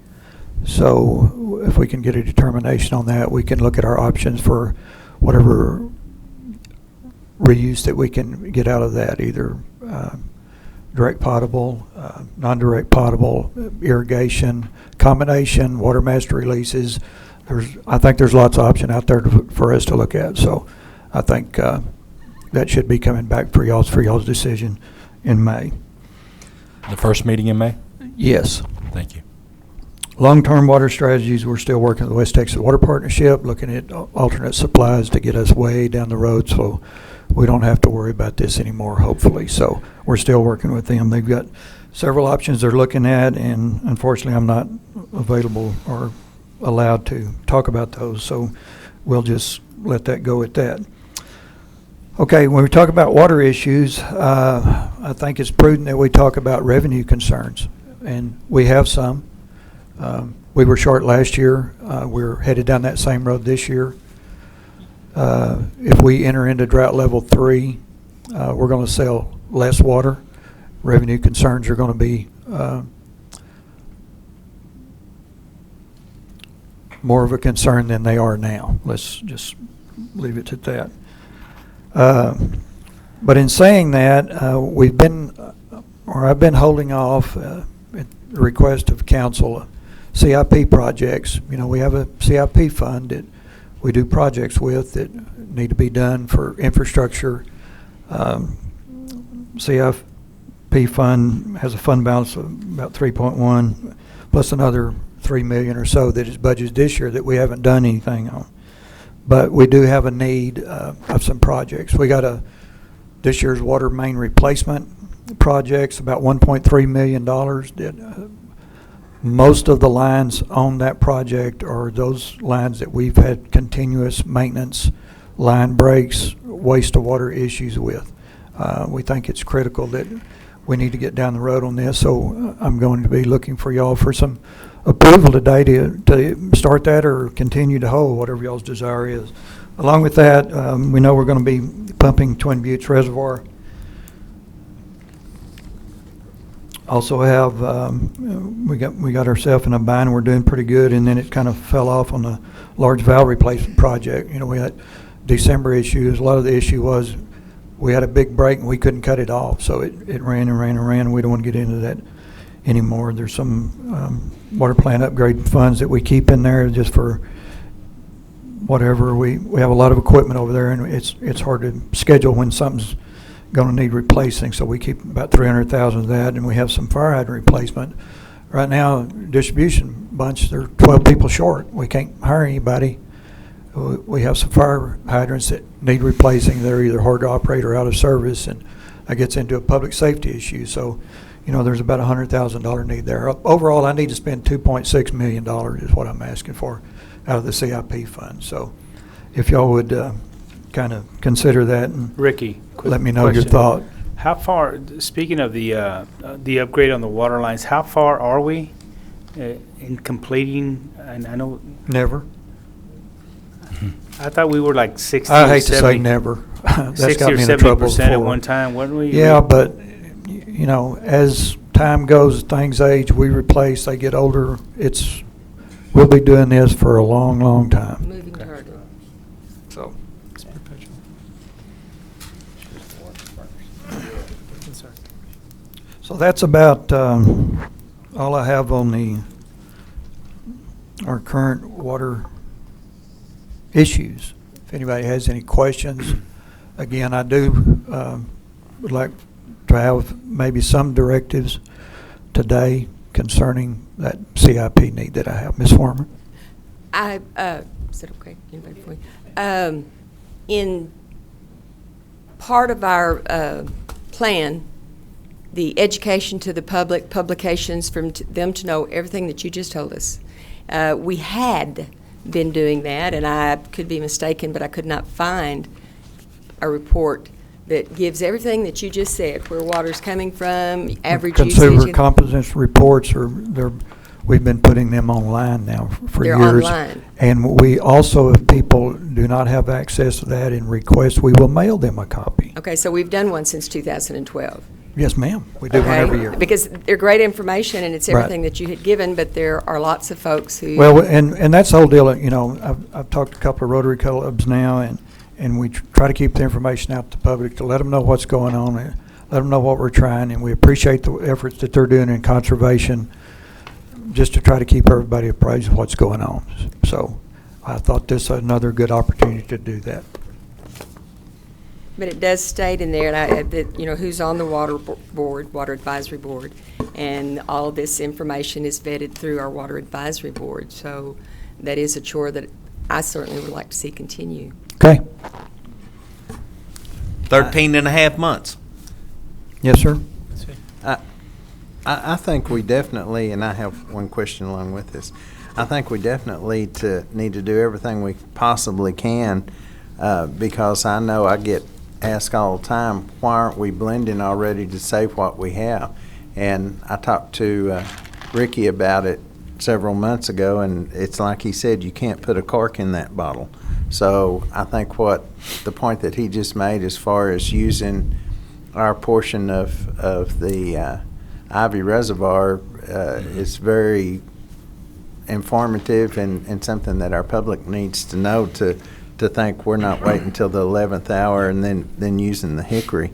So if we can get a determination on that, we can look at our options for whatever reuse that we can get out of that, either direct potable, non-direct potable, irrigation, combination, water master releases. I think there's lots of options out there for us to look at. So I think that should be coming back for y'all's decision in May. The first meeting in May? Yes. Thank you. Long-term water strategies, we're still working with the West Texas Water Partnership, looking at alternate supplies to get us way down the road, so we don't have to worry about this anymore, hopefully. So we're still working with them. They've got several options they're looking at, and unfortunately I'm not available or allowed to talk about those, so we'll just let that go at that. Okay, when we talk about water issues, I think it's prudent that we talk about revenue concerns, and we have some. We were short last year. We're headed down that same road this year. If we enter into drought level 3, we're going to sell less water. Revenue concerns are going to be more of a concern than they are now. Let's just leave it at that. But in saying that, I've been holding off at the request of council CIP projects. You know, we have a CIP fund that we do projects with that need to be done for infrastructure. CIP fund has a fund balance of about 3.1 plus another 3 million or so that is budgeted this year that we haven't done anything on. But we do have a need of some projects. We got this year's water main replacement projects, about $1.3 million. That most of the lines on that project are those lines that we've had continuous maintenance, line breaks, waste of water issues with. We think it's critical that we need to get down the road on this, so I'm going to be looking for y'all for some approval today to start that or continue to hold, whatever y'all's desire is. Along with that, we know we're going to be pumping Twin Buttes Reservoir. Also have, we got ourselves in a bind and we're doing pretty good, and then it kind of fell off on the large valve replacement project. You know, we had December issues. A lot of the issue was we had a big break and we couldn't cut it off, so it ran and ran and ran, and we don't want to get into that anymore. There's some water plant upgrade funds that we keep in there just for whatever. We have a lot of equipment over there, and it's hard to schedule when something's going to need replacing, so we keep about 300,000 of that, and we have some fire hydrant replacement. Right now, distribution bunch, they're 12 people short. We can't hire anybody. We have some fire hydrants that need replacing. They're either hard to operate or out of service, and that gets into a public safety issue. So, you know, there's about a $100,000 need there. Overall, I need to spend $2.6 million is what I'm asking for out of the CIP fund. So if y'all would kind of consider that and Ricky, let me know your thought. How far, speaking of the upgrade on the water lines, how far are we in completing? And I know never. I thought we were like 60 I or hate 70, to say never. That's 60 got or me into trouble 70% at before. one time, wasn't we? Yeah, but you know, as time goes, things age, we replace, they get older. We'll be doing this for a long, long time. Moving target. So. So that's about all I have on our current water issues. If anybody has any questions, again, I would like to have maybe some directives today concerning that CIP need that I have. Ms. Farmer? Is it okay? Anybody before you? In part of our plan, the education to the public, publications from them to know everything that you just told us. We had been doing that, and I could be mistaken, but I could not find a report that gives everything that you just said, where water's coming from, average usage. Consumer composition reports we've been putting them online now for They're years. online. And we also, if people do not have access to that and request, we will mail them a copy. Okay, so we've done one since 2012. Yes, ma'am. We do one every year. Because they're great information and it's Right. everything that you had given, but there are lots of folks who. Well, and that's the whole deal. You know, I've talked to a couple of Rotary clubs now, and we try to keep the information out to the public to let them know what's going on, and let them know what we're trying, and we appreciate the efforts that they're doing in conservation, just to try to keep everybody apprised of what's going on. So I thought this was another good opportunity to do that. But it does state in there, that, who's on the water advisory board, and all of this information is vetted through our water advisory board. So that is a chore that I certainly would like to see continue. Okay. 13 and a half months. Yes, sir. I think we definitely, and I have one question along with this, I think we definitely need to do everything we possibly can, because I know I get asked all the time, why aren't we blending already to save what we have? And I talked to Ricky about it several months ago, and it's like he said, you can't put a cork in that bottle. So I think the point that he just made as far as using our portion of the Ivy Reservoir is very informative and something that our public needs to know to think we're not waiting until the 11th hour and then using the hickory.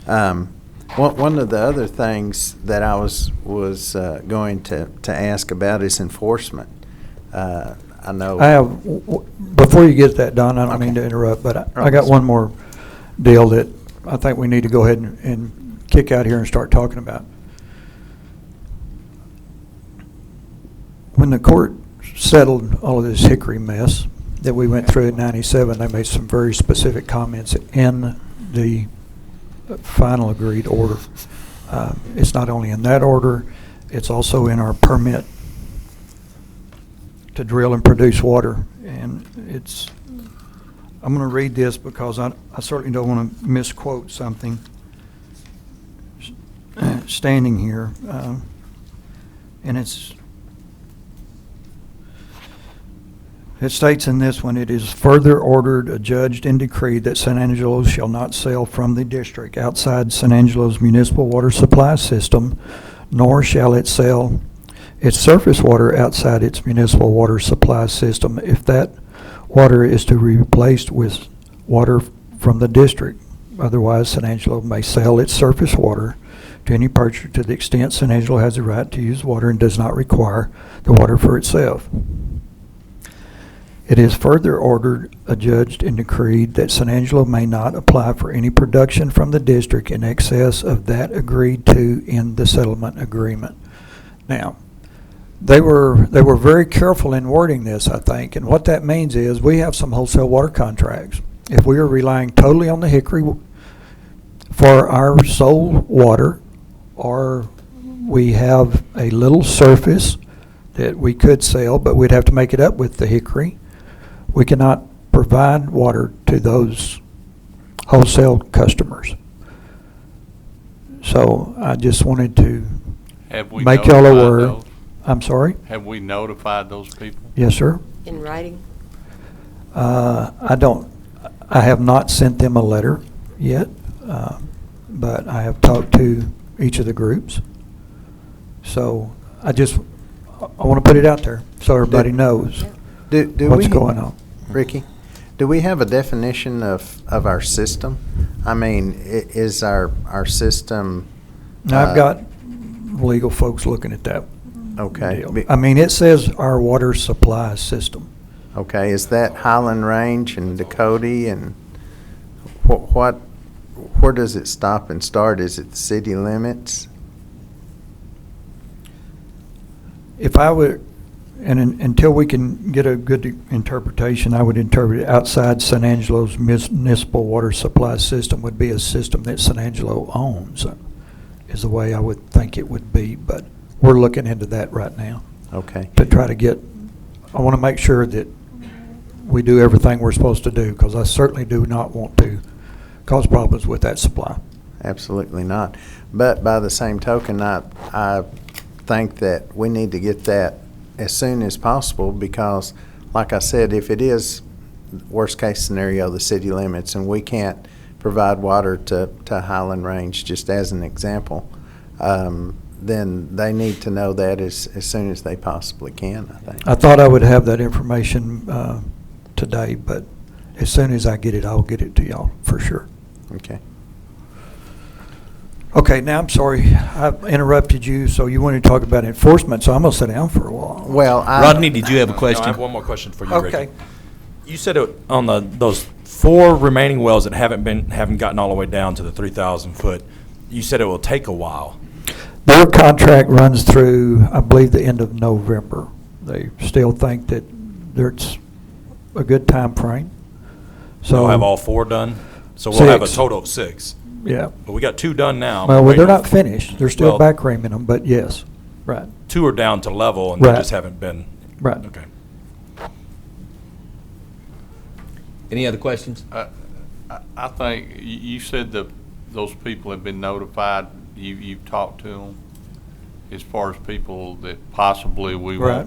One of the other things that I was going to ask about is enforcement. I know. I have, before you get that, Don, I don't mean to interrupt, but I got one more deal that I think we need to go ahead and kick out here and start talking about. When the court settled all of this hickory mess that we went through in '97, they made some very specific comments in the final agreed order. It's not only in that order, it's also in our permit to drill and produce water. And I'm going to read this because I certainly don't want to misquote something standing here. And it states in this one, it is further ordered, adjudged, and decreed that San Angelo shall not sell from the district outside San Angelo's municipal water supply system, nor shall it sell its surface water outside its municipal water supply system if that water is to be replaced with water from the district. Otherwise, San Angelo may sell its surface water to any purchaser to the extent San Angelo has the right to use water and does not require the water for itself. It is further ordered, adjudged, and decreed that San Angelo may not apply for any production from the district in excess of that agreed to in the settlement agreement. Now, they were very careful in wording this, I think, and what that means is we have some wholesale water contracts. If we are relying totally on the hickory for our sole water, or we have a little surface that we could sell, but we'd have to make it up with the hickory, we cannot provide water to those wholesale customers. So I just wanted to make y'all aware. I'm sorry? Have we notified those people? Yes, sir. In writing? I have not sent them a letter yet, but I have talked to each of the groups. So I want to put it out there so everybody knows what's going on. Ricky, do we have a definition of our system? I mean, is our system... I've got legal folks looking at that. Okay. Deal. I mean, it says our water supply system. Okay, is that Highland Range and Dakota, and where does it stop and start? Is it the city limits? If I would, and until we can get a good interpretation, I would interpret it outside San Angelo's municipal water supply system would be a system that San Angelo owns, is the way I would think it would be, but we're looking into that right now. Okay. To try to I want to make sure that we do everything we're supposed to do, because I certainly do not want to cause problems with that supply. Absolutely not. But by the same token, I think that we need to get that as soon as possible, because, like I said, if it is worst case scenario, the city limits, and we can't provide water to Highland Range, just as an example, then they need to know that as soon as they possibly can, I think. I thought I would have that information today, but as soon as I get it, I'll get it to y'all for sure. Okay. Okay, now I'm sorry, I interrupted you, so you wanted to talk about enforcement, so I'm going to sit down for a while. Well, Rodney, did you have a question? No, I have one more question for you, Okay. Ricky. You said it on those 4 remaining wells that haven't gotten all the way down to the 3,000 foot, you said it will take a while. Their contract runs through, I believe, the end of November. They still think that there's a good time frame. So we'll have all 4 done? So we'll have a 6. total of 6? Yeah. But we got 2 done now. Well, they're Waiting not on- finished. They're still Well, back reaming them, but yes, right. 2 are down to level, and they Right. just haven't been. Right. Okay. Any other questions? I think you said that those people have been notified, you've talked to them, as far as people that possibly we Right.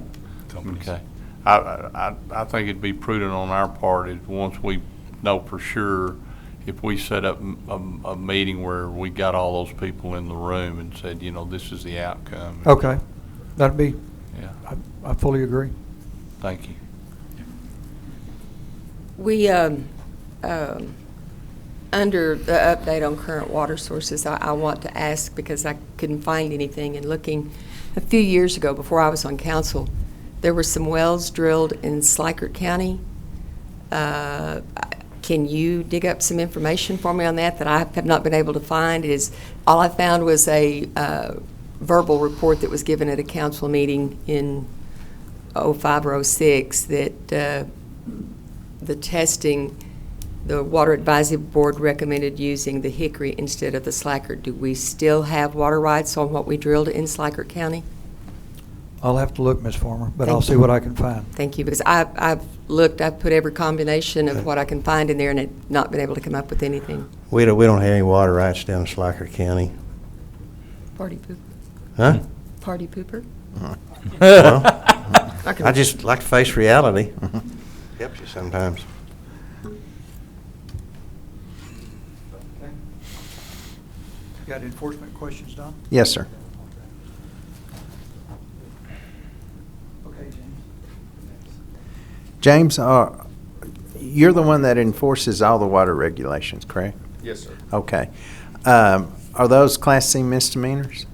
won't. Okay. I think it'd be prudent on our part is once we know for sure, if we set up a meeting where we got all those people in the room and said, you know, this is the outcome. Okay. That'd be, Yeah. I fully agree. Thank you. We, under the update on current water sources, I want to ask, because I couldn't find anything, and looking a few years ago, before I was on council, there were some wells drilled in Slickert County. Can you dig up some information for me on that I have not been able to find? All I found was a verbal report that was given at a council meeting in 05 or 06 that the testing, the Water Advisory Board recommended using the Hickory instead of the Slickert. Do we still have water rights on what we drilled in Slickert County? I'll have to look, Ms. Farmer, but Thank I'll see you. what I can find. Thank you, because I've looked, I've put every combination of what I can find in there and have not been able to come up with anything. We don't have any water rights down in Slicker County. Party pooper. Huh? Party pooper? Well, I just like to face reality. Helps you sometimes. Got enforcement questions, Don? Yes, sir. Okay, James, you're the one that enforces all the water regulations, correct? Yes, sir. Okay. Are those Class C misdemeanors?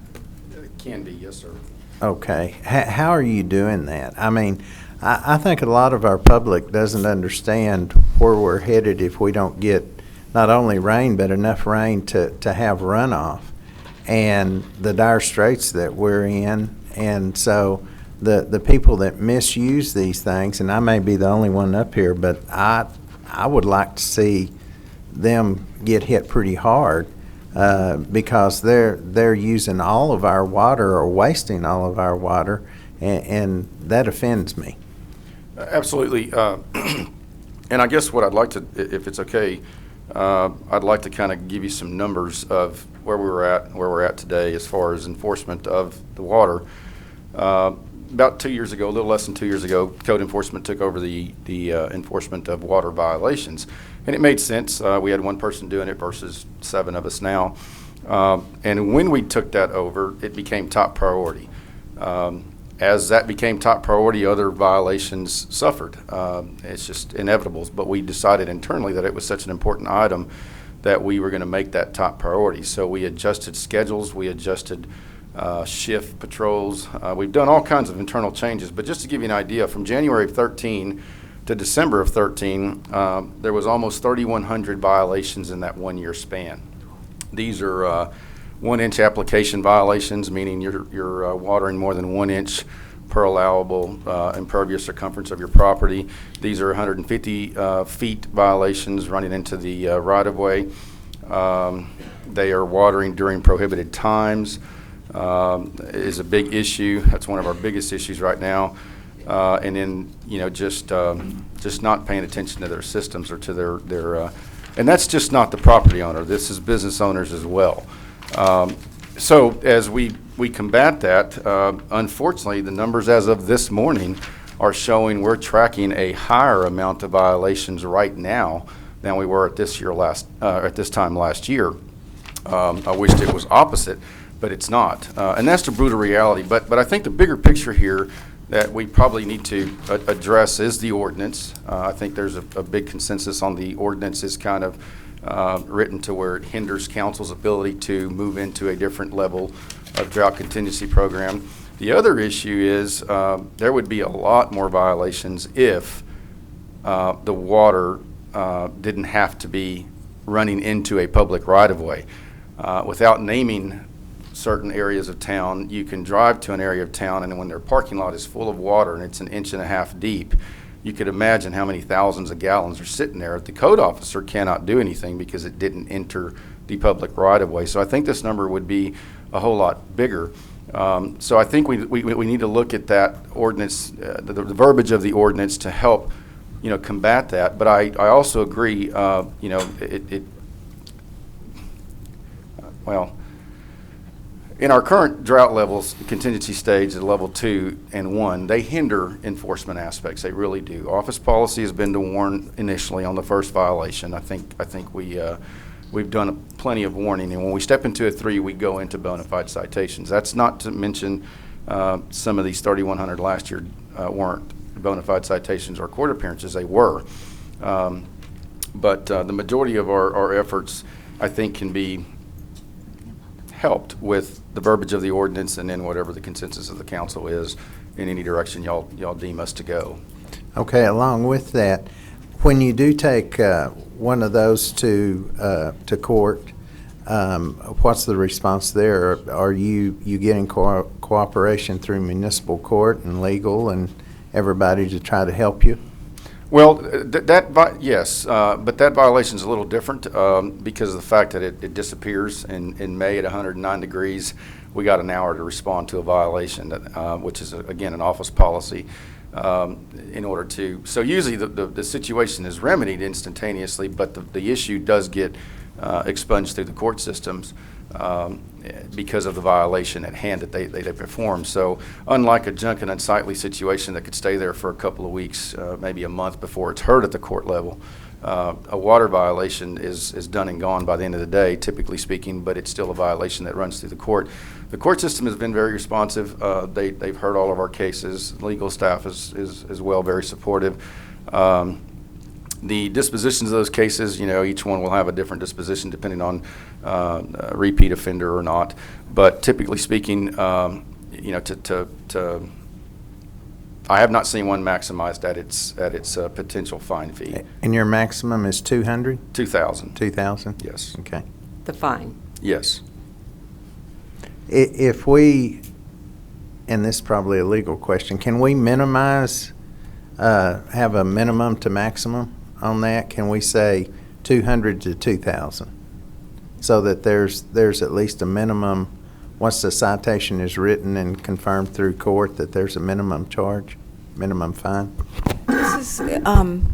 Can be, yes, sir. Okay. How are you doing that? I mean, I think a lot of our public doesn't understand where we're headed if we don't get not only rain, but enough rain to have runoff, and the dire straits that we're in. And so the people that misuse these things, and I may be the only one up here, but I would like to see them get hit pretty hard because they're using all of our water or wasting all of our water, and that offends me. Absolutely. And I guess what I'd like to, if it's okay, I'd like to kind of give you some numbers of where we're at today as far as enforcement of the water. About 2 years ago, a little less than 2 years ago, code enforcement took over the enforcement of water violations. And it made sense. We had one person doing it versus 7 of us now. And when we took that over, it became top priority. As that became top priority, other violations suffered. It's just inevitable. But we decided internally that it was such an important item that we were going to make that top priority. So we adjusted schedules, we adjusted shift patrols. We've done all kinds of internal changes. But just to give you an idea, from January of 13 to December of 13, there was almost 3,100 violations in that 1 year span. These are 1 inch application violations, meaning you're watering more than 1 inch per allowable impervious circumference of your property. These are 150 feet violations running into the right-of-way. They are watering during prohibited times. Is a big issue. That's one of our biggest issues right now. And then, just not paying attention to their systems or to their and that's just not the property owner. This is business owners as well. So as we combat that, unfortunately, the numbers as of this morning are showing we're tracking a higher amount of violations right now than we were at this time last year. I wished it was opposite, but it's not. And that's the brutal reality. But I think the bigger picture here that we probably need to address is the ordinance. I think there's a big consensus on the ordinance is kind of written to where it hinders council's ability to move into a different level of drought contingency program. The other issue is there would be a lot more violations if the water didn't have to be running into a public right-of-way. Without naming certain areas of town, you can drive to an area of town, and when their parking lot is full of water and it's an inch and a half deep, you could imagine how many thousands of gallons are sitting there. The code officer cannot do anything because it didn't enter the public right-of-way. So I think this number would be a whole lot bigger. So I think we need to look at that ordinance, the verbiage of the ordinance to help, combat that. But I also agree, well, in our current drought levels, contingency stage at level 2 and 1, they hinder enforcement aspects. They really do. Office policy has been to warn initially on the first violation. I think we've done plenty of warning, and when we step into a 3, we go into bona fide citations. That's not to mention some of these 3,100 last year weren't bona fide citations or court appearances. They were. But the majority of our efforts, I think, can be helped with the verbiage of the ordinance and then whatever the consensus of the council is in any direction y'all deem us to go. Okay, along with that, when you do take one of those to court, what's the response there? Are you getting cooperation through municipal court and legal and everybody to try to help you? Well, yes, but that violation is a little different because of the fact that it disappears in May at 109 degrees. We got an hour to respond to a violation, which is, again, an office policy. In order to, so usually the situation is remedied instantaneously, but the issue does get expunged through the court systems because of the violation at hand that they perform. So unlike a junk and unsightly situation that could stay there for a couple of weeks, maybe a month before it's heard at the court level, a water violation is done and gone by the end of the day, typically speaking, but it's still a violation that runs through the court. The court system has been very responsive. They've heard all of our cases. Legal staff is as well very supportive. The dispositions of those cases, each one will have a different disposition depending on repeat offender or not. But typically speaking, I have not seen one maximized at its potential fine fee. And your maximum is 200? 2,000. 2,000? Yes. Okay. The fine? Yes. If we, and this is probably a legal question, can we minimize, have a minimum to maximum on that? Can we say 200 to 2,000? So that there's at least a minimum, once the citation is written and confirmed through court, that there's a minimum charge, minimum fine? This is,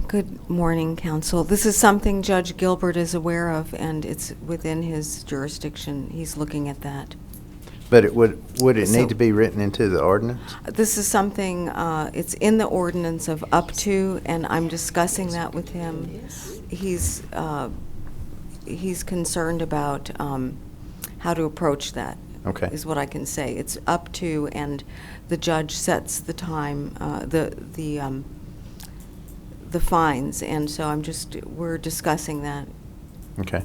good morning, counsel. This is something Judge Gilbert is aware of, and it's within his jurisdiction. He's looking at that. But it would it need to be written into the ordinance? This is something, it's in the ordinance of up to, and I'm discussing that with him. He's concerned about how to approach that. Okay. Is what I can say. It's up to, and the judge sets the time, the fines, and so we're discussing that. Okay.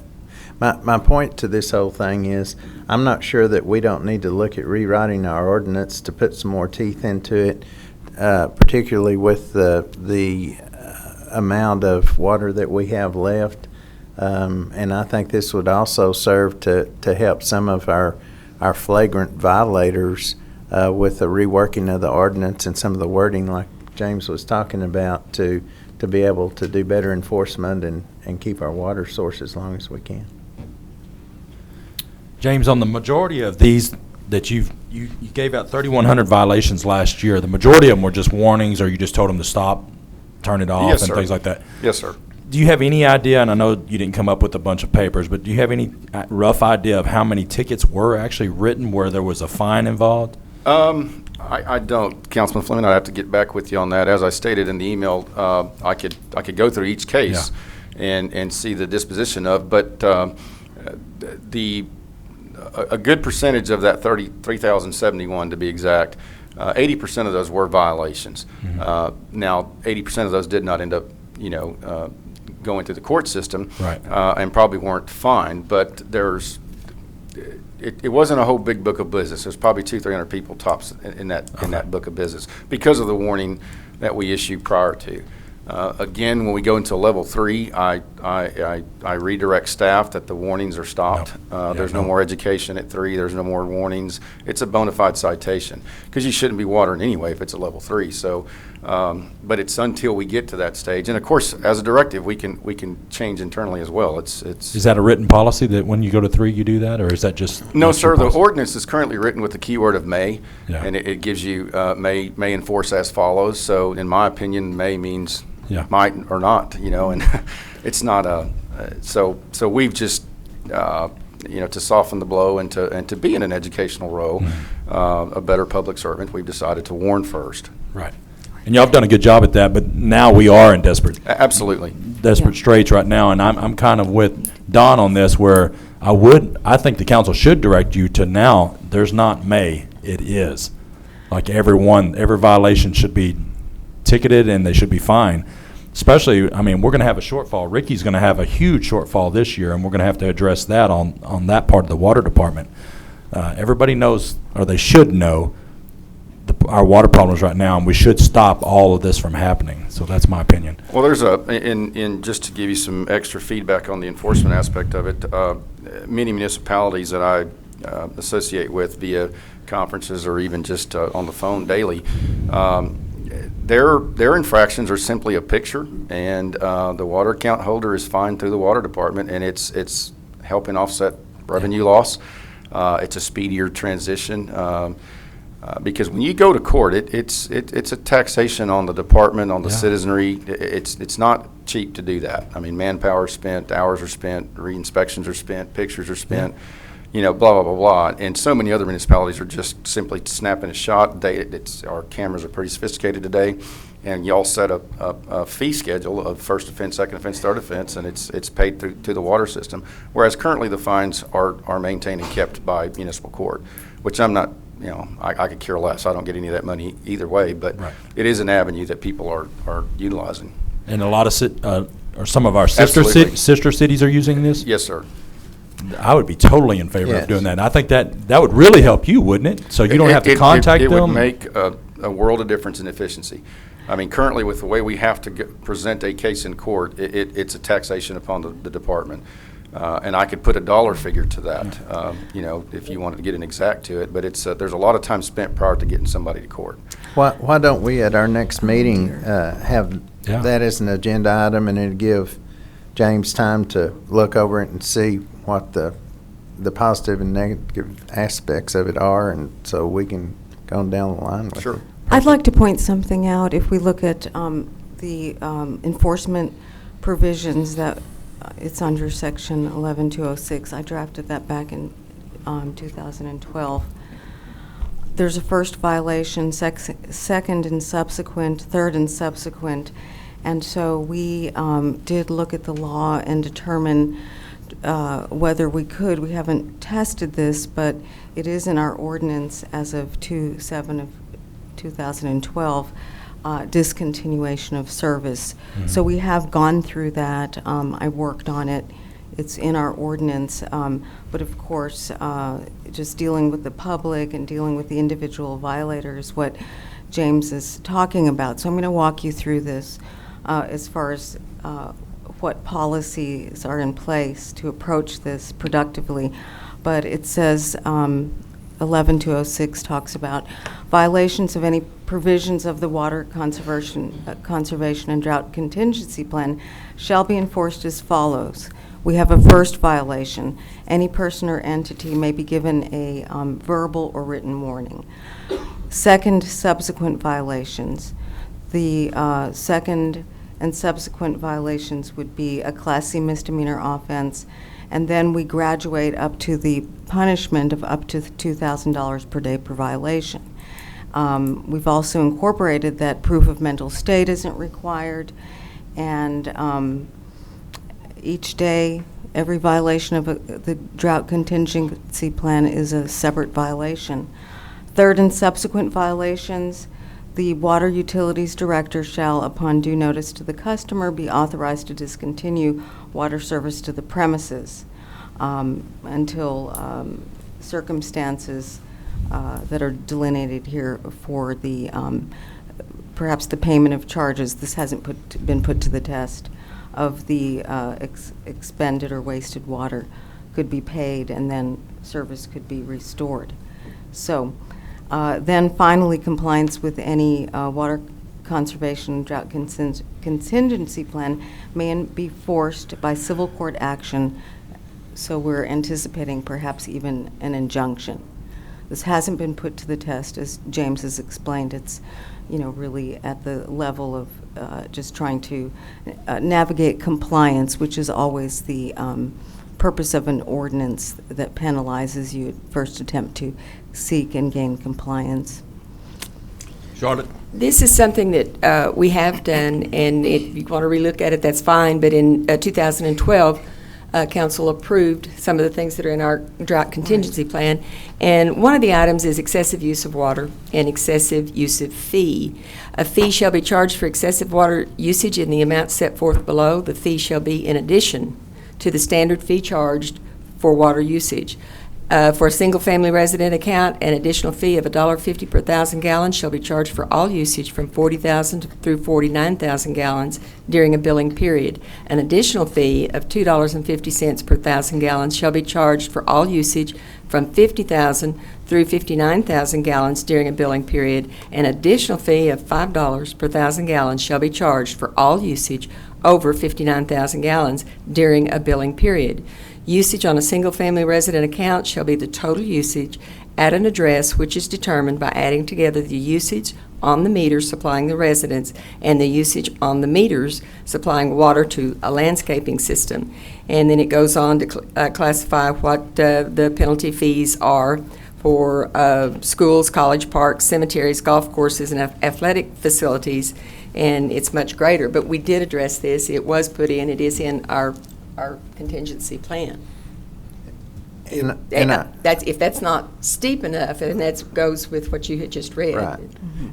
My point to this whole thing is, I'm not sure that we don't need to look at rewriting our ordinance to put some more teeth into it, particularly with the amount of water that we have left. And I think this would also serve to help some of our flagrant violators with the reworking of the ordinance and some of the wording like James was talking about to be able to do better enforcement and keep our water source as long as we can. James, on the majority of these that you gave out 3,100 violations last year, the majority of them were just warnings, or you just told them to stop, turn it off, Yes, and sir. things like that? Yes, sir. Do you have any idea, and I know you didn't come up with a bunch of papers, but do you have any rough idea of how many tickets were actually written where there was a fine involved? I don't, Councilman Fleming. I'd have to get back with you on that. As I stated in the email, I could go through each case and see the disposition of, but a good percentage of that 3,071 to be exact, 80% of those were violations. Mm-hmm. Now, 80% of those did not end up, going through the court system, right. And probably weren't fined, but it wasn't a whole big book of business. There's probably 200-300 people tops in that book of business because of the warning that we issued prior to. Again, when we go into level 3, I redirect staff that the warnings are stopped. There's no more education at 3. There's no more warnings. It's a bona fide citation because you shouldn't be watering anyway if it's a level 3. So, but it's until we get to that stage. And of course, as a directive, we can change internally as well. It's. Is that a written policy that when you go to 3, you do that, or is that just? No, sir. The policy? ordinance is currently written with the keyword of may, Yeah. and it gives you may enforce as follows. So, in my opinion, may means might or not, and it's not so we've just, to soften the blow and to be in an educational role, a better public servant, we've decided to warn first. Right. And y'all have done a good job at that, but now we are in desperate straits right now, and I'm kind of with Don on this, where I think the council should direct you to now, there's not may, it is. Like every violation should be ticketed and they should be fined. Especially, I mean, we're going to have a shortfall. Ricky's going to have a huge shortfall this year, and we're going to have to address that on that part of the water department. Everybody knows, or they should know, our water problems right now, and we should stop all of this from happening. So that's my opinion. Well, there's in just to give you some extra feedback on the enforcement aspect of it, many municipalities that I associate with via conferences or even just on the phone daily, their infractions are simply a picture, and the water account holder is fined through the water department, and it's helping offset revenue loss. It's a speedier transition because when you go to court, it's a taxation on the department, on the citizenry. It's not cheap to do that. I mean, manpower is spent, hours are spent, re-inspections are spent, pictures are spent. Blah, blah, blah, blah. And so many other municipalities are just simply snapping a shot. Our cameras are pretty sophisticated today, and y'all set a fee schedule of first offense, second offense, third offense, and it's paid through to the water system. Whereas currently the fines are maintained and kept by municipal court, which I'm not, I could care less. I don't get any of that money either way, but it is an avenue that people are utilizing. And a lot of or some of our sister cities are using this? Yes, sir. I would be totally in favor of doing that. And I think that would really help you, wouldn't it? So you don't have to contact them? It would make a world of difference in efficiency. I mean, currently with the way we have to present a case in court, it's a taxation upon the department. And I could put a dollar figure to that, if you wanted to get an exact to it. But there's a lot of time spent prior to getting somebody to court. Why don't we, at our next meeting, have that as an agenda item, and it'd give James time to look over it and see what the positive and negative aspects of it are, and so we can go down the line with it. I'd like to point something out. If we look at the enforcement provisions that it's under section 11206, I drafted that back in 2012. There's a first violation, second and subsequent, third and subsequent, and so we did look at the law and determine whether we could. We haven't tested this, but it is in our ordinance as of 2/7 of 2012, discontinuation of service. Mm-hmm. So we have gone through that. I worked on it. It's in our ordinance. But of course, just dealing with the public and dealing with the individual violators, what James is talking about. So I'm going to walk you through this as far as what policies are in place to approach this productively. But it says 11206 talks about violations of any provisions of the Water Conservation and Drought Contingency Plan shall be enforced as follows. We have a first violation. Any person or entity may be given a verbal or written warning. Second, subsequent violations. The second and subsequent violations would be a Class C misdemeanor offense, and then we graduate up to the punishment of up to $2,000 per day per violation. We've also incorporated that proof of mental state isn't required, and each day, every violation of the drought contingency plan is a separate violation. Third and subsequent violations, the water utilities director shall, upon due notice to the customer, be authorized to discontinue water service to the premises until circumstances that are delineated here for the perhaps the payment of charges. This hasn't been put to the test of the expended or wasted water could be paid, and then service could be restored. So then finally, compliance with any water conservation drought contingency plan may be forced by civil court action. So we're anticipating perhaps even an injunction. This hasn't been put to the test, as James has explained. It's, really at the level of just trying to navigate compliance, which is always the purpose of an ordinance that penalizes you at first attempt to seek and gain compliance. Charlotte? This is something that we have done, and if you want to relook at it, that's fine. But in 2012, Council approved some of the things that are in our drought contingency plan. And one of the items is excessive use of water and excessive use of fee. A fee shall be charged for excessive water usage in the amount set forth below. The fee shall be in addition to the standard fee charged for water usage. For a single-family resident account, an additional fee of $1.50 per 1,000 gallons shall be charged for all usage from 40,000 through 49,000 gallons during a billing period. An additional fee of $2.50 per 1,000 gallons shall be charged for all usage from 50,000 through 59,000 gallons during a billing period. An additional fee of $5 per 1,000 gallons shall be charged for all usage over 59,000 gallons during a billing period. Usage on a single-family resident account shall be the total usage at an address which is determined by adding together the usage on the meters supplying the residents and the usage on the meters supplying water to a landscaping system. And then it goes on to classify what the penalty fees are for schools, college parks, cemeteries, golf courses, and athletic facilities, and it's much greater. But we did address this. It was put in. It is in our contingency plan. That's if that's not steep enough, and that goes with what you had just read. Right.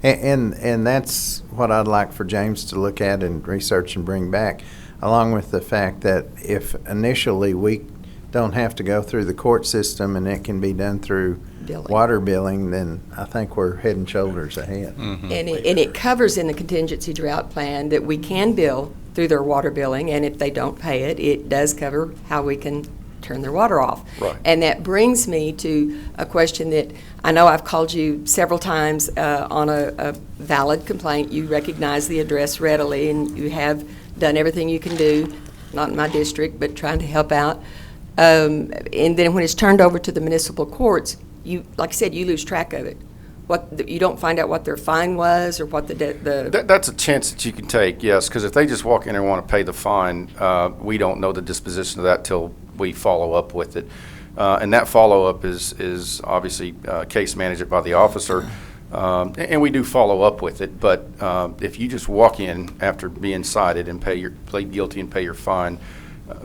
And that's what I'd like for James to look at and research and bring back, along with the fact that if initially we don't have to go through the court system and it can be done through water billing, then I think we're head and shoulders ahead. Mm-hmm. And it covers in the contingency drought plan that we can bill through their water billing, and if they don't pay it, it does cover how we can turn their water off. Right. And that brings me to a question that I know I've called you several times on a valid complaint. You recognize the address readily, and you have done everything you can do, not in my district, but trying to help out. And then when it's turned over to the municipal courts, you, like I said, you lose track of it. You don't find out what their fine was or what That's a chance that you can take, yes, because if they just walk in and want to pay the fine, we don't know the disposition of that till we follow up with it. And that follow-up is obviously case managed by the officer, and we do follow up with it. But if you just walk in after being cited and plead guilty and pay your fine,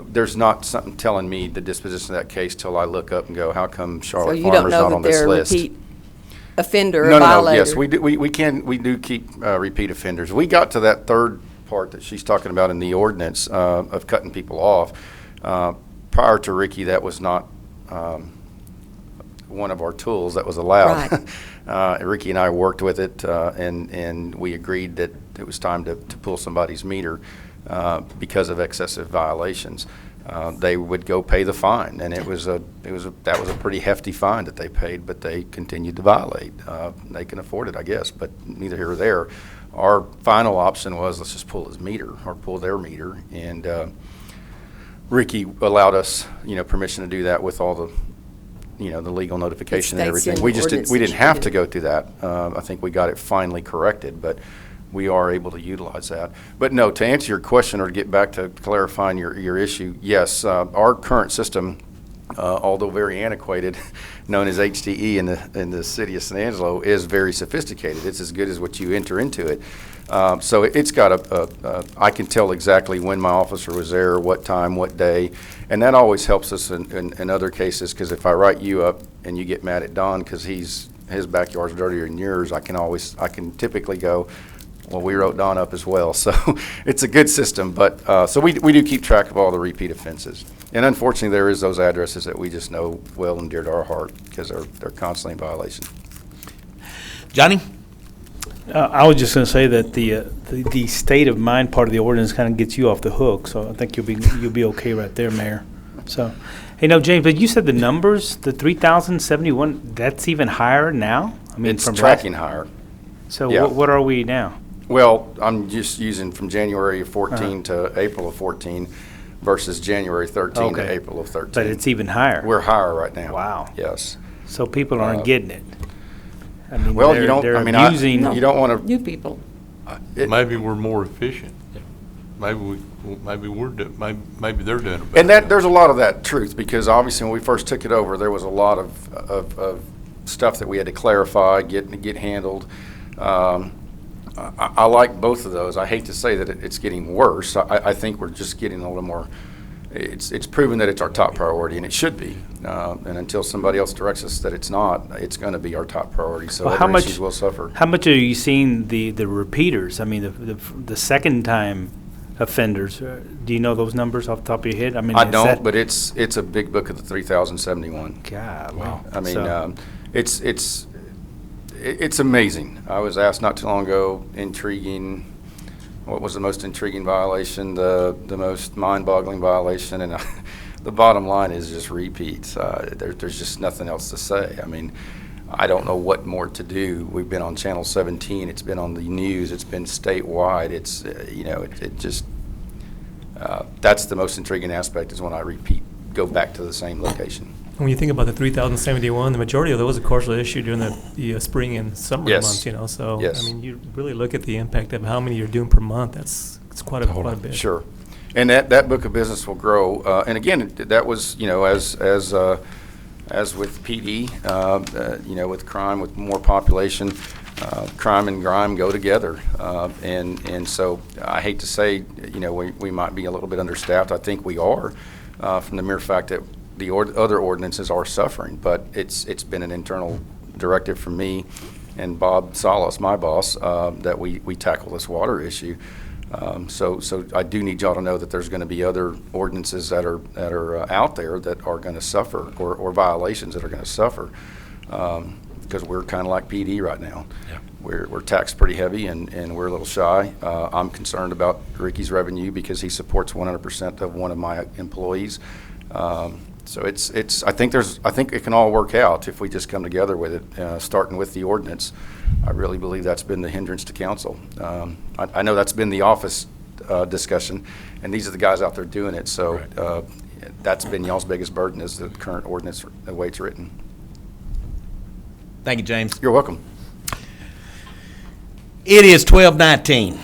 there's not something telling me the disposition of that case till I look up and go, how come Charlotte Farmer's not on this list? So you don't know that they're repeat offender or No, violator? yes, we do keep repeat offenders. We got to that third part that she's talking about in the ordinance of cutting people off. Prior to Ricky, that was not one of our tools that was allowed. Right. Ricky and I worked with it, and we agreed that it was time to pull somebody's meter because of excessive violations. They would go pay the fine, and that was a pretty hefty fine that they paid, but they continued to violate. They can afford it, I guess, but neither here or there. Our final option was, let's just pull his meter or pull their meter, and Ricky allowed us, permission to do that with all the, the legal notification and everything. We didn't have to go through that. I think we got it finally corrected, but we are able to utilize that. But no, to answer your question or to get back to clarifying your issue, yes, our current system, although very antiquated, known as HDE in the city of San Angelo, is very sophisticated. It's as good as what you enter into it. So it's got I can tell exactly when my officer was there, what time, what day, and that always helps us in other cases, because if I write you up and you get mad at Don because his backyard's dirtier than yours, I can typically go, well, we wrote Don up as well. So it's a good system, but so we do keep track of all the repeat offenses. And unfortunately, there is those addresses that we just know well and dear to our heart because they're constantly in violation. Johnny? I was just going to say that the state of mind part of the ordinance kind of gets you off the hook, so I think you'll be okay right there, Mayor. So, hey, no, James, but you said the numbers, the 3,071, that's even higher now? I mean, It's from tracking higher. So Yeah. what are we now? Well, I'm just using from January of 14 to April of 14 versus January 13 to Okay. April of 13. But it's even higher. We're higher right now. Wow. Yes. So people aren't getting it. I mean, Well, they're, you don't, they're I mean, abusing. you don't want to. New people. Maybe we're more efficient. Maybe maybe they're doing it better. And there's a lot of that truth, because obviously when we first took it over, there was a lot of stuff that we had to clarify, get handled. I like both of those. I hate to say that it's getting worse. I think we're just getting a little more. It's proven that it's our top priority, and it should be. And until somebody else directs us that it's not, it's going to be our top priority. So Well, other issues will suffer. How much are you seeing the repeaters? I mean, the second time offenders. Do you know those numbers off the top of your head? I mean, I is don't, that- but it's a big book of the 3,071. God, Wow. I mean, So- it's amazing. I was asked not too long ago, what was the most intriguing violation, the most mind-boggling violation, and the bottom line is just repeats. There's just nothing else to say. I mean, I don't know what more to do. We've been on Channel 17. It's been on the news. It's been statewide. It's, it just, that's the most intriguing aspect, is when I go back to the same location. When you think about the 3,071, the majority of those, of course, are issued during the spring and summer Yes. months, you know. So, Yes. I mean, you really look at the impact of how many you're doing per month. It's quite a bit. Sure. And that book of business will grow. And again, that was, as with PD, with crime, with more population, crime and grime go together. And so I hate to say, we might be a little bit understaffed. I think we are, from the mere fact that the other ordinances are suffering. But it's been an internal directive from me and Bob Salas, my boss, that we tackle this water issue. So I do need y'all to know that there's going to be other ordinances that are out there that are going to suffer, or violations that are going to suffer, because we're kind of like PD right now. Yeah. We're taxed pretty heavy, and we're a little shy. I'm concerned about Ricky's revenue because he supports 100% of one of my employees. So I think it can all work out if we just come together with it, starting with the ordinance. I really believe that's been the hindrance to council. I know that's been the office discussion, and these are the guys out there doing it. So that's been y'all's biggest burden, is the current ordinance, the way it's written. Thank you, James. You're welcome. It is 12:19.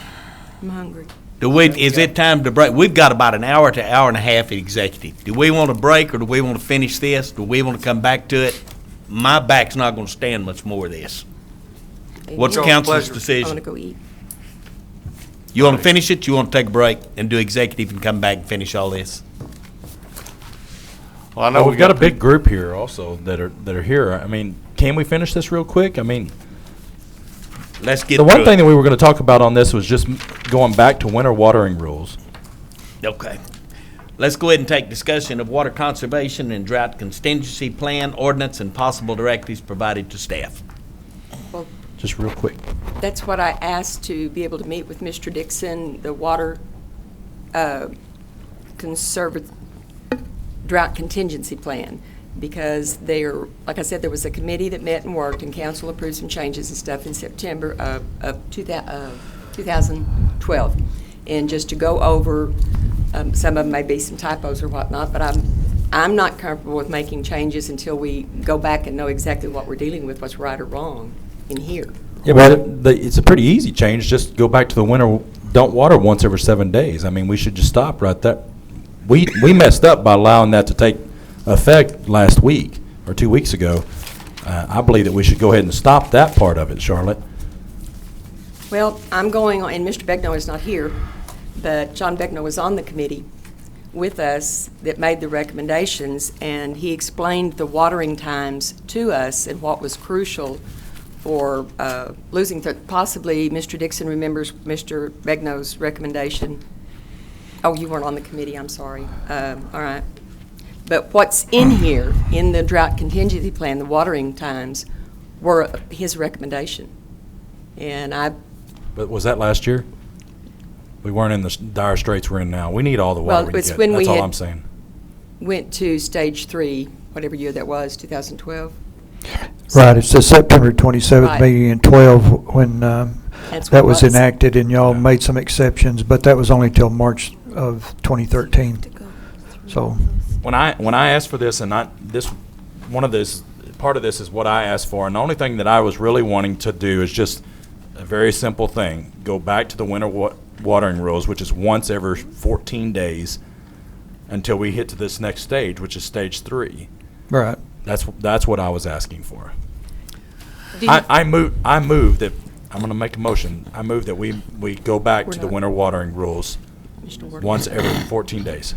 I'm hungry. Is it time to break? We've got about an hour to hour and a half at executive. Do we want to break, or do we want to finish this? Do we want to come back to it? My back's not going to stand much more of this. What's Your council's pleasure. decision? I want to go eat. You want to finish it? You want to take a break and do executive and come back and finish all this? Well, I know We've got a big group here also that are here. I mean, can we finish this real quick? I mean, let's get the one through thing it. that we were going to talk about on this was just going back to winter watering rules. Okay. Let's go ahead and take discussion of water conservation and drought contingency plan, ordinance, and possible directives provided to staff. Well, Just real quick. that's what I asked, to be able to meet with Mr. Dixon, the water drought contingency plan, because like I said, there was a committee that met and worked, and council approved some changes and stuff in September of 2012. And just to go over, some of them may be some typos or whatnot, but I'm not comfortable with making changes until we go back and know exactly what we're dealing with, what's right or wrong in here. Yeah, but it's a pretty easy change. Just go back to the winter, don't water once every 7 days. I mean, we should just stop right there. We messed up by allowing that to take effect last week or 2 weeks ago. I believe that we should go ahead and stop that part of it, Charlotte. Well, I'm going on, and Mr. Begnaud is not here, but John Begnaud was on the committee with us that made the recommendations, and he explained the watering times to us and what was crucial for losing, possibly Mr. Dixon remembers Mr. Begnaud's recommendation. Oh, you weren't on the committee, I'm sorry. All right. But what's in here, in the drought contingency plan, the watering times, were his recommendation. And But was that last year? We weren't in the dire straits we're in now. We need all the water well, we can it's get. when we That's all had I'm saying. went to stage 3, whatever year that was, 2012. Right, it's the September 27th Right. meeting in 12 when That's that what was it was. enacted, and y'all made some exceptions, but that was only till March of 2013. So, When I asked for this, and part of this is what I asked for, and the only thing that I was really wanting to do is just a very simple thing: go back to the winter watering rules, which is once every 14 days, until we hit to this next stage, which is stage 3. right. That's what I was asking for. Did you- I move that I'm going to make a motion. I move that we go back We're to the not- winter watering rules Mr. Ward- once every 14 days.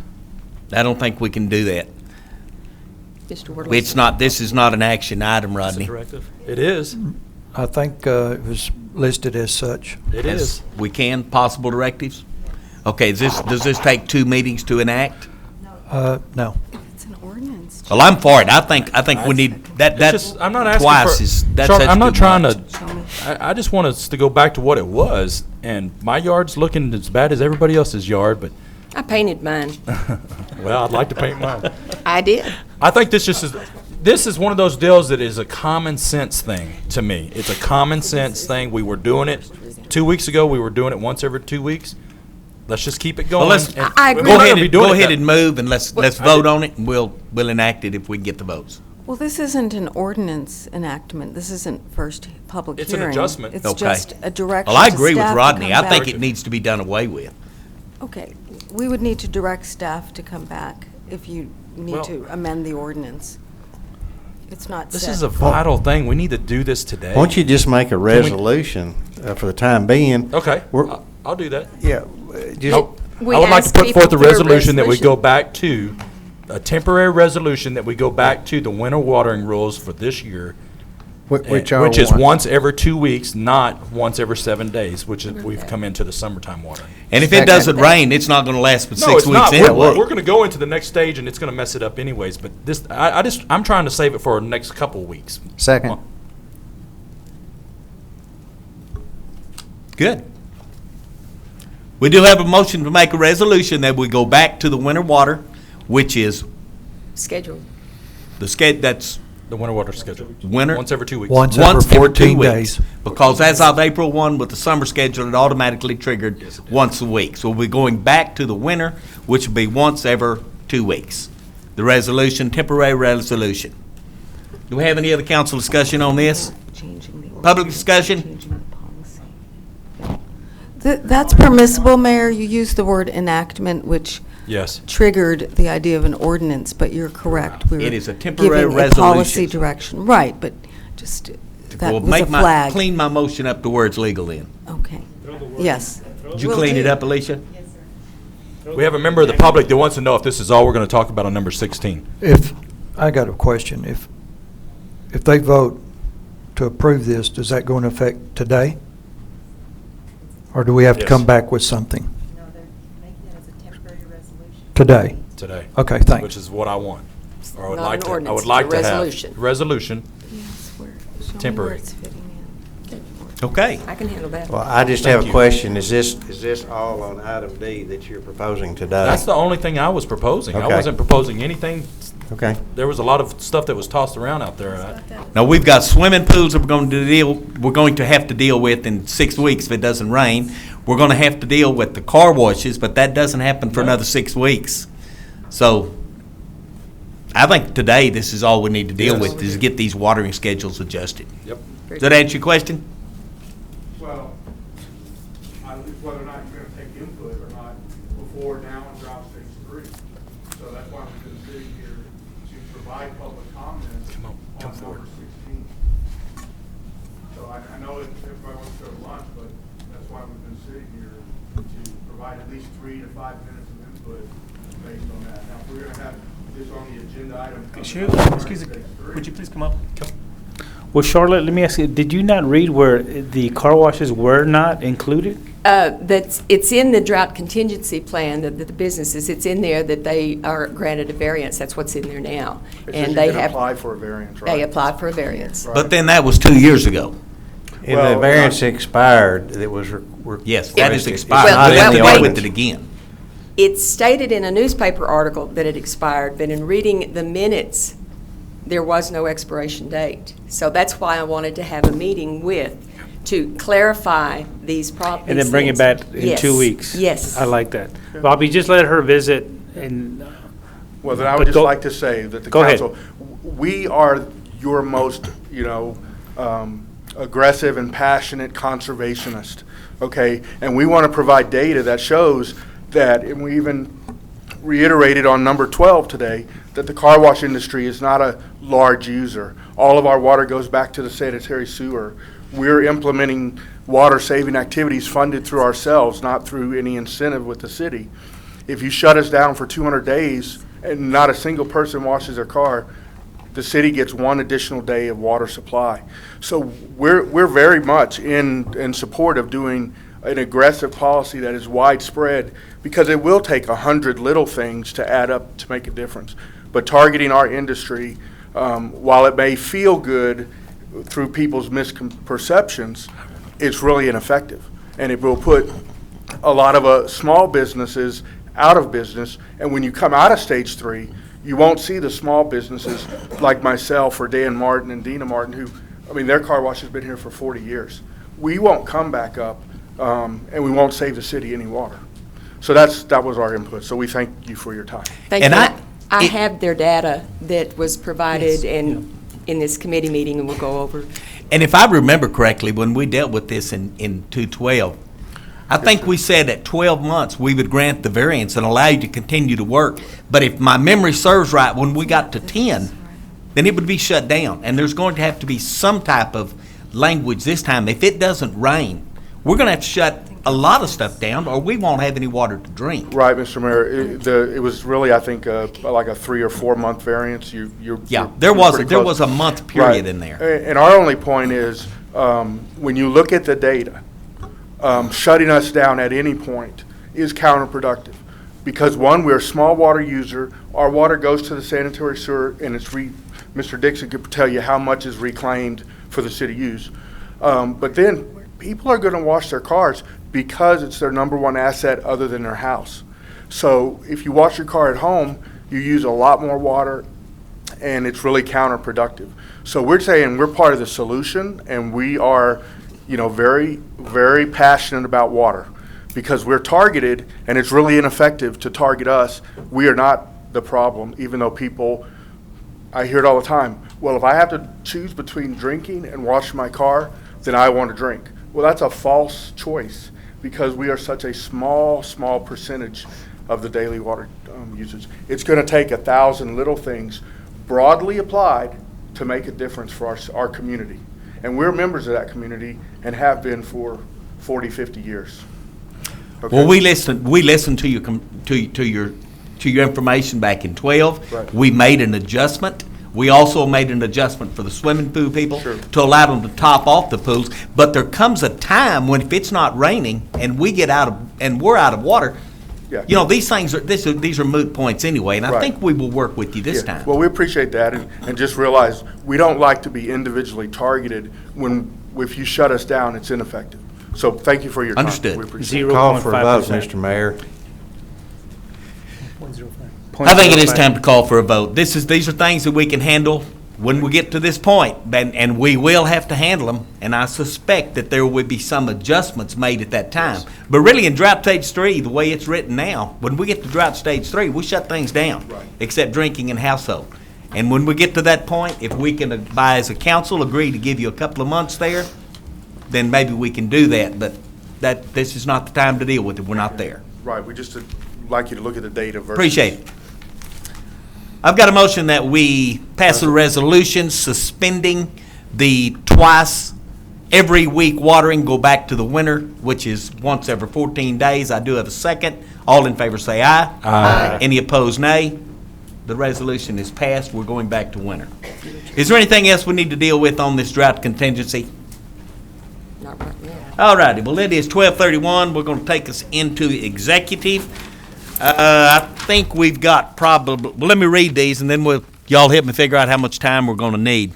I don't think we can do that. Mr. Wardley. This is not an action item, Rodney. Directive? It is. I think it was listed as such. It is. We can, possible directives? Okay, does this take 2 meetings to enact? No. It's an ordinance. Well, I'm for it. I think we need, It's just, I'm not asking twice for, is, that's Charlie, I'm too not trying much. to, I just want us to go back to what it was, and my yard's looking as bad as everybody else's yard, but, I painted mine. well, I'd like to paint mine. I did. I think this is one of those deals that is a common sense thing to me. It's a common sense thing. We were doing it 2 weeks ago. We were doing it once every 2 weeks. Let's just keep it going. Well, let's, and I agree. we're not go gonna be doing it ahead that- and move, and let's vote on it, and we'll enact it if we get the votes. Well, this isn't an ordinance enactment. This isn't first public It's an hearing. adjustment. It's Okay. just a direction Well, I to agree with staff to Rodney. come I think back. it needs to be done away with. Okay, we would need to direct staff to come back if you need Well- to amend the ordinance. It's not This set. is a vital thing. We need to do this today. Why don't you just make a resolution for the time being? Okay, We're- I'll do that. Yeah, just, I would like to put forth a resolution that we go back to, a temporary resolution that we go back to the winter watering rules for this year. Which are Which is what? once every 2 weeks, not once every 7 days, which is, we've come into the summertime watering. And if it doesn't rain, it's not gonna last but No, 6 it's weeks not. anyway. We're gonna go into the next stage and it's gonna mess it up anyways, but this, I'm trying to save it for the next couple of weeks. Second. Good. We do have a motion to make a resolution that we go back to the winter water, which is Scheduled. that's The winter water schedule. winter. Once every 2 weeks. Once every 14 weeks. days. Because as of April 1, with the summer schedule, it automatically triggered once a week. So we're going back to the winter, which will be once every 2 weeks. The resolution, temporary resolution. Do we have any other council discussion on this? Changing the Public discussion? changing the policy. That's permissible, Mayor. You used the word enactment, which Yes. triggered the idea of an ordinance, but you're correct. We were It is a temporary giving a policy resolution. direction. Right, but just, that Well, was a flag. clean my motion up to where it's legal in. Okay. Yes. Did you Will clean it do. up, Alicia? We have a member of the public that wants to know if this is all we're gonna talk about on number 16. I got a question. If they vote to approve this, does that go into effect today? Or do we have to Yes. come back with something? No, they're making it as a temporary resolution. Today? Today. Okay, thanks. Which is what I want. Or I would Not like an to, I ordinance, would like it's a to have. resolution. Resolution. Yes, show me where Temporary. it's fitting in. Okay. I can handle that. well, I just Thank have a you. question. Is this all on item D that you're proposing today? That's the only thing I was proposing. I Okay. wasn't proposing anything. Okay. There was a lot of stuff that was tossed around out there. Now, we've got swimming pools that we're going to have to deal with in 6 weeks if it doesn't rain. We're gonna have to deal with the car washes, but that doesn't happen for another 6 weeks. So, I think today, this is all we need to deal with, is get these watering schedules adjusted. Yep. Does that answer your question? Well, whether or not you're gonna take input or not before now and drop stage 3. So that's why we've been sitting here to provide public comments on number 16. So I know everybody wants to go to lunch, but that's why we've been sitting here to provide at least 3 to 5 minutes of input based on that. Now, if we're gonna have this on the agenda item. Excuse me, would you please come up? Well, Charlotte, let me ask you, did you not read where the car washes were not included? It's in the drought contingency plan, that the businesses, it's in there that they are granted a variance. That's what's in there now. It says And you they can have. apply for a variance, right? They apply for a variance. But then that was 2 years ago. And the variance expired, it was Yes, that is requested. expired. Well, We'll have to well, deal wait. with it again. It's stated in a newspaper article that it expired, but in reading the minutes, there was no expiration date. So that's why I wanted to have a meeting to clarify these problems. And then bring it back in 2 weeks. Yes. I like that. Bobby, just let her visit and. Well, then I would just like to say that the Go ahead. council, we are your most, aggressive and passionate conservationist, okay? And we want to provide data that shows that, and we even reiterated on number 12 today, that the car wash industry is not a large user. All of our water goes back to the sanitary sewer. We're implementing water-saving activities funded through ourselves, not through any incentive with the city. If you shut us down for 200 days and not a single person washes their car, the city gets one additional day of water supply. So we're very much in support of doing an aggressive policy that is widespread, because it will take 100 little things to add up to make a difference. But targeting our industry, while it may feel good through people's misperceptions, it's really ineffective. And it will put a lot of small businesses out of business. And when you come out of stage 3, you won't see the small businesses like myself or Dan Martin and Dina Martin, who, their car wash has been here for 40 years. We won't come back up, and we won't save the city any water. So that was our input. So we thank you for your time. Thank you. I have their data that was provided in this committee meeting, and we'll go over. And if I remember correctly, when we dealt with this in 212, I think we said at 12 months we would grant the variance and allow you to continue to work. But if my memory serves right, when we got to 10, then it would be shut down. And there's going to have to be some type of language this time. If it doesn't rain, we're going to have to shut a lot of stuff down, or we won't have any water to drink. Right, Mr. Mayor. It was really, I think, like a 3 or 4 month variance. There was a month period in there. And our only point is, when you look at the data, shutting us down at any point is counterproductive. Because one, we're a small water user. Our water goes to the sanitary sewer, and Mr. Dixon could tell you how much is reclaimed for the city use. But then people are going to wash their cars because it's their number one asset other than their house. So if you wash your car at home, you use a lot more water, and it's really counterproductive. So we're saying we're part of the solution, and we are, very, very passionate about water, because we're targeted, and it's really ineffective to target us. We are not the problem, even though I hear it all the time. Well, if I have to choose between drinking and washing my car, then I want to drink. Well, that's a false choice, because we are such a small percentage of the daily water usage. It's going to take 1,000 little things broadly applied to make a difference for our community. And we're members of that community and have been for 40, 50 years. Okay? Well, we listened to your information back in 12. Right. We made an adjustment. We also made an adjustment for the swimming pool people to allow them to top off the pools. But there comes a time when, if it's not raining and we're out of water, these things these are moot points anyway. And I think we will work with you this time. Well, we appreciate that, and just realize we don't like to be individually targeted if you shut us down, it's ineffective. So thank you for your time. Understood. We appreciate it. Call for a vote, Mr. Mayor. I think it is time to call for a vote. These are things that we can handle when we get to this point, and we will have to handle them, and I suspect that there will be some adjustments made at that time. Yes. But really, in drought stage 3, the way it's written now, when we get to drought stage 3, we shut things down, except drinking and household. And when we get to that point, if we can, as a council, agree to give you a couple of months there, then maybe we can do that. But this is not the time to deal with it. We're not there. Right. We just like you to look at the data. Appreciate it. I've got a motion that we pass a resolution suspending the twice every week watering, go back to the winter, which is once every 14 days. I do have a second. All in favor say aye. Aye. Any opposed, nay. The resolution is passed. We're going back to winter. Is there anything else we need to deal with on this drought contingency? Not right now. All righty. Well, it is 12:31. We're going to take us into executive. I think we've got probably, well, let me read these and then y'all help me figure out how much time we're going to need.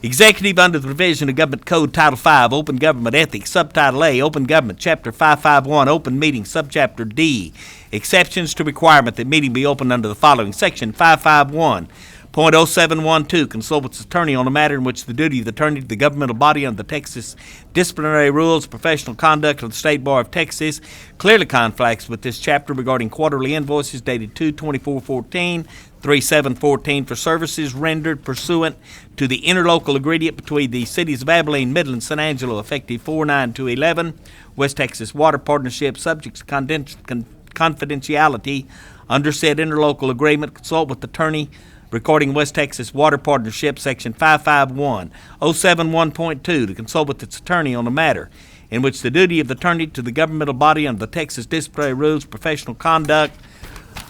Executive under the revision of Government Code Title V, Open Government Ethics, Subtitle A, Open Government, Chapter 551, Open Meeting, Subchapter D. Exceptions to requirement that meeting be opened under the following. Section 551.0712, consult with its attorney on a matter in which the duty of the attorney to the governmental body under the Texas disciplinary rules, professional conduct of the State Bar of Texas clearly conflicts with this chapter regarding quarterly invoices dated 2/24/14, 3/7/14 for services rendered pursuant to the interlocal agreement between the cities of Abilene, Midland, San Angelo, effective 4/9/2011, West Texas Water Partnership, subject to confidentiality under said interlocal agreement. Consult with attorney recording West Texas Water Partnership, Section 551.071.2, to consult with its attorney on a matter in which the duty of the attorney to the governmental body under the Texas disciplinary rules, professional conduct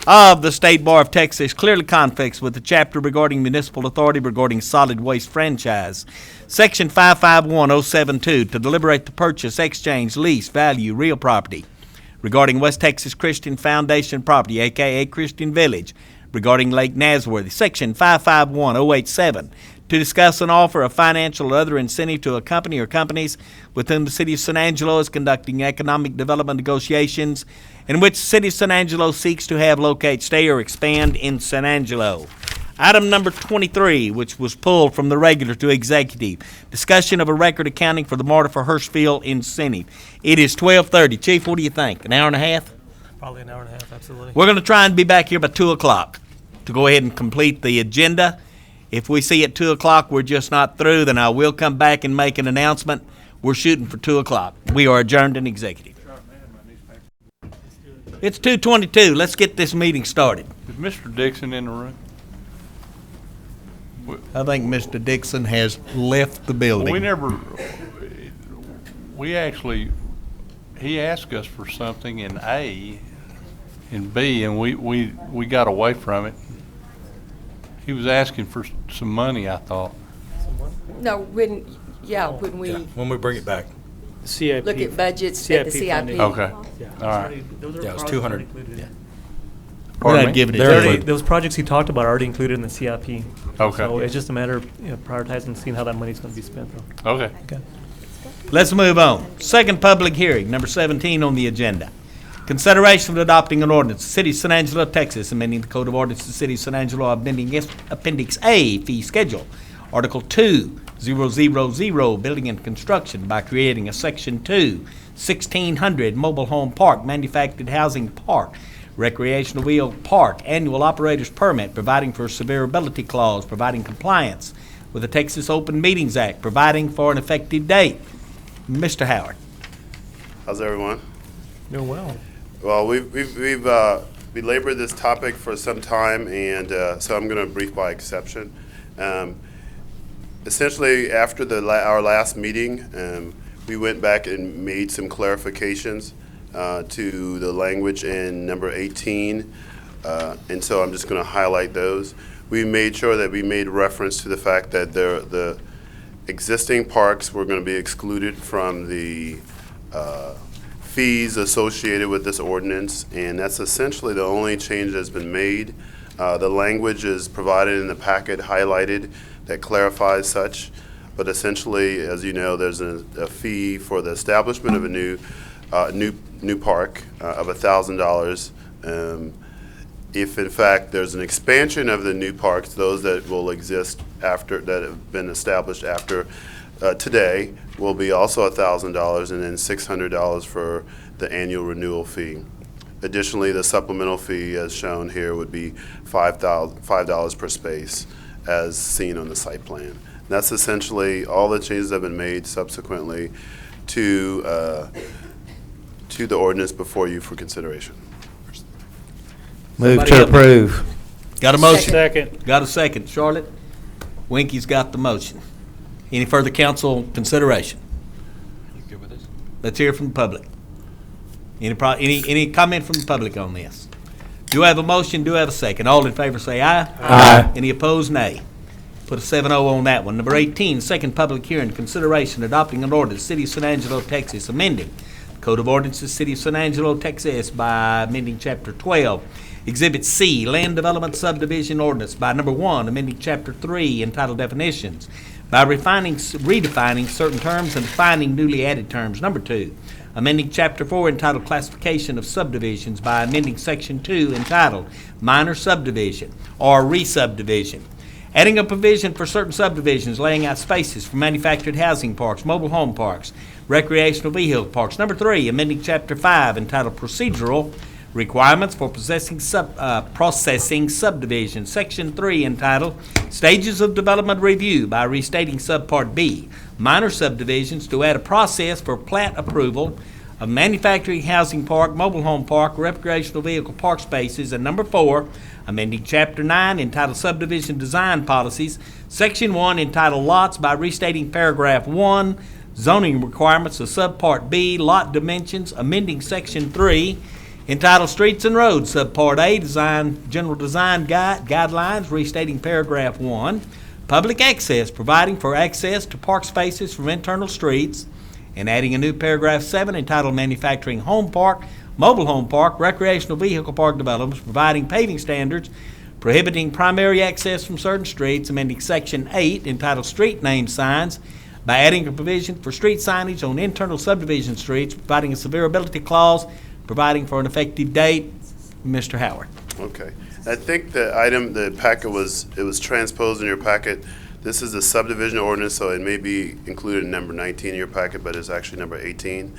of the State Bar of Texas clearly conflicts with the chapter regarding municipal authority regarding solid waste franchise. Section 551.072, to deliberate the purchase, exchange, lease, value, real property regarding West Texas Christian Foundation property, a.k.a. Christian Village, regarding Lake Nasworthy. Section 551.087, to discuss an offer of financial or other incentive to a company or companies with whom the City of San Angelo is conducting economic development negotiations in which the City of San Angelo seeks to have locate, stay, or expand in San Angelo. Item number 23, which was pulled from the regular to executive, discussion of a record accounting for the Marta for Hirschfield incentive. It is 12:30. Chief, what do you think? An hour and a half? Probably an hour and a half, absolutely. We're going to try and be back here by 2 o'clock to go ahead and complete the agenda. If we see at 2 o'clock we're just not through, then I will come back and make an announcement. We're shooting for 2 o'clock. We are adjourned in executive. It's 2:22. Let's get this meeting started. Is Mr. Dixon in the room? I think Mr. Dixon has left the building. He asked us for something in A and B, and we got away from it. He was asking for some money, I thought. No, when we When we bring it back. CIP. look at budgets at the CIP CIP. funding. Okay, all right. Yeah, it was 200. Yeah. We're not giving it It's to already- him. Those projects he talked about are already included in the CIP. Okay. So it's just a matter of prioritizing and seeing how that money's going to be spent, though. Okay. Okay. Let's move on. Second public hearing, number 17 on the agenda. Consideration of adopting an ordinance, City of San Angelo, Texas, amending the Code of Ordinances of the City of San Angelo, amending Appendix A, fee schedule, Article 2.000, building and construction, by creating a Section 2, 1600 mobile home park, manufactured housing park, recreational wheel park, annual operator's permit, providing for a severability clause, providing compliance with the Texas Open Meetings Act, providing for an effective date. Mr. Howard. How's everyone? Doing well. Well, we've belabored this topic for some time, and so I'm going to brief by exception. Essentially, after our last meeting, we went back and made some clarifications to the language in number 18, and so I'm just going to highlight those. We made sure that we made reference to the fact that the existing parks were going to be excluded from the fees associated with this ordinance, and that's essentially the only change that's been made. The language is provided in the packet, highlighted, that clarifies such, but essentially, as you know, there's a fee for the establishment of a new park of $1,000. If in fact there's an expansion of the new parks, those that will exist after, that have been established after today, will be also $1,000, and then $600 for the annual renewal fee. Additionally, the supplemental fee, as shown here, would be $5 per space, as seen on the site plan. That's essentially all the changes that have been made subsequently to the ordinance before you for consideration. Move to approve. Got a motion? Second. Got a second. Charlotte? Winky's got the motion. Any further council consideration? You good with this? Let's hear from the public. Any comment from the public on this? Do I have a motion? Do I have a second? All in favor say aye. Aye. Any opposed, nay. Put a 7-0 on that one. Number 18, second public hearing, consideration adopting an ordinance, City of San Angelo, Texas, amending Code of Ordinances, City of San Angelo, Texas, by amending Chapter 12, Exhibit C, Land Development Subdivision Ordinance, by number 1, amending Chapter 3, entitled Definitions, by redefining certain terms and defining newly added terms. Number 2, amending Chapter 4 entitled Classification of Subdivisions by amending Section 2 entitled Minor Subdivision or Re-subdivision. Adding a provision for certain subdivisions, laying out spaces for manufactured housing parks, mobile home parks, recreational vehicle parks. Number 3, amending Chapter 5 entitled Procedural Requirements for processing subdivisions. Section 3 entitled Stages of Development Review by restating Subpart B, Minor Subdivisions, to add a process for plat approval of manufacturing housing park, mobile home park, recreational vehicle park spaces. And number 4, amending Chapter 9 entitled Subdivision Design Policies, Section 1 entitled Lots by restating Paragraph 1, Zoning Requirements of Subpart B, Lot Dimensions, amending Section 3 entitled Streets and Roads, Subpart A, General Design Guidelines, restating Paragraph 1, Public Access, providing for access to park spaces from internal streets, and adding a new Paragraph 7 entitled Manufacturing Home Park, Mobile Home Park, Recreational Vehicle Park Developments, providing paving standards, prohibiting primary access from certain streets, amending Section 8 entitled Street Name Signs, by adding a provision for street signage on internal subdivision streets, providing a severability clause, providing for an effective date. Mr. Howard. Okay. I think the packet was transposed in your packet. This is the subdivision ordinance, so it may be included in number 19 in your packet, but it's actually number 18.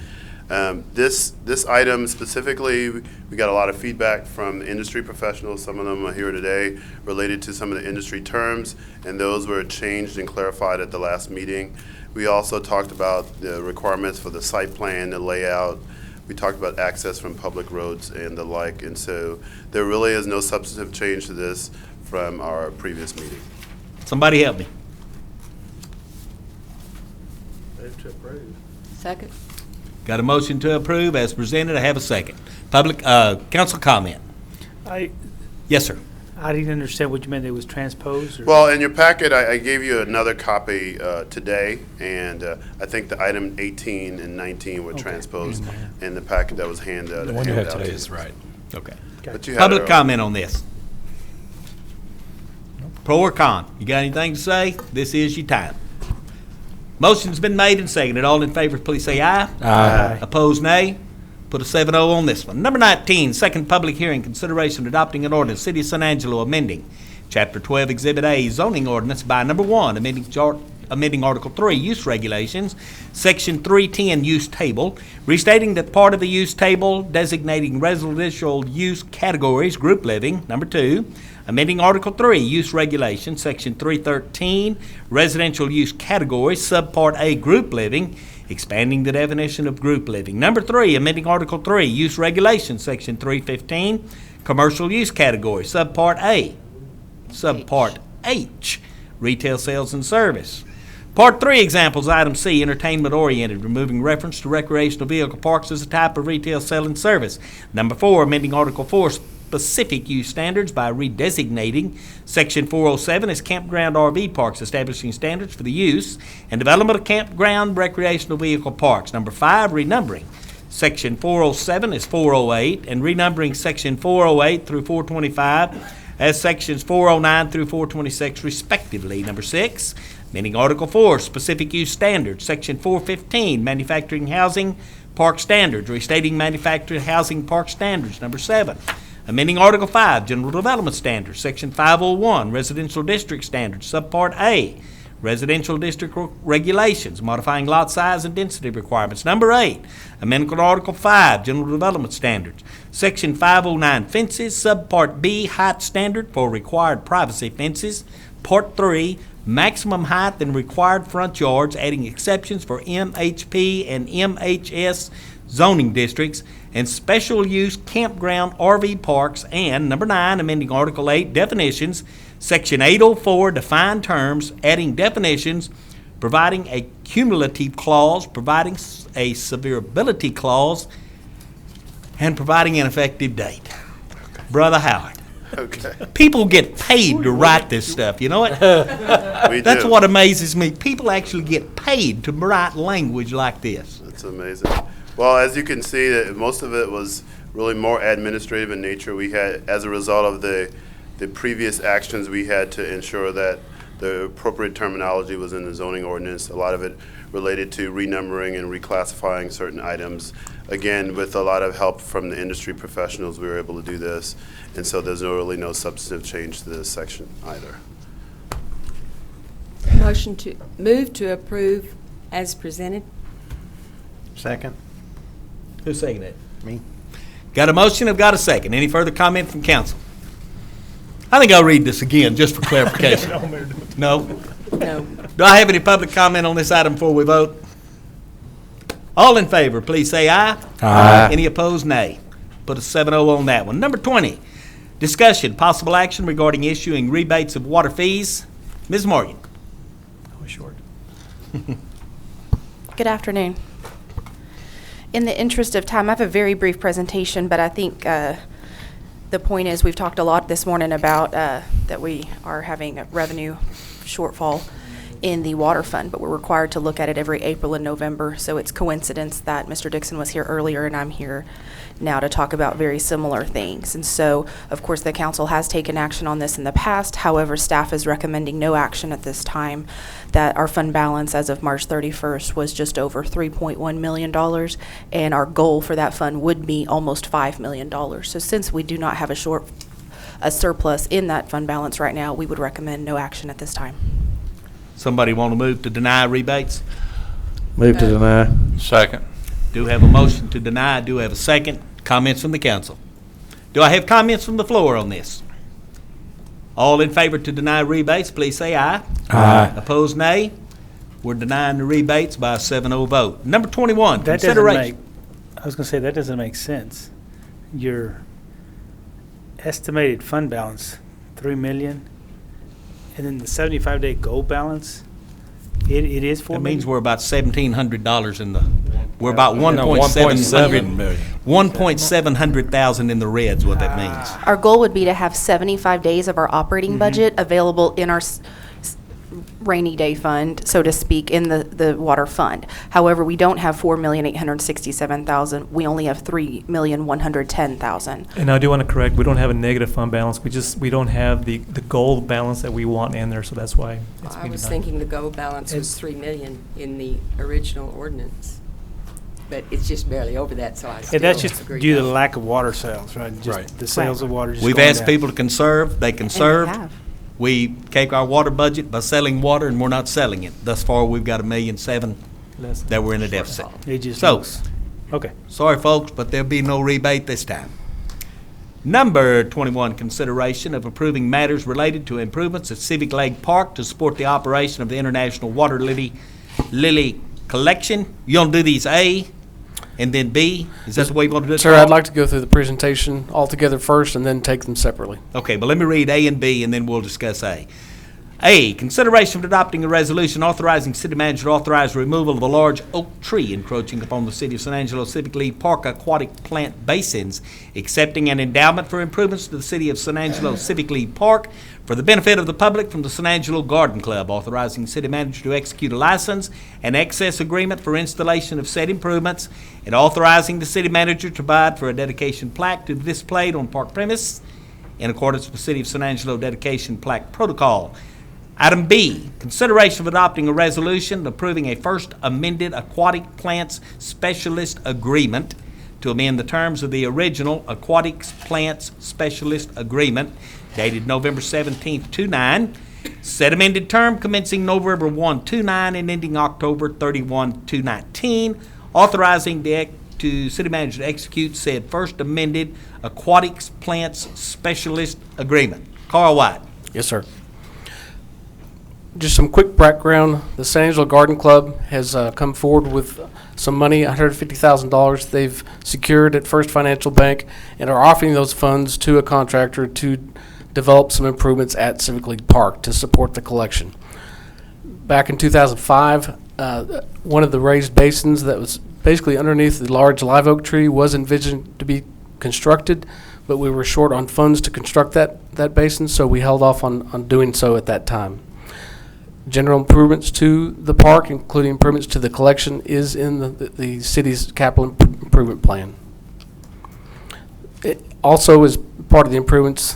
This item specifically, we got a lot of feedback from industry professionals. Some of them are here today related to some of the industry terms, and those were changed and clarified at the last meeting. We also talked about the requirements for the site plan, the layout. We talked about access from public roads and the like, and so there really is no substantive change to this from our previous meeting. Somebody help me. Move to approve. Second. Got a motion to approve as presented. I have a second. Public, council comment. Yes, sir. I didn't understand what you meant. It was transposed? Or? Well, in your packet, I gave you another copy today, and I think the item 18 and 19 were transposed in the packet that was handed out. The one you have today is right. Okay. But you had Public it comment on this. Pro or con? You got anything to say? This is your time. Motion's been made and seconded. All in favor, please say aye. Aye. Opposed, nay. Put a 7-0 on this one. Number 19, second public hearing, consideration of adopting an ordinance, City of San Angelo amending Chapter 12, Exhibit A, zoning ordinance by number 1, amending Article 3, use regulations, Section 310, use table, restating that part of the use table, designating residential use categories, group living. Number 2, amending Article 3, use regulations, Section 313, residential use categories, Subpart A, group living, expanding the definition of group living. Number 3, amending Article 3, use regulations, Section 315, commercial use category, Subpart A. Subpart H, retail sales and service. Part 3, examples, Item C, entertainment-oriented, removing reference to recreational vehicle parks as a type of retail sale and service. Number 4, amending Article 4, specific use standards by redesignating Section 407 as campground RV parks, establishing standards for the use and development of campground recreational vehicle parks. Number 5, renumbering Section 407 as 408 and renumbering Section 408 through 425 as Sections 409 through 426 respectively. Number 6, amending Article 4, specific use standards, Section 415, manufacturing housing park standards, restating manufactured housing park standards. Number 7, amending Article 5, General Development Standards, Section 501, Residential District Standards, Subpart A, Residential District Regulations, modifying lot size and density requirements. Number 8, amendment Article 5, General Development Standards, Section 509, Fences, Subpart B, Height Standard for required privacy fences. Part 3, maximum height and required front yards, adding exceptions for MHP and MHS zoning districts and special use campground RV parks. And number 9, amending Article 8, definitions, Section 804, defined terms, adding definitions, providing a cumulative clause, providing a severability clause, and providing an effective date. Brother Howard. Okay. People get paid to write this stuff, you know it? That's what amazes me. People actually get paid to write language like this. That's amazing. Well, as you can see, that most of it was really more administrative in nature. We had, as a result of the previous actions, we had to ensure that The appropriate terminology was in the zoning ordinance, a lot of it related to renumbering and reclassifying certain items. Again, with a lot of help from the industry professionals, we were able to do this, and so there's really no substantive change to this section either. Motion to move to approve as presented. Second. Who seconded it? Me. Got a motion, I've got a second. Any further comment from council? I think I'll read this again, just for clarification. No? No. Do I have any public comment on this item before we vote? All in favor, please say aye. Aye. Any opposed, nay. Put a 7-0 on that one. Number 20, discussion, possible action regarding issuing rebates of water fees. Ms. Morgan. That was short. Good afternoon. In the interest of time, I have a very brief presentation, but I think the point is we've talked a lot this morning about that we are having a revenue shortfall in the water fund, but we're required to look at it every April and November, so it's coincidence that Mr. Dixon was here earlier and I'm here now to talk about very similar things. And so, of course, the council has taken action on this in the past. However, staff is recommending no action at this time, that our fund balance as of March 31st was just over $3.1 million, and our goal for that fund would be almost $5 million. So since we do not have a surplus in that fund balance right now, we would recommend no action at this time. Somebody want to move to deny rebates? Move to deny. Second. Do have a motion to deny, do have a second. Comments from the council? Do I have comments from the floor on this? All in favor to deny rebates, please say aye. Aye. Opposed, nay. We're denying the rebates by a 7-0 vote. Number 21, That doesn't consideration. make, I was going to say, that doesn't make sense. Your estimated fund balance, $3 million, and then the 75-day goal balance, it is $4 That million? means we're about $1,700 in the, we're about No, 1.7 million. 1.700,000 in the reds, what that means. Our goal would be to have 75 days of our operating budget available in our rainy day fund, so to speak, in the water fund. However, we don't have $4,867,000. We only have $3,110,000. And I do want to correct, we don't have a negative fund balance. We don't have the goal balance that we want in there, so that's why it's I being was denied. thinking the goal balance was $3 million in the original ordinance, but it's just barely over that, so I still And that's just agree. due to the lack of water sales, right? Just Right. the sales of water just We've going asked down. people to conserve, they conserved. have. We take our water budget by selling water, and we're not selling it. Thus far, we've got $1.7 million Less. that we're in a deficit. It just So, looks, okay. sorry, folks, but there'll be no rebate this time. Number 21, consideration of approving matters related to improvements at Civic Lake Park to support the operation of the International Water Lily Collection. You want to do these A and then B? Is that the way you want to do it? Sir, I'd like to go through the presentation all together first and then take them separately. Okay, but let me read A and B, and then we'll discuss A. A, consideration of adopting a resolution authorizing city manager to authorize the removal of a large oak tree encroaching upon the City of San Angelo Civic League Park aquatic plant basins, accepting an endowment for improvements to the City of San Angelo Civic League Park for the benefit of the public from the San Angelo Garden Club, authorizing the city manager to execute a license and access agreement for installation of said improvements, and authorizing the city manager to provide for a dedication plaque to be displayed on park premise in accordance with the City of San Angelo dedication plaque protocol. Item B, consideration of adopting a resolution approving a first amended aquatic plants specialist agreement to amend the terms of the original aquatic plants specialist agreement dated November 17th, 2009. Said amended term commencing November 1, 2009 and ending October 31, 2019, authorizing the city manager to execute said first amended aquatics plants specialist agreement. Carl White. Yes, sir. Just some quick background. The San Angelo Garden Club has come forward with some money, $150,000 they've secured at First Financial Bank, and are offering those funds to a contractor to develop some improvements at Civic League Park to support the collection. Back in 2005, one of the raised basins that was basically underneath the large live oak tree was envisioned to be constructed, but we were short on funds to construct that basin, so we held off on doing so at that time. General improvements to the park, including improvements to the collection, is in the city's capital improvement plan. It also is part of the improvements.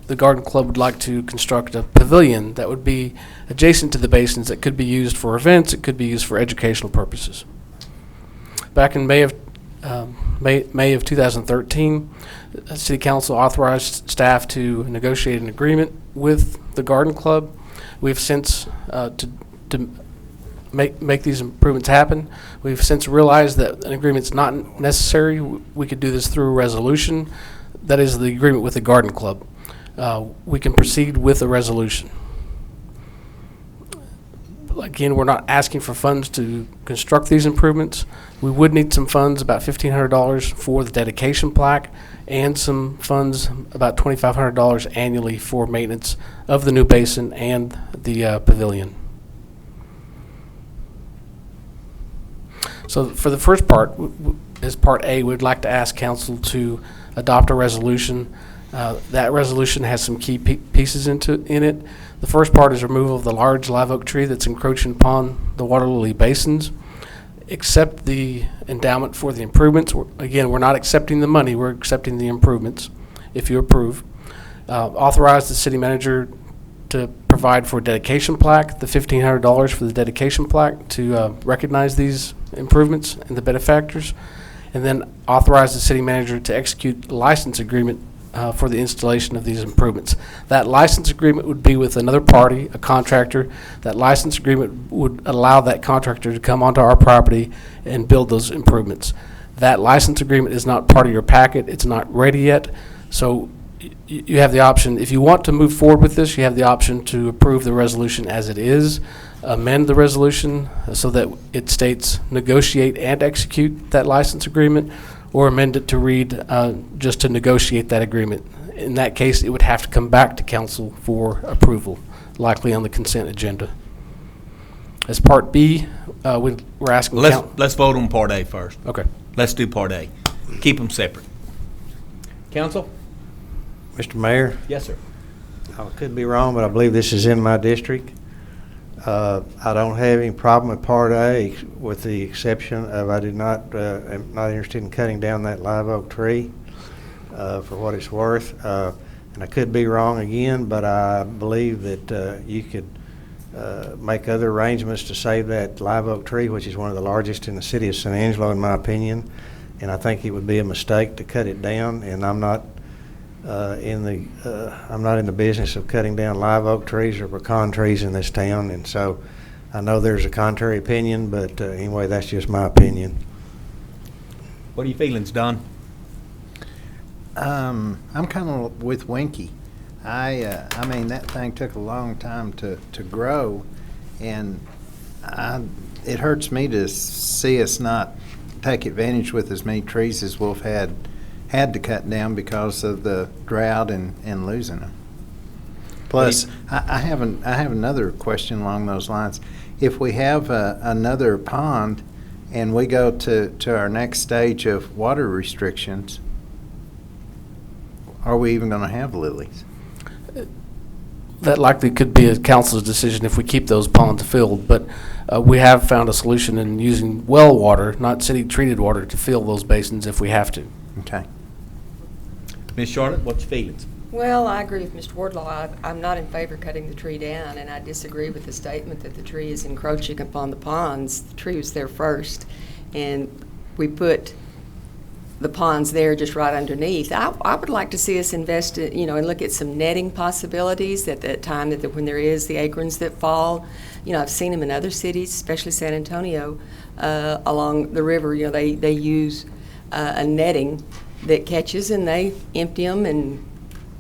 The the garden club would like to construct a pavilion that would be adjacent to the basins that could be used for events, it could be used for educational purposes. Back in May of 2013, the City Council authorized staff to negotiate an agreement with the garden club. We've since, to make these improvements happen, we've since realized that an agreement's not necessary. We could do this through a resolution. That is the agreement with the garden club. We can proceed with a resolution. Again, we're not asking for funds to construct these improvements. We would need some funds, about $1,500 for the dedication plaque, and some funds, about $2,500 annually for maintenance of the new basin and the pavilion. So for the first part, as part A, we'd like to ask council to adopt a resolution. That resolution has some key pieces in it. The first part is removal of the large live oak tree that's encroaching upon the water lily basins. Accept the endowment for the improvements. Again, we're not accepting the money, we're accepting the improvements, if you approve. Authorize the city manager to provide for a dedication plaque, the $1,500 for the dedication plaque to recognize these improvements and the benefactors. And then authorize the city manager to execute a license agreement for the installation of these improvements. That license agreement would be with another party, a contractor. That license agreement would allow that contractor to come onto our property and build those improvements. That license agreement is not part of your packet. It's not ready yet. So you have the option, if you want to move forward with this, you have the option to approve the resolution as it is, amend the resolution so that it states negotiate and execute that license agreement, or amend it to read just to negotiate that agreement. In that case, it would have to come back to council for approval, likely on the consent agenda. As part B, we're asking. Let's vote on part A first. Okay. Let's do part A. Keep them separate. Council? Mr. Mayor? Yes, sir. I could be wrong, but I believe this is in my district. I don't have any problem with Part A, with the exception of am not interested in cutting down that live oak tree for what it's worth. And I could be wrong again, but I believe that you could make other arrangements to save that live oak tree, which is one of the largest in the city of San Angelo, in my opinion. And I think it would be a mistake to cut it down. And I'm not in the business of cutting down live oak trees or pecan trees in this town, and so I know there's a contrary opinion, but anyway, that's just my opinion. What are your feelings, Don? I'm kind of with Winky. I mean, that thing took a long time to grow, and it hurts me to see us not take advantage with as many trees as we've had to cut down because of the drought and losing them. Plus, I have another question along those lines. If we have another pond and we go to our next stage of water restrictions, are we even going to have lilies? That likely could be a council's decision if we keep those ponds filled, but we have found a solution in using well water, not city treated water, to fill those basins if we have to. Okay. Ms. Charlotte, what's your feelings? Well, I agree with Mr. Wardlaw. I'm not in favor of cutting the tree down, and I disagree with the statement that the tree is encroaching upon the ponds. The tree was there first, and we put the ponds there just right underneath. I would like to see us invest, and look at some netting possibilities at that time when there is the acorns that fall. I've seen them in other cities, especially San Antonio, along the river. They use a netting that catches, and they empty them and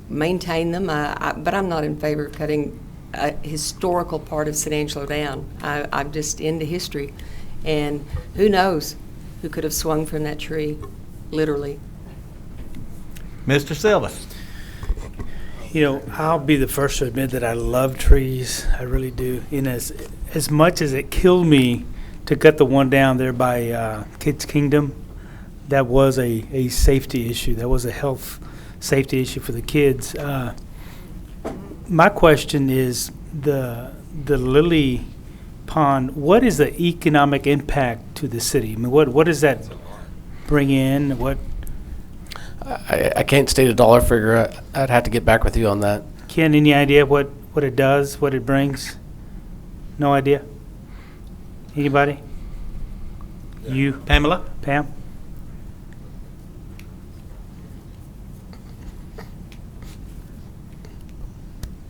maintain them. But I'm not in favor of cutting a historical part of San Angelo down. I'm just into history, and who knows who could have swung from that tree, literally. Mr. Silva. I'll be the first to admit that I love trees. I really do. As much as it killed me to cut the one down there by Kids Kingdom, that was a safety issue. That was a health safety issue for the kids. My question is the lily pond. What is the economic impact to the city? I mean, what does that bring in? What? I can't state a dollar figure. I'd have to get back with you on that. Ken, any idea what it does, what it brings? No idea? Anybody? You? Pamela? Pam?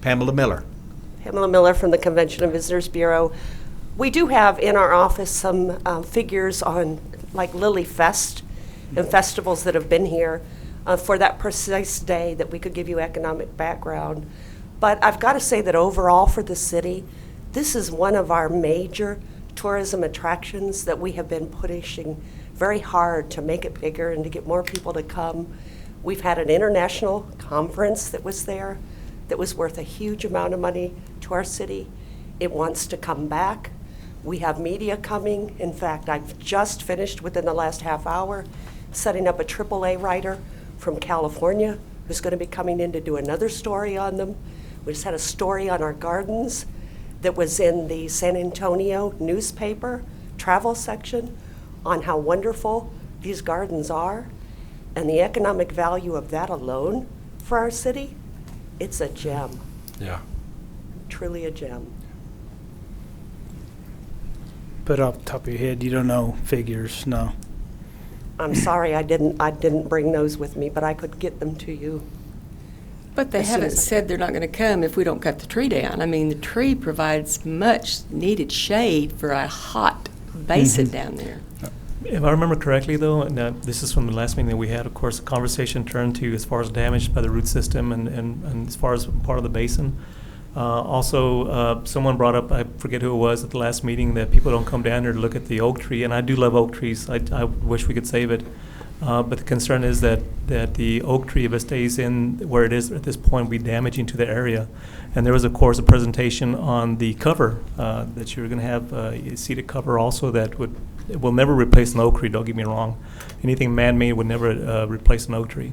Pamela Miller. Pamela Miller from the Convention and Visitors Bureau. We do have in our office some figures on like Lily Fest and festivals that have been here for that precise day that we could give you economic background. But I've got to say that overall for the city, this is one of our major tourism attractions that we have been pushing very hard to make it bigger and to get more people to come. We've had an international conference that was there that was worth a huge amount of money to our city. It wants to come back. We have media coming. In fact, I've just finished within the last half hour setting up a AAA writer from California who's going to be coming in to do another story on them. We just had a story on our gardens that was in the San Antonio newspaper travel section on how wonderful these gardens are and the economic value of that alone for our city. It's a gem. Yeah. Truly a gem. But off the top of your head, you don't know figures, no. I'm sorry I didn't bring those with me, but I could get them to you. But they As soon haven't as I- said they're not going to come if we don't cut the tree down. I mean, the tree provides much needed shade for a hot basin down there. If I remember correctly, though, and this is from the last meeting that we had, of course, the conversation turned to as far as damage by the root system and as far as part of the basin. Also, someone brought up, I forget who it was at the last meeting, that people don't come down here to look at the oak tree, and I do love oak trees. I wish we could save it. But the concern is that the oak tree, if it stays in where it is at this point, will be damaging to the area. And there was, of course, a presentation on the cover that you're going to have a seated cover also that will never replace an oak tree, don't get me wrong. Anything man-made would never replace an oak tree.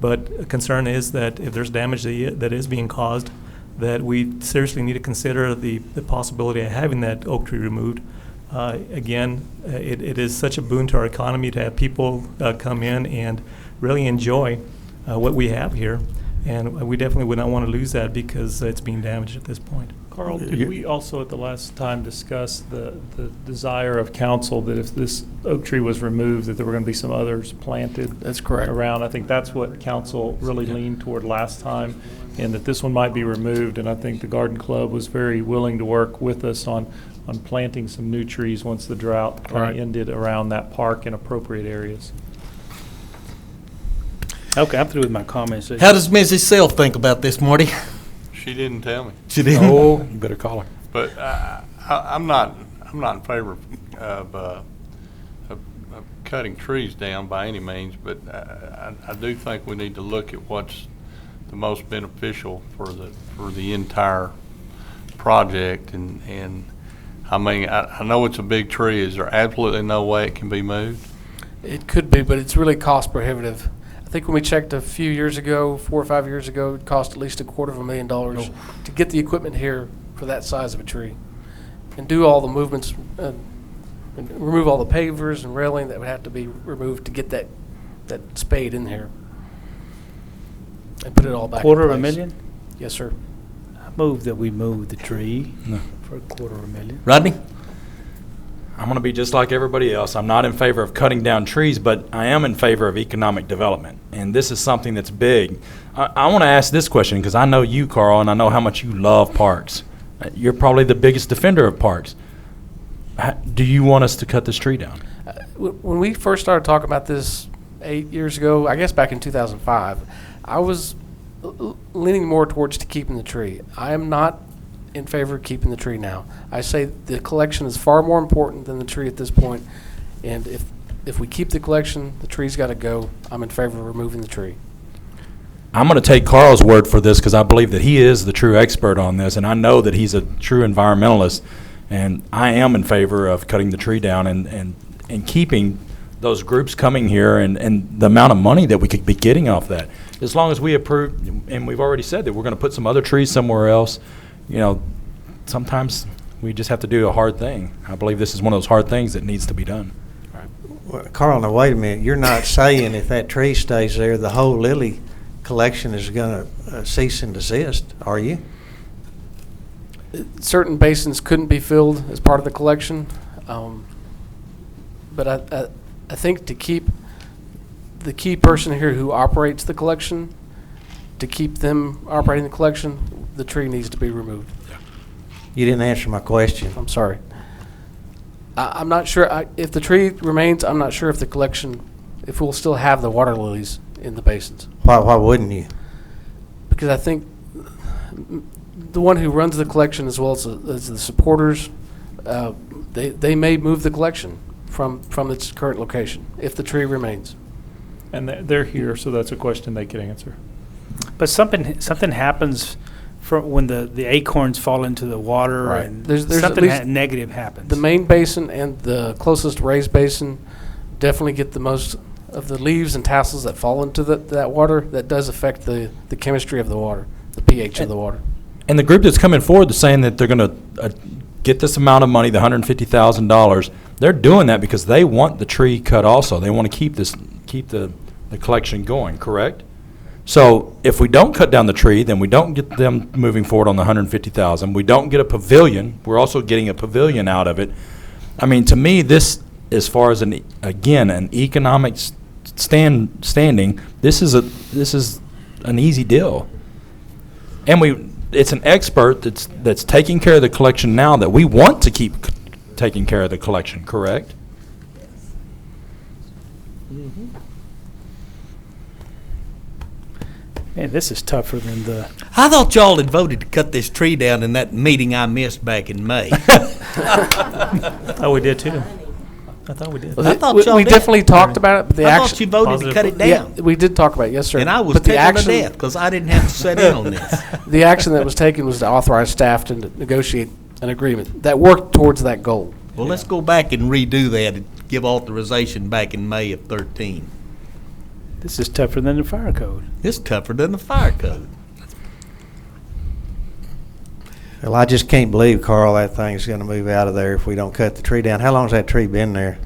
But a concern is that if there's damage that is being caused, that we seriously need to consider the possibility of having that oak tree removed. Again, it is such a boon to our economy to have people come in and really enjoy what we have here. And we definitely would not want to lose that because it's being damaged at this point. Carl, did we also at the last time discuss the desire of council that if this oak tree was removed, that there were going to be some others planted? That's correct. Around. I think that's what council really leaned toward last time, and that this one might be removed. And I think the Garden Club was very willing to work with us on planting some new trees once the drought kind of ended around that park in appropriate areas. Okay, I'm through with my comments. How does Mrs. Self think about this, Marty? She didn't tell me. She didn't? Oh, you better call her. But I'm not in favor of cutting trees down by any means, but I do think we need to look at what's the most beneficial for the entire project. And I mean, I know it's a big tree. Is there absolutely no way it can be moved? It could be, but it's really cost prohibitive. I think when we checked a few years ago, 4 or 5 years ago, it cost at least $250,000 to get the equipment here for that size of a tree and do all the movements and remove all the pavers and railing that would have to be removed to get that spade in here and put it all back in place. $250,000? Yes, sir. I move that we move the tree for $250,000. Rodney? I'm going to be just like everybody else. I'm not in favor of cutting down trees, but I am in favor of economic development. And this is something that's big. I want to ask this question because I know you, Carl, and I know how much you love parks. You're probably the biggest defender of parks. Do you want us to cut this tree down? When we first started talking about this 8 years ago, I guess back in 2005, I was leaning more towards to keeping the tree. I am not in favor of keeping the tree now. I say the collection is far more important than the tree at this point, and if we keep the collection, the tree's got to go. I'm in favor of removing the tree. I'm going to take Carl's word for this because I believe that he is the true expert on this, and I know that he's a true environmentalist, and I am in favor of cutting the tree down and keeping those groups coming here and the amount of money that we could be getting off that. As long as we approve, and we've already said that we're going to put some other trees somewhere else. You know, sometimes we just have to do a hard thing. I believe this is one of those hard things that needs to be done. Well, Carl, now wait a minute. You're not saying if that tree stays there, the whole lily collection is going to cease and desist, are you? Certain basins couldn't be filled as part of the collection, but I think to keep the key person here who operates the collection, to keep them operating the collection, the tree needs to be removed. You didn't answer my question. I'm sorry. I'm not sure, if the tree remains, I'm not sure if the collection, if we'll still have the water lilies in the basins. Why wouldn't you? Because I think the one who runs the collection as well as the supporters, they may move the collection from its current location if the tree remains. And they're here, so that's a question they could answer. But something happens when the acorns fall into the water, Right. and There's at something least negative happens. The main basin and the closest raised basin definitely get the most of the leaves and tassels that fall into that water. That does affect the chemistry of the water, the pH of the water. And the group that's coming forward is saying that they're going to get this amount of money, the $150,000. They're doing that because they want the tree cut also. They want to keep the collection going, correct? So if we don't cut down the tree, then we don't get them moving forward on the $150,000. We don't get a pavilion. We're also getting a pavilion out of it. I mean, to me, this, as far as an economic standing, this is an easy deal. And it's an expert that's taking care of the collection now that we want to keep taking care of the collection, correct? Mm-hmm. Man, this is tougher than the... I thought y'all had voted to cut this tree down in that meeting I missed back in May. Oh, we did too. I thought we did. I thought y'all we did. definitely talked about it, but the I action... thought you voted to cut it down. Yeah, we did talk about it, yes, sir. And I was But the tickled to action- death because I didn't have to sit in on this. The action that was taken was to authorize staff to negotiate an agreement that worked towards that goal. Well, let's go back and redo that and give authorization back in May of 13. This is tougher than the fire code. It's tougher than the fire code. Well, I just can't believe, Carl, that thing's going to move out of there if we don't cut the tree down. How long's that tree been there?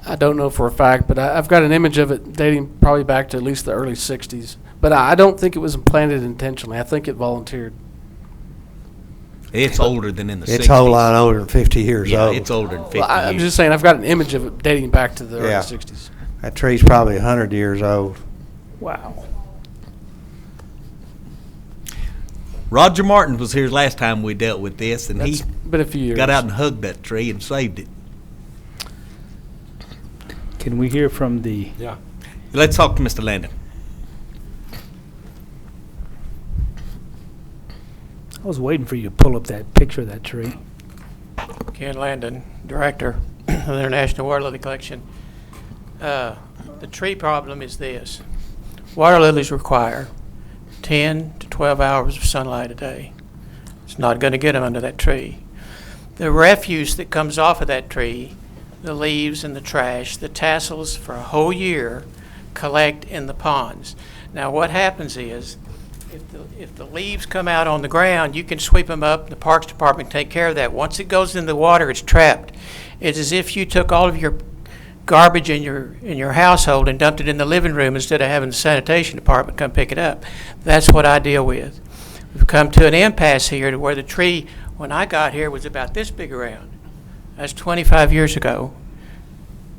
I don't know for a fact, but I've got an image of it dating probably back to at least the early 60s. But I don't think it was planted intentionally. I think it volunteered. It's older than in the 60s. It's a whole lot older than 50 years Yeah, old. it's older than 50 Well, I'm years. just saying, I've got an image of it dating back to the early Yeah. 60s. That tree's probably 100 years old. Wow. Roger Martin was here last time we dealt with this, and That's he been a few years. got out and hugged that tree and saved it. Can we hear from the... Yeah. Let's talk to Mr. Landon. I was waiting for you to pull up that picture of that tree. Ken Landon, Director of the International Water Lily Collection. The tree problem is this. Water lilies require 10 to 12 hours of sunlight a day. It's not going to get them under that tree. The refuse that comes off of that tree, the leaves and the trash, the tassels for a whole year collect in the ponds. Now what happens is, if the leaves come out on the ground, you can sweep them up. The Parks Department take care of that. Once it goes in the water, it's trapped. It's as if you took all of your garbage in your household and dumped it in the living room instead of having the sanitation department come pick it up. That's what I deal with. We've come to an impasse here to where the tree, when I got here, was about this big around. That's 25 years ago.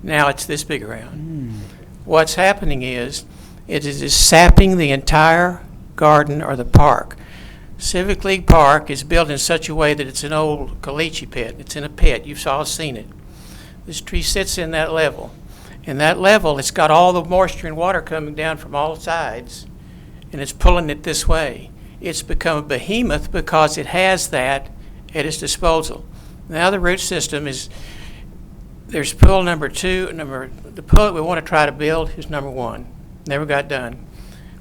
Now it's this big around. What's happening is, it is sapping the entire garden or the park. Civic League Park is built in such a way that it's an old caliche pit. It's in a pit. You've all seen it. This tree sits in that level. In that level, it's got all the moisture and water coming down from all sides, and it's pulling it this way. It's become a behemoth because it has that at its disposal. Now the root system is, there's pool number 2, the pool that we want to try to build is number 1. Never got done.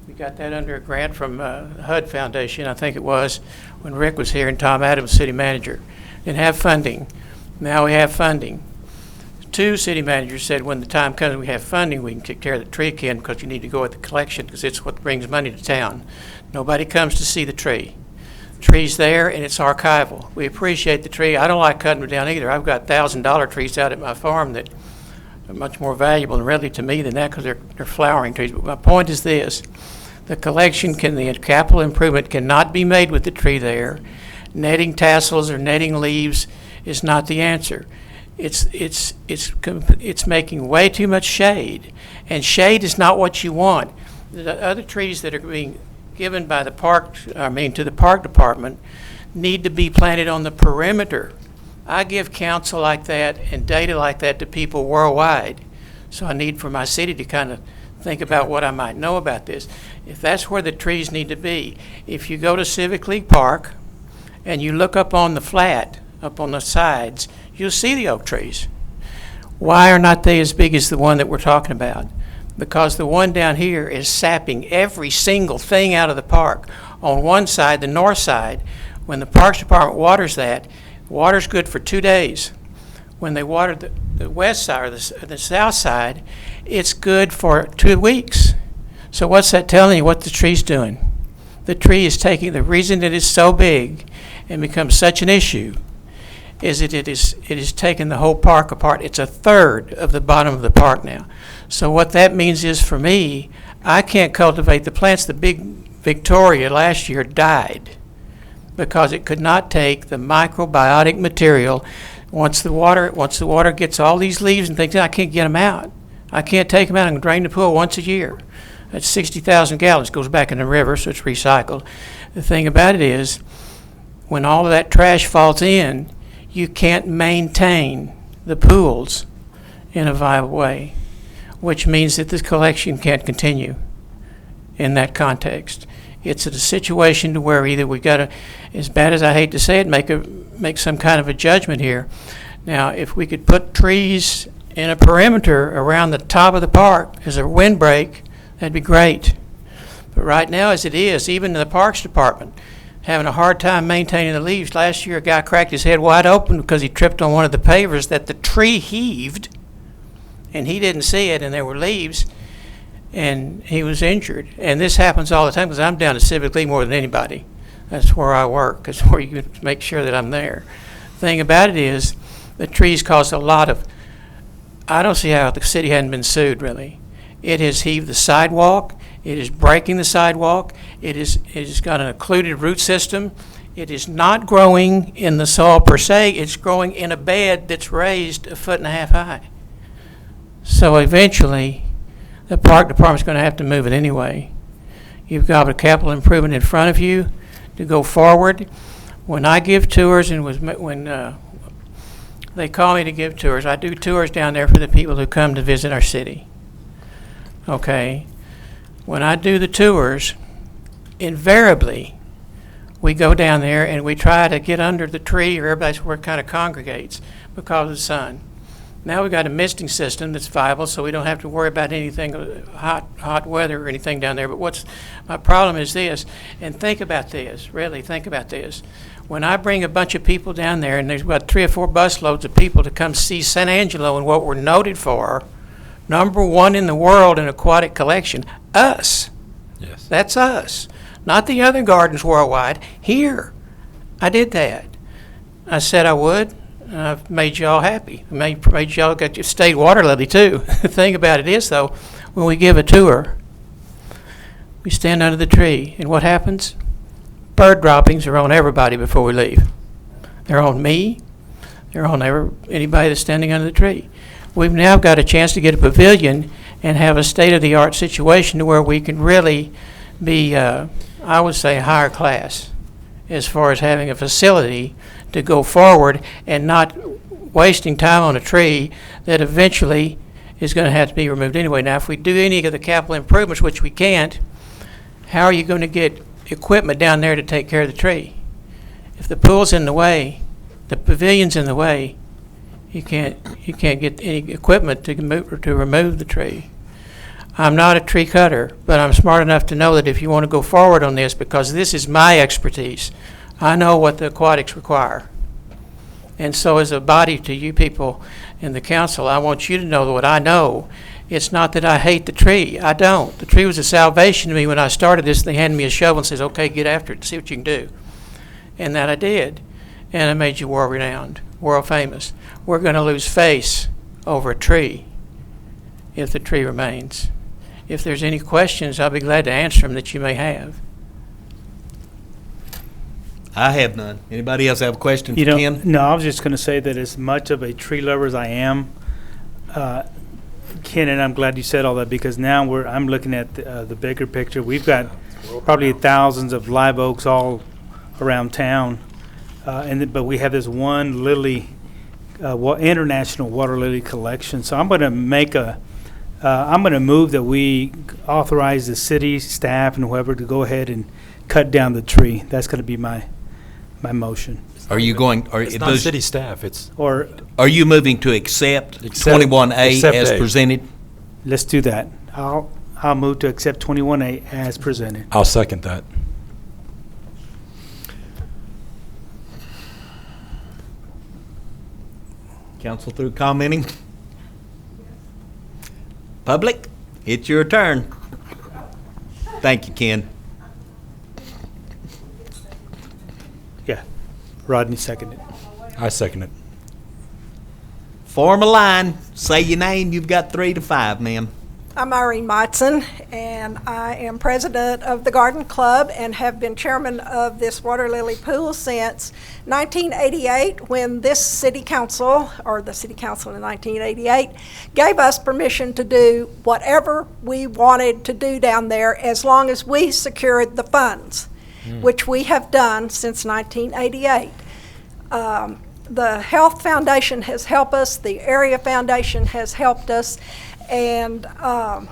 We got that under a grant from HUD Foundation, I think it was, when Rick was here and Tom Adams, city manager. Didn't have funding. Now we have funding. 2 city managers said when the time comes we have funding, we can take care of the tree again because you need to go at the collection because it's what brings money to town. Nobody comes to see the tree. The tree's there and it's archival. We appreciate the tree. I don't like cutting them down either. I've got $1,000 trees out at my farm that much more valuable and really to me than that because they're flowering trees. But my point is this. The capital improvement cannot be made with the tree there. Netting tassels or netting leaves is not the answer. It's making way too much shade, and shade is not what you want. The other trees that are being given by the to the park department need to be planted on the perimeter. I give counsel like that and data like that to people worldwide. So I need for my city to kind of think about what I might know about this. If that's where the trees need to be, if you go to Civic League Park and you look up on the flat, up on the sides, you'll see the oak trees. Why are not they as big as the one that we're talking about? Because the one down here is sapping every single thing out of the park. On one side, the north side, when the Parks Department waters that, water's good for 2 days. When they water the west side or the south side, it's good for 2 weeks. So what's that telling you what the tree's doing? The tree is taking, the reason it is so big and becomes such an issue is that it is taking the whole park apart. It's a third of the bottom of the park now. So what that means is for me, I can't cultivate the plants. The big Victoria last year died because it could not take the microbiotic material. Once the water gets all these leaves and things, I can't get them out. I can't take them out and drain the pool once a year. That's 60,000 gallons, goes back in the river, so it's recycled. The thing about it is, when all of that trash falls in, you can't maintain the pools in a viable way, which means that this collection can't continue in that context. It's a situation to where either we got to, as bad as I hate to say it, make some kind of a judgment here. Now, if we could put trees in a perimeter around the top of the park as a windbreak, that'd be great. But right now, as it is, even the Parks Department having a hard time maintaining the leaves. Last year, a guy cracked his head wide open because he tripped on one of the pavers that the tree heaved, and he didn't see it, and there were leaves, and he was injured. And this happens all the time because I'm down to Civic League more than anybody. That's where I work. That's where you make sure that I'm there. The thing about it is the trees cause a lot of, I don't see how the city hadn't been sued, really. It has heaved the sidewalk. It is breaking the sidewalk. It has got an occluded root system. It is not growing in the soil per se. It's growing in a bed that's raised 1.5 feet high. So eventually, the park department's going to have to move it anyway. You've got a capital improvement in front of you to go forward. When I give tours, and when they call me to give tours, I do tours down there for the people who come to visit our city. Okay. When I do the tours, invariably, we go down there and we try to get under the tree, or everybody's where it kind of congregates because of the sun. Now we've got a misting system that's viable, so we don't have to worry about anything, hot weather or anything down there. But my problem is this, and think about this, really think about this. When I bring a bunch of people down there, and there's about 3 or 4 busloads of people to come see San Angelo and what we're noted for, #1 in the world in aquatic collection, us. Yes. That's us. Not the other gardens worldwide. Here. I did that. I said I would. I've made y'all happy. Made y'all get your state water lily too. The thing about it is though, when we give a tour, we stand under the tree, and what happens? Bird droppings are on everybody before we leave. They're on me. They're on anybody that's standing under the tree. We've now got a chance to get a pavilion and have a state-of-the-art situation to where we can really be, I would say, higher class as far as having a facility to go forward and not wasting time on a tree that eventually is going to have to be removed anyway. Now, if we do any of the capital improvements, which we can't, how are you going to get equipment down there to take care of the tree? If the pool's in the way, the pavilion's in the way, you can't get any equipment to remove the tree. I'm not a tree cutter, but I'm smart enough to know that if you want to go forward on this, because this is my expertise, I know what the aquatics require. And so as a body to you people in the council, I want you to know that what I know. It's not that I hate the tree. I don't. The tree was a salvation to me when I started this. They handed me a shovel and says, okay, get after it, see what you can do. And that I did. And I made you world renowned, world famous. We're going to lose face over a tree. if the tree remains. If there's any questions, I'll be glad to answer them that you may have. I have none. Anybody else have a question for Ken? No, I was just going to say that as much of a tree lover as I am, Ken, and I'm glad you said all that, because now I'm looking at the bigger picture. We've got probably thousands of live oaks all around town, but we have this one lily, international water lily collection. So I'm going to move that we authorize the city staff and whoever to go ahead and cut down the tree. That's going to be my motion. Are you going? It's not city staff. Are you moving to accept 21A as presented? Let's do that. I'll move to accept 21A as presented. I'll second that. Council through commenting? Public, it's your turn. Thank you, Ken. Yeah, Rodney seconded. I second it. Form a line. Say your name. You've got 3 to 5, ma'am. I'm Irene Motson, and I am president of the Garden Club and have been chairman of this water lily pool since 1988, when this city council, or the city council in 1988, gave us permission to do whatever we wanted to do down there as long as we secured the funds, which we have done since 1988. The Health Foundation has helped us, the Area Foundation has helped us, and I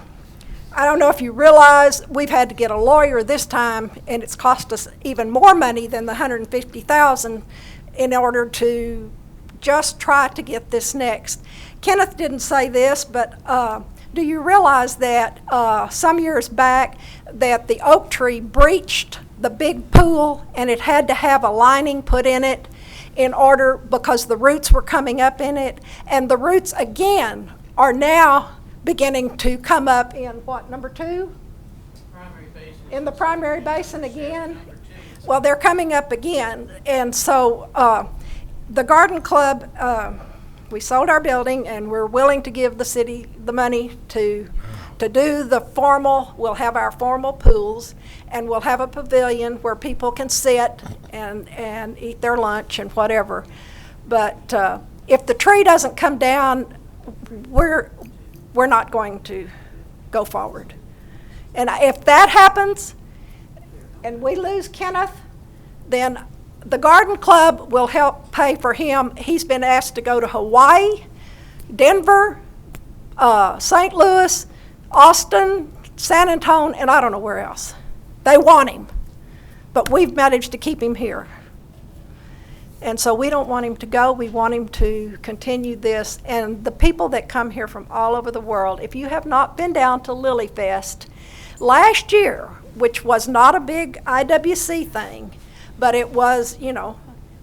don't know if you realize we've had to get a lawyer this time, and it's cost us even more money than the $150,000 in order to just try to get this next. Kenneth didn't say this, but do you realize that some years back that the oak tree breached the big pool and it had to have a lining put in it because the roots were coming up in it, and the roots again are now beginning to come up in what, number 2? Primary basin. In the primary basin again? Well, they're coming up again, and so the Garden Club, we sold our building, and we're willing to give the city the money to do the formal. We'll have our formal pools, and we'll have a pavilion where people can sit and eat their lunch and whatever. But if the tree doesn't come down, we're not going to go forward. And if that happens and we lose Kenneth, then the Garden Club will help pay for him. He's been asked to go to Hawaii, Denver, St. Louis, Austin, San Antonio, and I don't know where else. They want him, but we've managed to keep him here. And so we don't want him to go. We want him to continue this. And the people that come here from all over the world, if you have not been down to Lily Fest, last year, which was not a big IWC thing, but it was,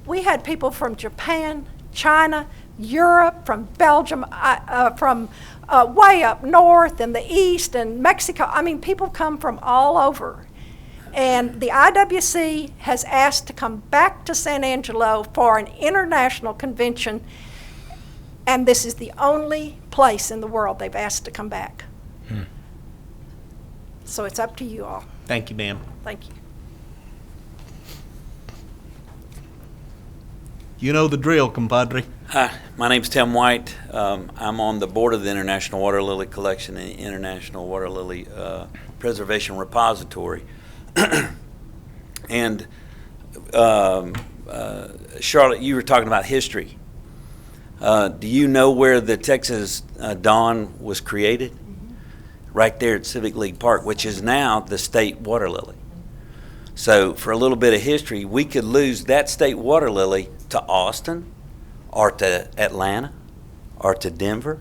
we had people from Japan, China, Europe, from Belgium, from way up north and the east and Mexico. I mean, people come from all over. And the IWC has asked to come back to San Angelo for an international convention, and this is the only place in the world they've asked to come back. So it's up to you all. Thank you, ma'am. Thank you. You know the drill, compadre. Hi, my name's Tim White. I'm on the board of the International Water Lily Collection and International Water Lily Preservation Repository. And Charlotte, you were talking about history. Do you know where the Texas Dawn was created? Right there at Civic League Park, which is now the state water lily. So for a little bit of history, we could lose that state water lily to Austin or to Atlanta or to Denver,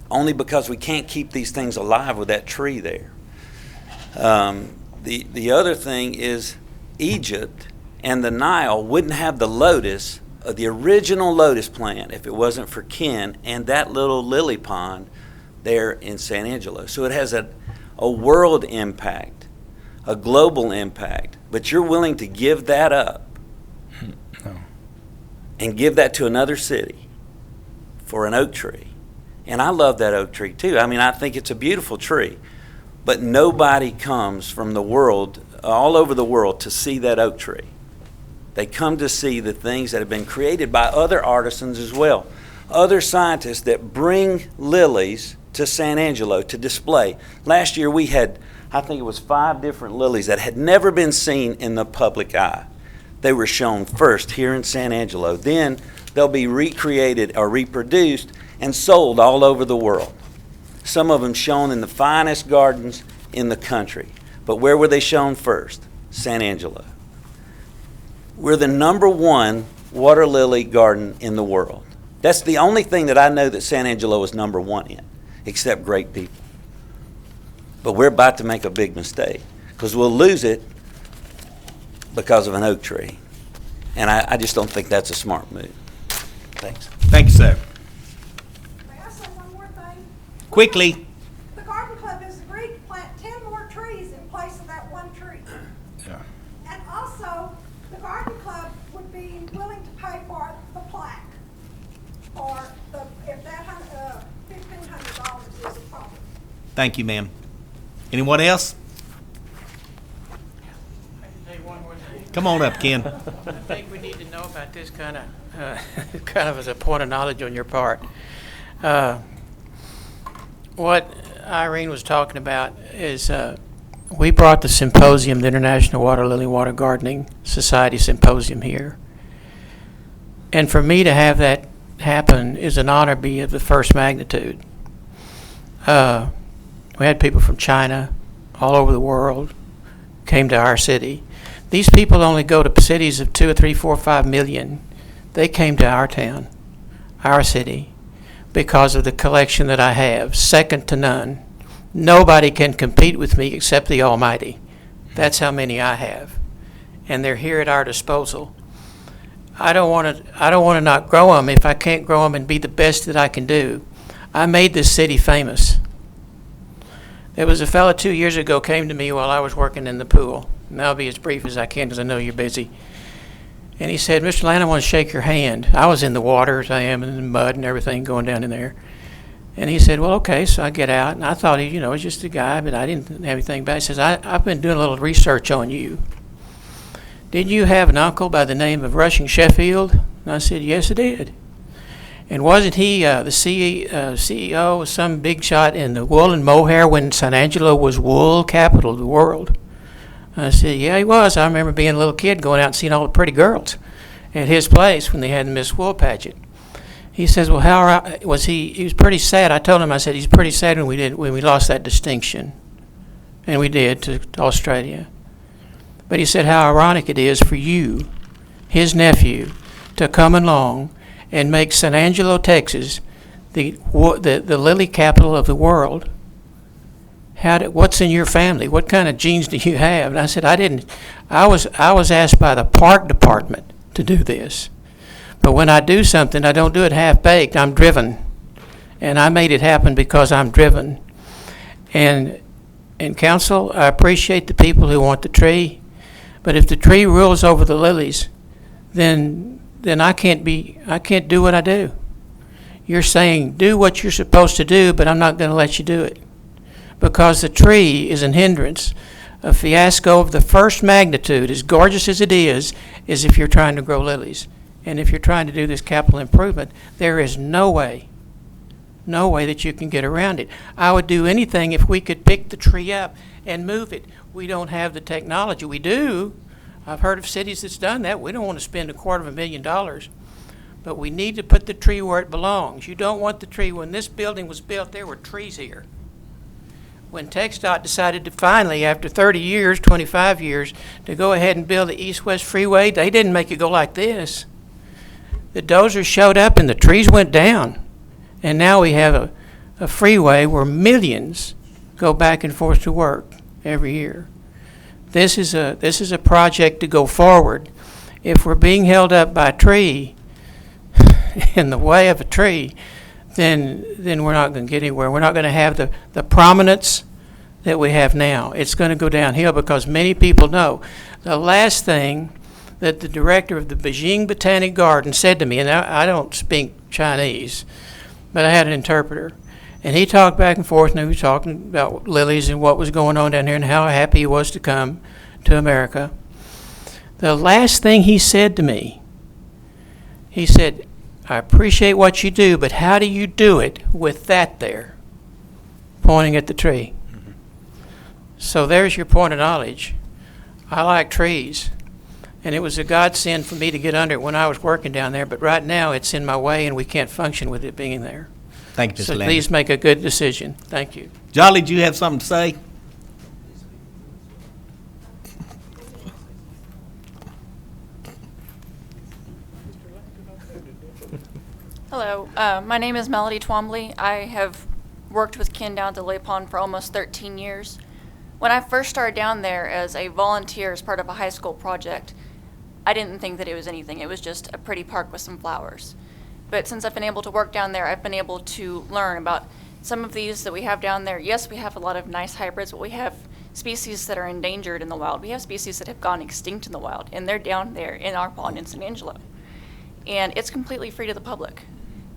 only because we can't keep these things alive with that tree there. The other thing is Egypt and the Nile wouldn't have the lotus, the original lotus plant, if it wasn't for Ken and that little lily pond there in San Angelo. So it has a world impact, a global impact, but you're willing to give that up and give that to another city for an oak tree And I love that oak tree too. I mean, I think it's a beautiful tree. But nobody comes from the world, all over the world, to see that oak tree. They come to see the things that have been created by other artisans as well. Other scientists that bring lilies to San Angelo to display. Last year we had, I think it was 5 different lilies that had never been seen in the public eye. They were shown first here in San Angelo. Then they'll be recreated or reproduced and sold all over the world. Some of them shown in the finest gardens in the country. But where were they shown first? San Angelo. We're the #1 water lily garden in the world. That's the only thing that I know that San Angelo is #1 in, except great people. But we're about to make a big mistake because we'll lose it because of an oak tree. And I just don't think that's a smart move. Thanks. Thank you, sir. May I say one more thing? Quickly. The garden club has agreed to plant 10 more trees in place of that one tree. Yeah. And also, the garden club would be willing to pay for the plaque, or if that $1,500 is a problem. Thank you, ma'am. Anyone else? Come on up, Ken. I think we need to know about this kind of as a point of knowledge on your part. What Irene was talking about is we brought the symposium, the International Water Lily Water Gardening Society Symposium here. And for me to have that happen is an honor be of the first magnitude. We had people from China, all over the world, came to our city. These people only go to cities of 2 or 3, 4, 5 million. They came to our town, our city, because of the collection that I have, second to none. Nobody can compete with me except the Almighty. That's how many I have. And they're here at our disposal. I don't want to not grow them if I can't grow them and be the best that I can do. I made this city famous. There was a fellow 2 years ago came to me while I was working in the pool. And I'll be as brief as I can because I know you're busy. And he said, Mr. Land, I want to shake your hand. I was in the water as I am in the mud and everything going down in there. And he said, well, okay. So I get out. And I thought he, was just a guy, but I didn't have anything bad. He says, I've been doing a little research on you. Did you have an uncle by the name of Rushing Sheffield? And I said, yes, I did. And wasn't he the CEO of some big shot in the wool and mohair when San Angelo was wool capital of the world? I said, yeah, he was. I remember being a little kid going out and seeing all the pretty girls at his place when they had the Miss Wool pageant. He says, well, how was he? He was pretty sad. I told him, I said, he's pretty sad when we lost that distinction. And we did to Australia. But he said how ironic it is for you, his nephew, to come along and make San Angelo, Texas, the lily capital of the world. What's in your family? What kind of genes do you have? And I said, I was asked by the park department to do this. But when I do something, I don't do it half-baked. I'm driven. And I made it happen because I'm driven. And council, I appreciate the people who want the tree. But if the tree rules over the lilies, then I can't do what I do. You're saying, do what you're supposed to do, but I'm not going to let you do it. Because the tree is an hindrance. A fiasco of the first magnitude, as gorgeous as it is if you're trying to grow lilies. And if you're trying to do this capital improvement, there is no way that you can get around it. I would do anything if we could pick the tree up and move it. We don't have the technology. We do. I've heard of cities that's done that. We don't want to spend $250,000. But we need to put the tree where it belongs. You don't want the tree. When this building was built, there were trees here. When TxDOT decided to finally, after 30 years, 25 years, to go ahead and build the east-west freeway, they didn't make it go like this. The dozers showed up and the trees went down. And now we have a freeway where millions go back and forth to work every year. This is a project to go forward. If we're being held up by a tree, in the way of a tree, then we're not going to get anywhere. We're not going to have the prominence that we have now. It's going to go downhill because many people know. The last thing that the director of the Beijing Botanic Garden said to me, and I don't speak Chinese, but I had an interpreter. And he talked back and forth, and he was talking about lilies and what was going on down here and how happy he was to come to America. The last thing he said to me, he said, I appreciate what you do, but how do you do it with that there? Pointing at the tree. So there's your point of knowledge. I like trees, and it was a godsend for me to get under it when I was working down there, but right now it's in my way and we can't function with it being there. Thank you, Mr. So Landon. please make a good decision. Thank you. Jolly, do you have something to say? Hello, my name is Melody Twombly. I have worked with Ken down at the Lay Pond for almost 13 years. When I first started down there as a volunteer as part of a high school project, I didn't think that it was anything. It was just a pretty park with some flowers. But since I've been able to work down there, I've been able to learn about some of these that we have down there. Yes, we have a lot of nice hybrids, but we have species that are endangered in the wild. We have species that have gone extinct in the wild, and they're down there in our pond in San Angelo. And it's completely free to the public.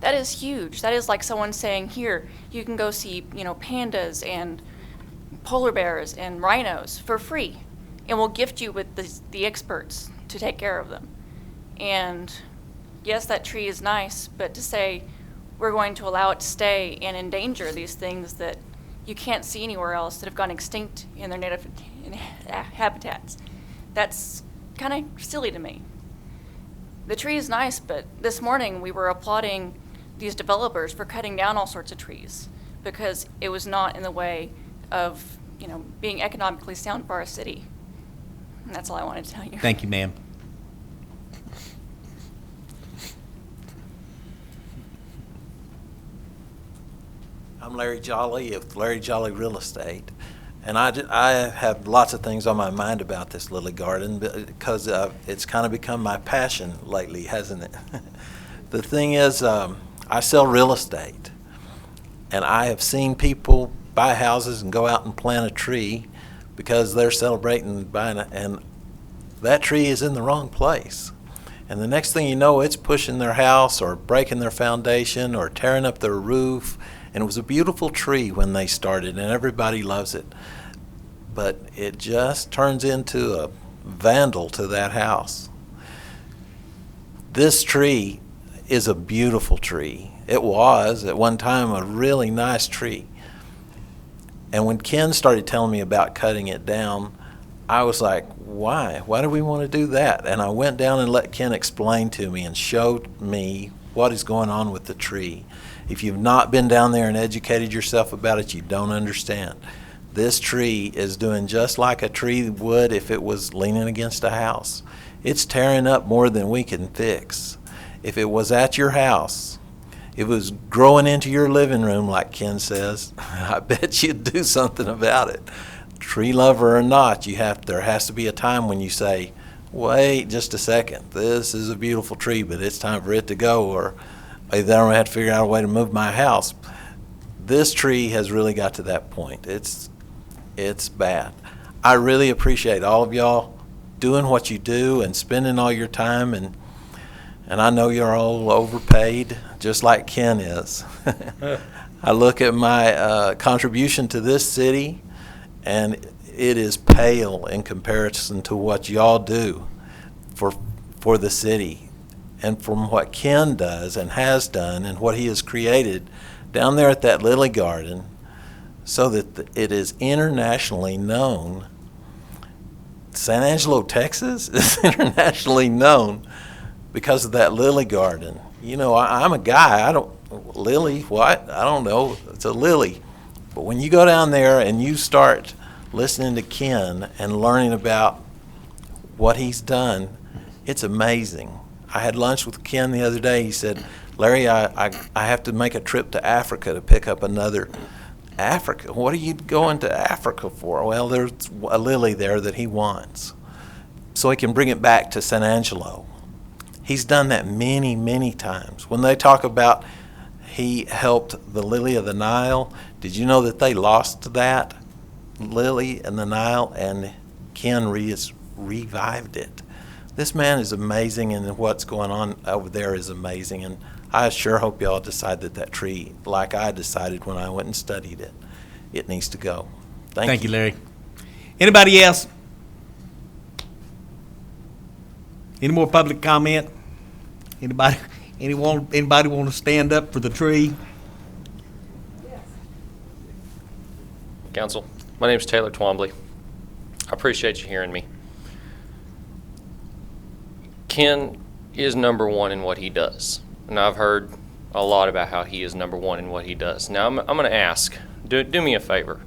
That is huge. That is like someone saying, here, you can go see, pandas and polar bears and rhinos for free, and we'll gift you with the experts to take care of them. And yes, that tree is nice, but to say we're going to allow it to stay and endanger these things that you can't see anywhere else that have gone extinct in their native habitats, that's kind of silly to me. The tree is nice, but this morning we were applauding these developers for cutting down all sorts of trees because it was not in the way of, being economically sound for our city. And that's all I wanted to tell you. Thank you, ma'am. I'm Larry Jolly of Larry Jolly Real Estate, and I have lots of things on my mind about this lily garden because it's kind of become my passion lately, hasn't it? The thing is, I sell real estate, and I have seen people buy houses and go out and plant a tree because they're celebrating buying it, and that tree is in the wrong place. And the next thing you know, it's pushing their house or breaking their foundation or tearing up their roof. And it was a beautiful tree when they started, and everybody loves it. But it just turns into a vandal to that house. This tree is a beautiful tree. It was, at one time, a really nice tree. And when Ken started telling me about cutting it down, I was like, why? Why do we want to do that? And I went down and let Ken explain to me and showed me what is going on with the tree. If you've not been down there and educated yourself about it, you don't understand. This tree is doing just like a tree would if it was leaning against a house. It's tearing up more than we can fix. If it was at your house, it was growing into your living room, like Ken says, I bet you'd do something about it. Tree lover or not, there has to be a time when you say, wait just a second, this is a beautiful tree, but it's time for it to go, or then I'm going to have to figure out a way to move my house. This tree has really got to that point. It's bad. I really appreciate all of y'all doing what you do and spending all your time, and I know you're all overpaid, just like Ken is. I look at my contribution to this city, and it is pale in comparison to what y'all do for the city. And from what Ken does and has done and what he has created down there at that lily garden, so that it is internationally known. San Angelo, Texas is internationally known because of that lily garden. I'm a guy, lily, what? I don't know, it's a lily. But when you go down there and you start listening to Ken and learning about what he's done, it's amazing. I had lunch with Ken the other day. He said, Larry, I have to make a trip to Africa to pick up another. Africa? What are you going to Africa for? Well, there's a lily there that he wants, so he can bring it back to San Angelo. He's done that many, many times. When they talk about he helped the lily of the Nile, did you know that they lost that lily in the Nile and Ken revived it? This man is amazing, and what's going on over there is amazing, and I sure hope y'all decide that tree, like I decided when I went and studied it, it needs to go. Thank you, Larry. Anybody else? Any more public comment? Anybody want to stand up for the tree? Council, my name is Taylor Twombly. I appreciate you hearing me. Ken is number one in what he does, and I've heard a lot about how he is number one in what he does. Now, I'm going to ask, do me a favor.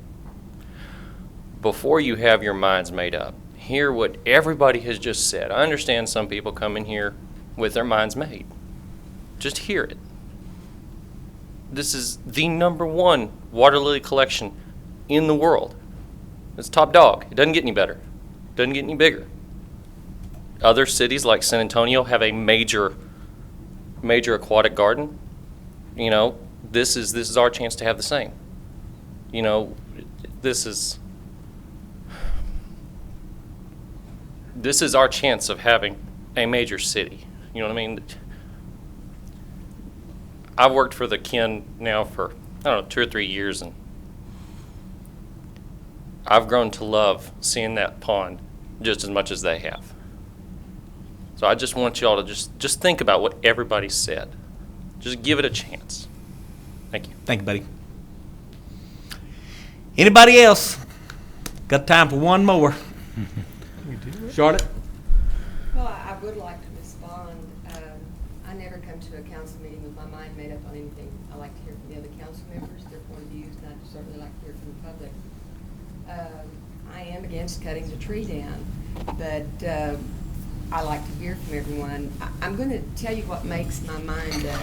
Before you have your minds made up, hear what everybody has just said. I understand some people come in here with their minds made. Just hear it. This is the number one water lily collection in the world. It's top dog. It doesn't get any better. It doesn't get any bigger. Other cities like San Antonio have a major aquatic garden. You know, this is our chance to have the same. You know, this is our chance of having a major city. You know what I mean? I've worked for the Ken now for, I don't know, 2 or 3 years, and I've grown to love seeing that pond just as much as they have. So I just want you all to just think about what everybody said. Just give it a chance. Thank you. Thank you, buddy. Anybody else? Got time for one more. Charlotte? Well, I would like to respond. I never come to a council meeting with my mind made up on anything. I like to hear from the other council members, their point of views, and I'd certainly like to hear from the public. I am against cutting the tree down, but I like to hear from everyone. I'm going to tell you what makes my mind up.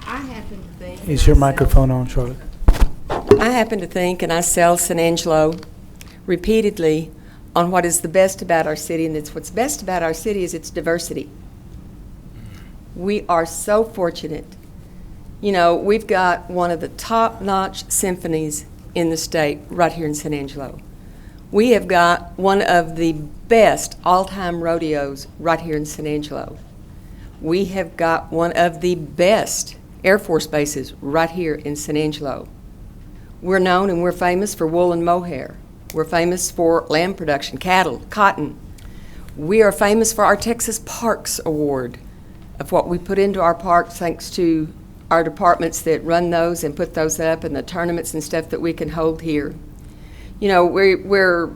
I happen to think... Is your microphone on, Charlotte? I happen to think, and I sell San Angelo repeatedly on what is the best about our city, and what's best about our city is its diversity. We are so fortunate. You know, we've got one of the top-notch symphonies in the state right here in San Angelo. We have got one of the best all-time rodeos right here in San Angelo. We have got one of the best Air Force bases right here in San Angelo. We're known and we're famous for wool and mohair. We're famous for lamb production, cattle, cotton. We are famous for our Texas Parks Award, of what we put into our parks thanks to our departments that run those and put those up, and the tournaments and stuff that we can hold here. You know, we're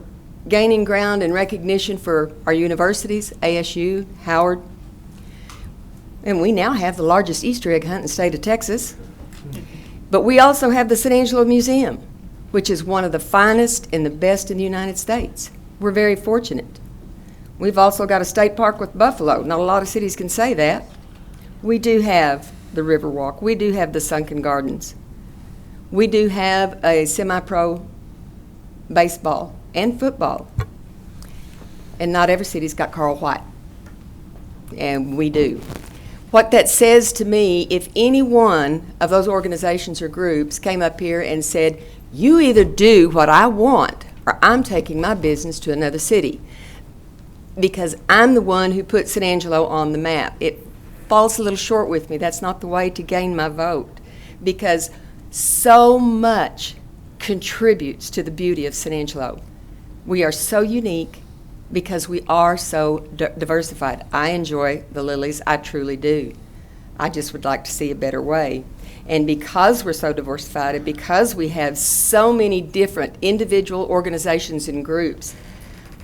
gaining ground and recognition for our universities, ASU, Howard, and we now have the largest Easter egg hunt in the state of Texas. But we also have the San Angelo Museum, which is one of the finest and the best in the United States. We're very fortunate. We've also got a state park with buffalo. Not a lot of cities can say that. We do have the Riverwalk. We do have the Sunken Gardens. We do have a semi-pro baseball and football. And not every city's got Carl White. And we do. What that says to me, if any one of those organizations or groups came up here and said, you either do what I want or I'm taking my business to another city, because I'm the one who put San Angelo on the map. It falls a little short with me. That's not the way to gain my vote, because so much contributes to the beauty of San Angelo. We are so unique because we are so diversified. I enjoy the lilies, I truly do. I just would like to see a better way. And because we're so diversified and because we have so many different individual organizations and groups,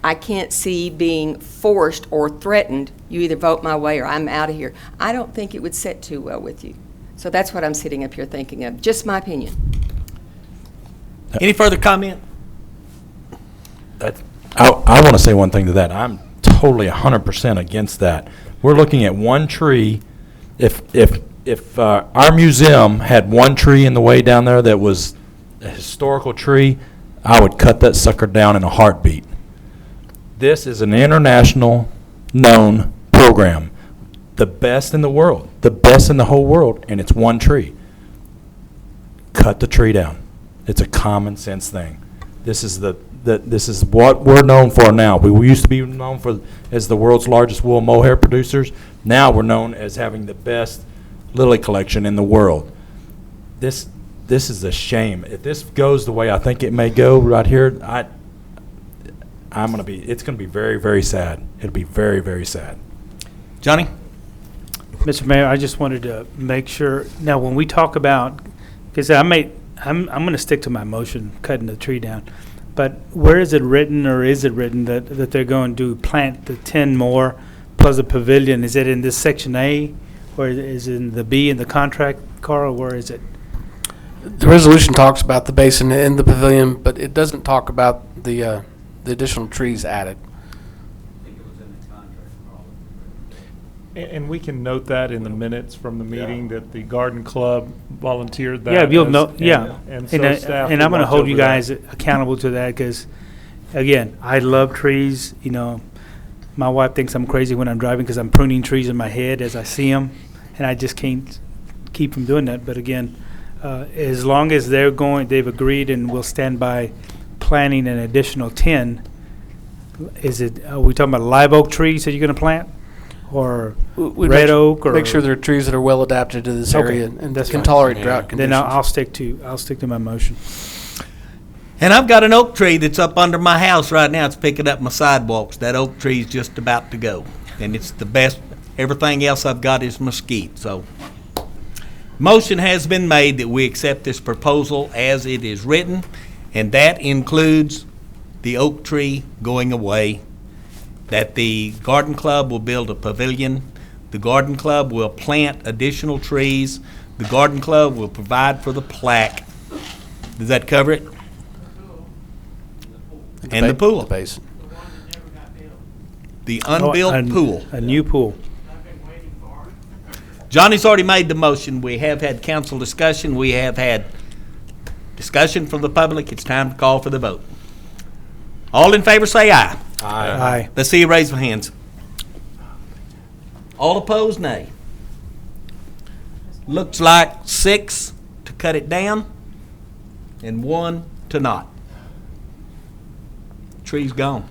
I can't see being forced or threatened, you either vote my way or I'm out of here. I don't think it would sit too well with you. So that's what I'm sitting up here thinking of, just my opinion. Any further comment? I want to say one thing to that. I'm totally 100% against that. We're looking at one tree. If our museum had one tree in the way down there that was a historical tree, I would cut that sucker down in a heartbeat. This is an international known program, the best in the world, the best in the whole world, and it's one tree. Cut the tree down. It's a common sense thing. This is the that this is what we're known for now. We used to be known for as the world's largest wool mohair producers. Now we're known as having the best lily collection in the world. This is a shame. If this goes the way I think it may go right here, it's gonna be very, very sad. It'll be very, very sad. Johnny? Mr. Mayor, I just wanted to make sure, now when we talk about, because I'm going to stick to my motion, cutting the tree down, but where is it written, or is it written that they're going to plant the 10 more plus a pavilion? Is it in this section A, or is it in the B in the contract, Carl, where is it? The resolution talks about the basin and the pavilion, but it doesn't talk about the additional trees added. And we can note that in the minutes from the meeting that the garden club volunteered that. Yeah, you'll as- know, and- yeah. And so And staff I'm will going to watch hold you over that. guys accountable to that, because, again, I love trees. You know, my wife thinks I'm crazy when I'm driving because I'm pruning trees in my head as I see them, and I just can't keep from doing that. But again, as long as they've agreed and will stand by planting an additional 10, are we talking about live oak trees that you're going to plant? Or We'd red make- oak? Or Make sure they're trees that are well adapted to this Okay, area and that's can fine. tolerate drought conditions. Then I'll stick to my motion. And I've got an oak tree that's up under my house right now. It's picking up my sidewalks. That oak tree's just about to go. And it's the best. Everything else I've got is mesquite. So, motion has been made that we accept this proposal as it is written, and that includes the oak tree going away, that the garden club will build a pavilion, the garden club will plant additional trees, the garden club will provide for the plaque. Does that cover it? And the pool. The basin. The unbuilt pool. A new pool. Johnny's already made the motion. We have had council discussion. We have had discussion from the public. It's time to call for the vote. All in favor say aye. Aye. Let's see you raise your hands. All opposed, nay. Looks like 6 to cut it down and 1 to not. Tree's gone.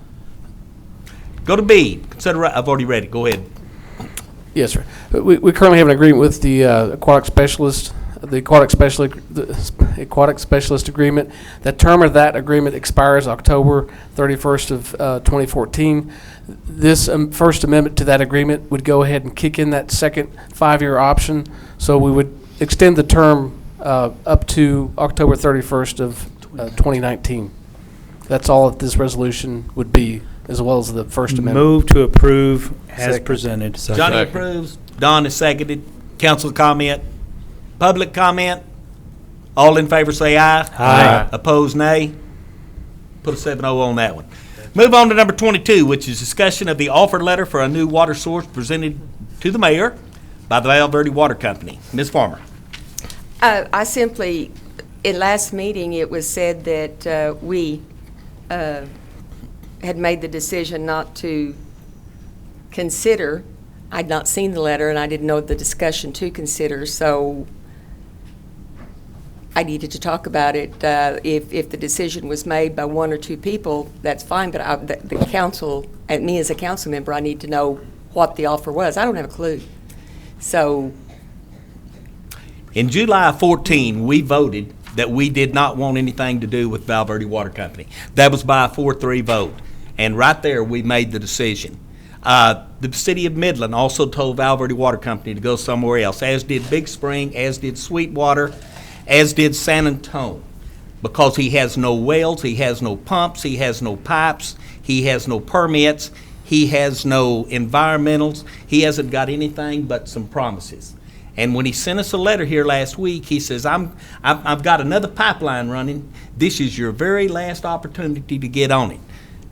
Go to B. I've already read it. Go ahead. Yes, sir. We currently have an agreement with the aquatic specialist, the aquatic specialist agreement. The term of that agreement expires October 31st of 2014. This first amendment to that agreement would go ahead and kick in that second 5-year option. So we would extend the term up to October 31st of 2019. That's all that this resolution would be, as well as the first amendment. Move to approve as Second. presented. Johnny approves. Don is seconded. Council comment. Public comment. All in favor say aye. Aye. Opposed, nay. Put a 7-0 on that one. Move on to number 22, which is discussion of the offer letter for a new water source presented to the mayor by the Val Verde Water Company. Ms. Farmer. I simply, in last meeting, it was said that we had made the decision not to consider. I'd not seen the letter, and I didn't know the discussion to consider, so I needed to talk about it. If the decision was made by 1 or 2 people, that's fine, but the council, and me as a council member, I need to know what the offer was. I don't have a clue. So, In July of 14, we voted that we did not want anything to do with Val Verde Water Company. That was by a 4-3 vote. And right there, we made the decision. The city of Midland also told Val Verde Water Company to go somewhere else, as did Big Spring, as did Sweetwater, as did San Antonio, because he has no wells, he has no pumps, he has no pipes, he has no permits, he has no environmentals, he hasn't got anything but some promises. And when he sent us a letter here last week, he says, I've got another pipeline running. This is your very last opportunity to get on it.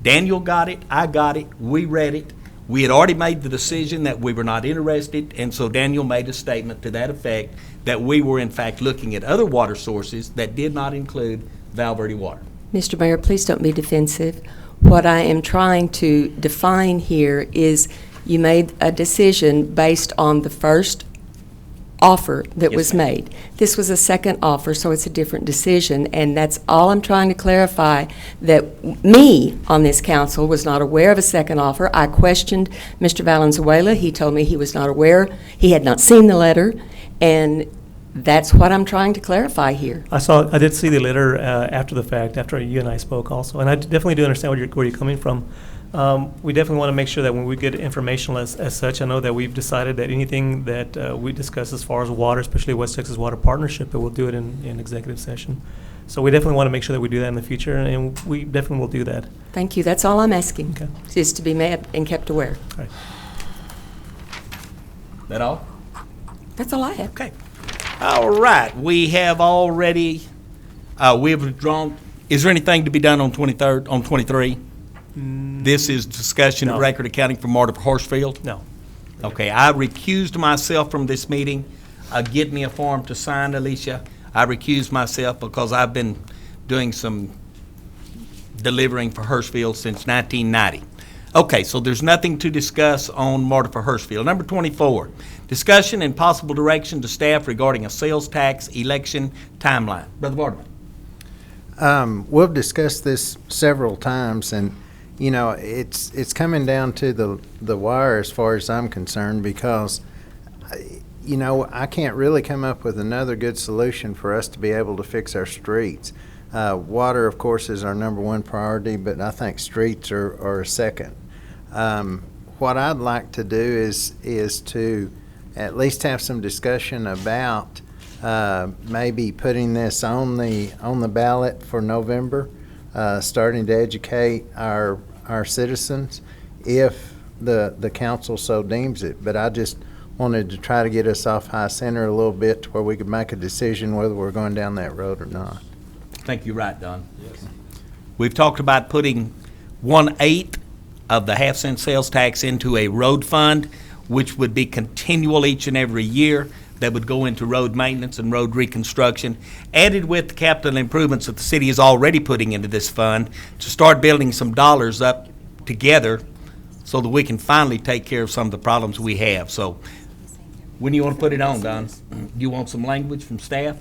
Daniel got it, I got it, we read it. We had already made the decision that we were not interested, and so Daniel made a statement to that effect that we were in fact looking at other water sources that did not include Val Verde Water. Mr. Mayor, please don't be defensive. What I am trying to define here is you made a decision based on the first offer that Yes, was ma'am. made. This was a second offer, so it's a different decision, and that's all I'm trying to clarify, that me on this council was not aware of a second offer. I questioned Mr. Valenzuela. He told me he was not aware. He had not seen the letter, and that's what I'm trying to clarify here. I did see the letter after the fact, after you and I spoke also, and I definitely do understand where you're coming from. We definitely want to make sure that when we get information as such, I know that we've decided that anything that we discuss as far as water, especially West Texas Water Partnership, that we'll do it in executive session. So we definitely want to make sure that we do that in the future, and we definitely will do that. Thank you. That's all I'm asking, Okay. is to be made and kept aware. All right. That all? That's all I have. Okay. All right, we have already, we have withdrawn. Is there anything to be done on 23rd, on 23? This is discussion of No. record accounting for Marta Horsfield? No. Okay, I recused myself from this meeting. Get me a form to sign, Alicia. I recused myself because I've been doing some delivering for Horsfield since 1990. Okay, so there's nothing to discuss on Marta for Horsfield. Number 24, discussion and possible direction to staff regarding a sales tax election timeline. Brother Vardaman. We've discussed this several times, and you know, it's coming down to the wire as far as I'm concerned, because you know, I can't really come up with another good solution for us to be able to fix our streets. Water, of course, is our number one priority, but I think streets are a second. What I'd like to do is to at least have some discussion about maybe putting this on the ballot for November, starting to educate our citizens if the council so deems it. But I just wanted to try to get us off high center a little bit to where we could make a decision whether we're going down that road or not. I think you're right, Don. Yes. We've talked about putting 1/8 of the half-cent sales tax into a road fund, which would be continual each and every year, that would go into road maintenance and road reconstruction, added with the capital improvements that the city is already putting into this fund, to start building some dollars up together so that we can finally take care of some of the problems we have. So when do you want to put it on, Don? Do you want some language from staff?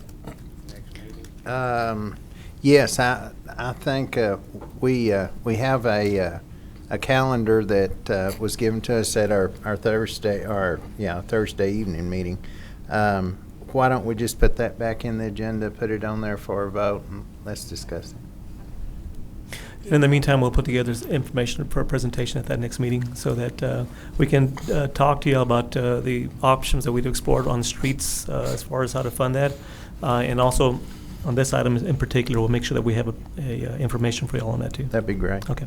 Yes, I think we have a calendar that was given to us at our Thursday evening meeting. Why don't we just put that back in the agenda, put it on there for a vote, and let's discuss it. In the meantime, we'll put together information for a presentation at that next meeting so that we can talk to you about the options that we've explored on streets as far as how to fund that. And also on this item in particular, we'll make sure that we have information for you all on that too. That'd be great. Okay.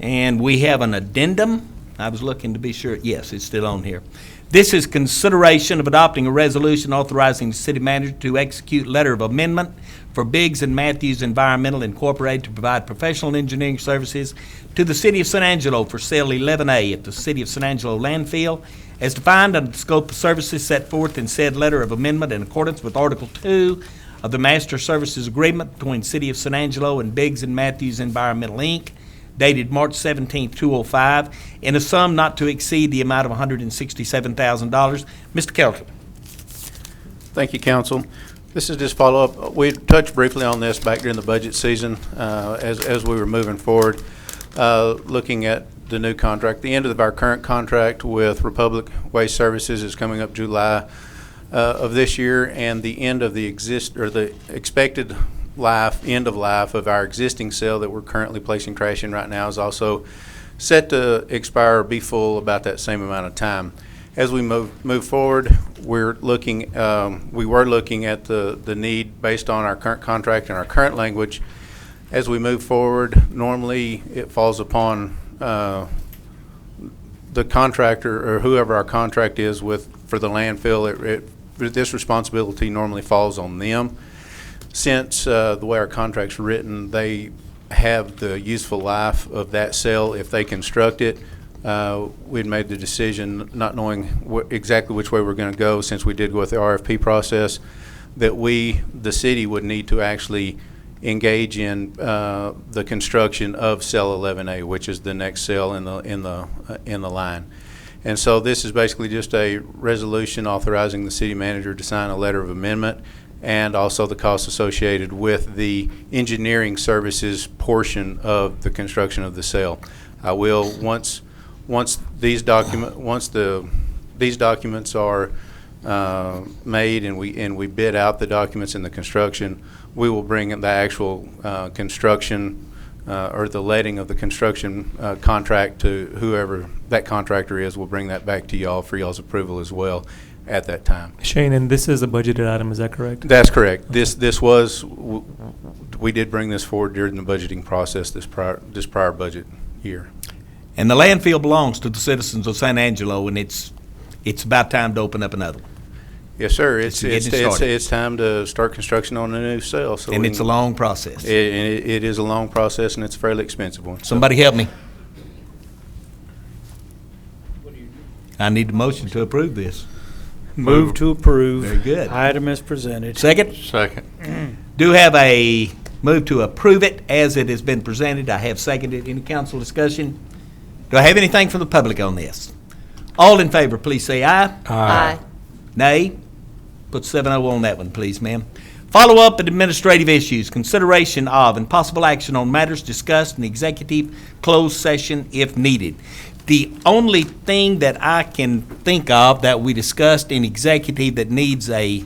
And we have an addendum. I was looking to be sure. Yes, it's still on here. This is consideration of adopting a resolution authorizing the city manager to execute letter of amendment for Biggs and Matthews Environmental Incorporated to provide professional engineering services to the city of San Angelo for sale 11A at the city of San Angelo landfill, as defined under the scope of services set forth in said letter of amendment in accordance with Article 2 of the Master Services Agreement between City of San Angelo and Biggs and Matthews Environmental, Inc., dated March 17, 2005, in a sum not to exceed the amount of $167,000. Mr. Kelton. Thank you, Council. This is just follow-up. We touched briefly on this back during the budget season as we were moving forward, looking at the new contract. The end of our current contract with Republic Waste Services is coming up July of this year, and the end of the expected end of life of our existing cell that we're currently placing trash in right now is also set to expire or be full about that same amount of time. As we move forward, we were looking at the need based on our current contract and our current language. As we move forward, normally it falls upon the contractor or whoever our contract is with for the landfill. This responsibility normally falls on them. Since the way our contract's written, they have the useful life of that cell if they construct it. We'd made the decision, not knowing exactly which way we're going to go, since we did go with the RFP process, that the city would need to actually engage in the construction of cell 11A, which is the next cell in the line. And so this is basically just a resolution authorizing the city manager to sign a letter of amendment and also the costs associated with the engineering services portion of the construction of the cell. I will, once these documents are made and we bid out the documents in the construction, we will bring the actual construction or the letting of the construction contract to whoever that contractor is. We'll bring that back to y'all for y'all's approval as well at that time. Shane, and this is a budgeted item, is that correct? That's correct. We did bring this forward during the budgeting process this prior budget year. And the landfill belongs to the citizens of San Angelo, and it's about time to open up another one. Yes, sir. It's It's time to start construction on a new cell. So And it's a long process. It is a long process, and it's a fairly expensive one. Somebody help me. I need a motion to approve this. Move to approve. Very good. Item is presented. Second? Second. Do have a move to approve it as it has been presented. I have seconded. Any council discussion? Do I have anything from the public on this? All in favor, please say aye. Aye. Nay? Put 7-0 on that one, please, ma'am. Follow-up and administrative issues, consideration of and possible action on matters discussed in executive closed session if needed. The only thing that I can think of that we discussed in executive that needs a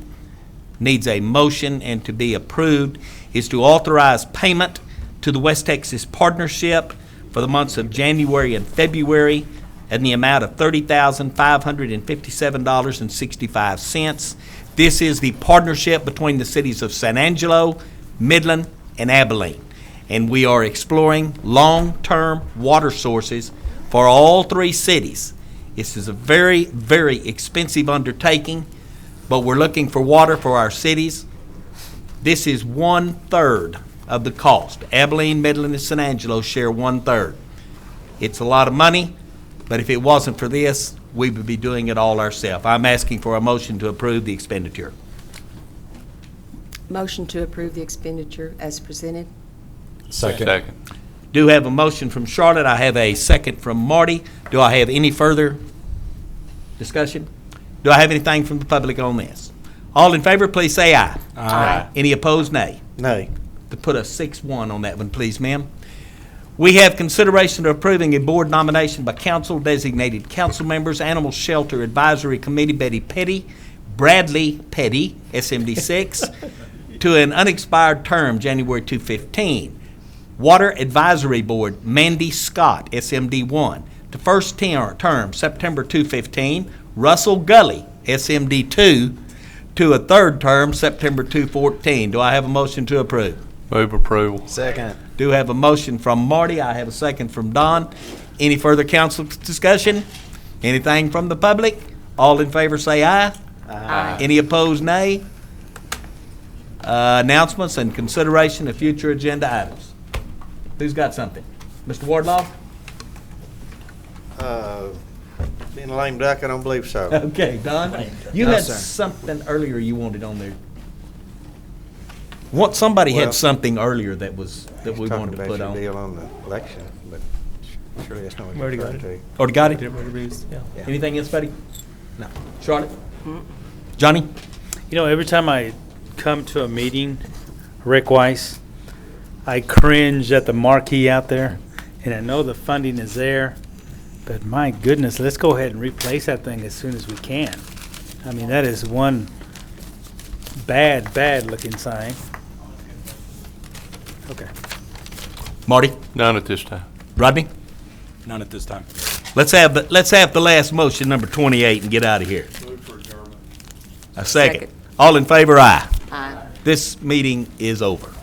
motion and to be approved is to authorize payment to the West Texas Partnership for the months of January and February in the amount of $30,557.65. This is the partnership between the cities of San Angelo, Midland, and Abilene. And we are exploring long-term water sources for all three cities. This is a very, very expensive undertaking, but we're looking for water for our cities. This is 1/3 of the cost. Abilene, Midland, and San Angelo share 1/3. It's a lot of money, but if it wasn't for this, we would be doing it all ourselves. I'm asking for a motion to approve the expenditure. Motion to approve the expenditure as presented. Second. Do have a motion from Charlotte. I have a second from Marty. Do I have any further discussion? Do I have anything from the public on this? All in favor, please say aye. Aye. Any opposed, nay. Nay. To put a 6-1 on that one, please, ma'am. We have consideration of approving a board nomination by council designated council members, Animal Shelter Advisory Committee, Bradley Petty, SMD 6, to an unexpired term, January 2015. Water Advisory Board, Mandy Scott, SMD 1, to first term, September 2015. Russell Gully, SMD 2, to a third term, September 2014. Do I have a motion to approve? Move approval. Second. Do have a motion from Marty. I have a second from Don. Any further council discussion? Anything from the public? All in favor say aye. Aye. Any opposed, nay. Announcements and consideration of future agenda items. Who's got something? Mr. Wardlaw? Being a lame duck, I don't believe so. Okay, Don? You No, had sir. something earlier you wanted on there. Somebody Well, had something earlier that we Talking wanted to about put your on. deal on the election, but surely that's not what We you're already got referring it. to. Already got it? Yeah. Anything else, buddy? No. Charlotte? Johnny? You know, every time I come to a meeting, Rick Weiss, I cringe at the marquee out there, and I know the funding is there, but my goodness, let's go ahead and replace that thing as soon as we can. I mean, that is one bad looking sign. Okay. Marty? None at this time. Rodney? None at this time. Let's have the last motion, number 28, and get out of here. A second. All in favor, aye. Aye. This meeting is over.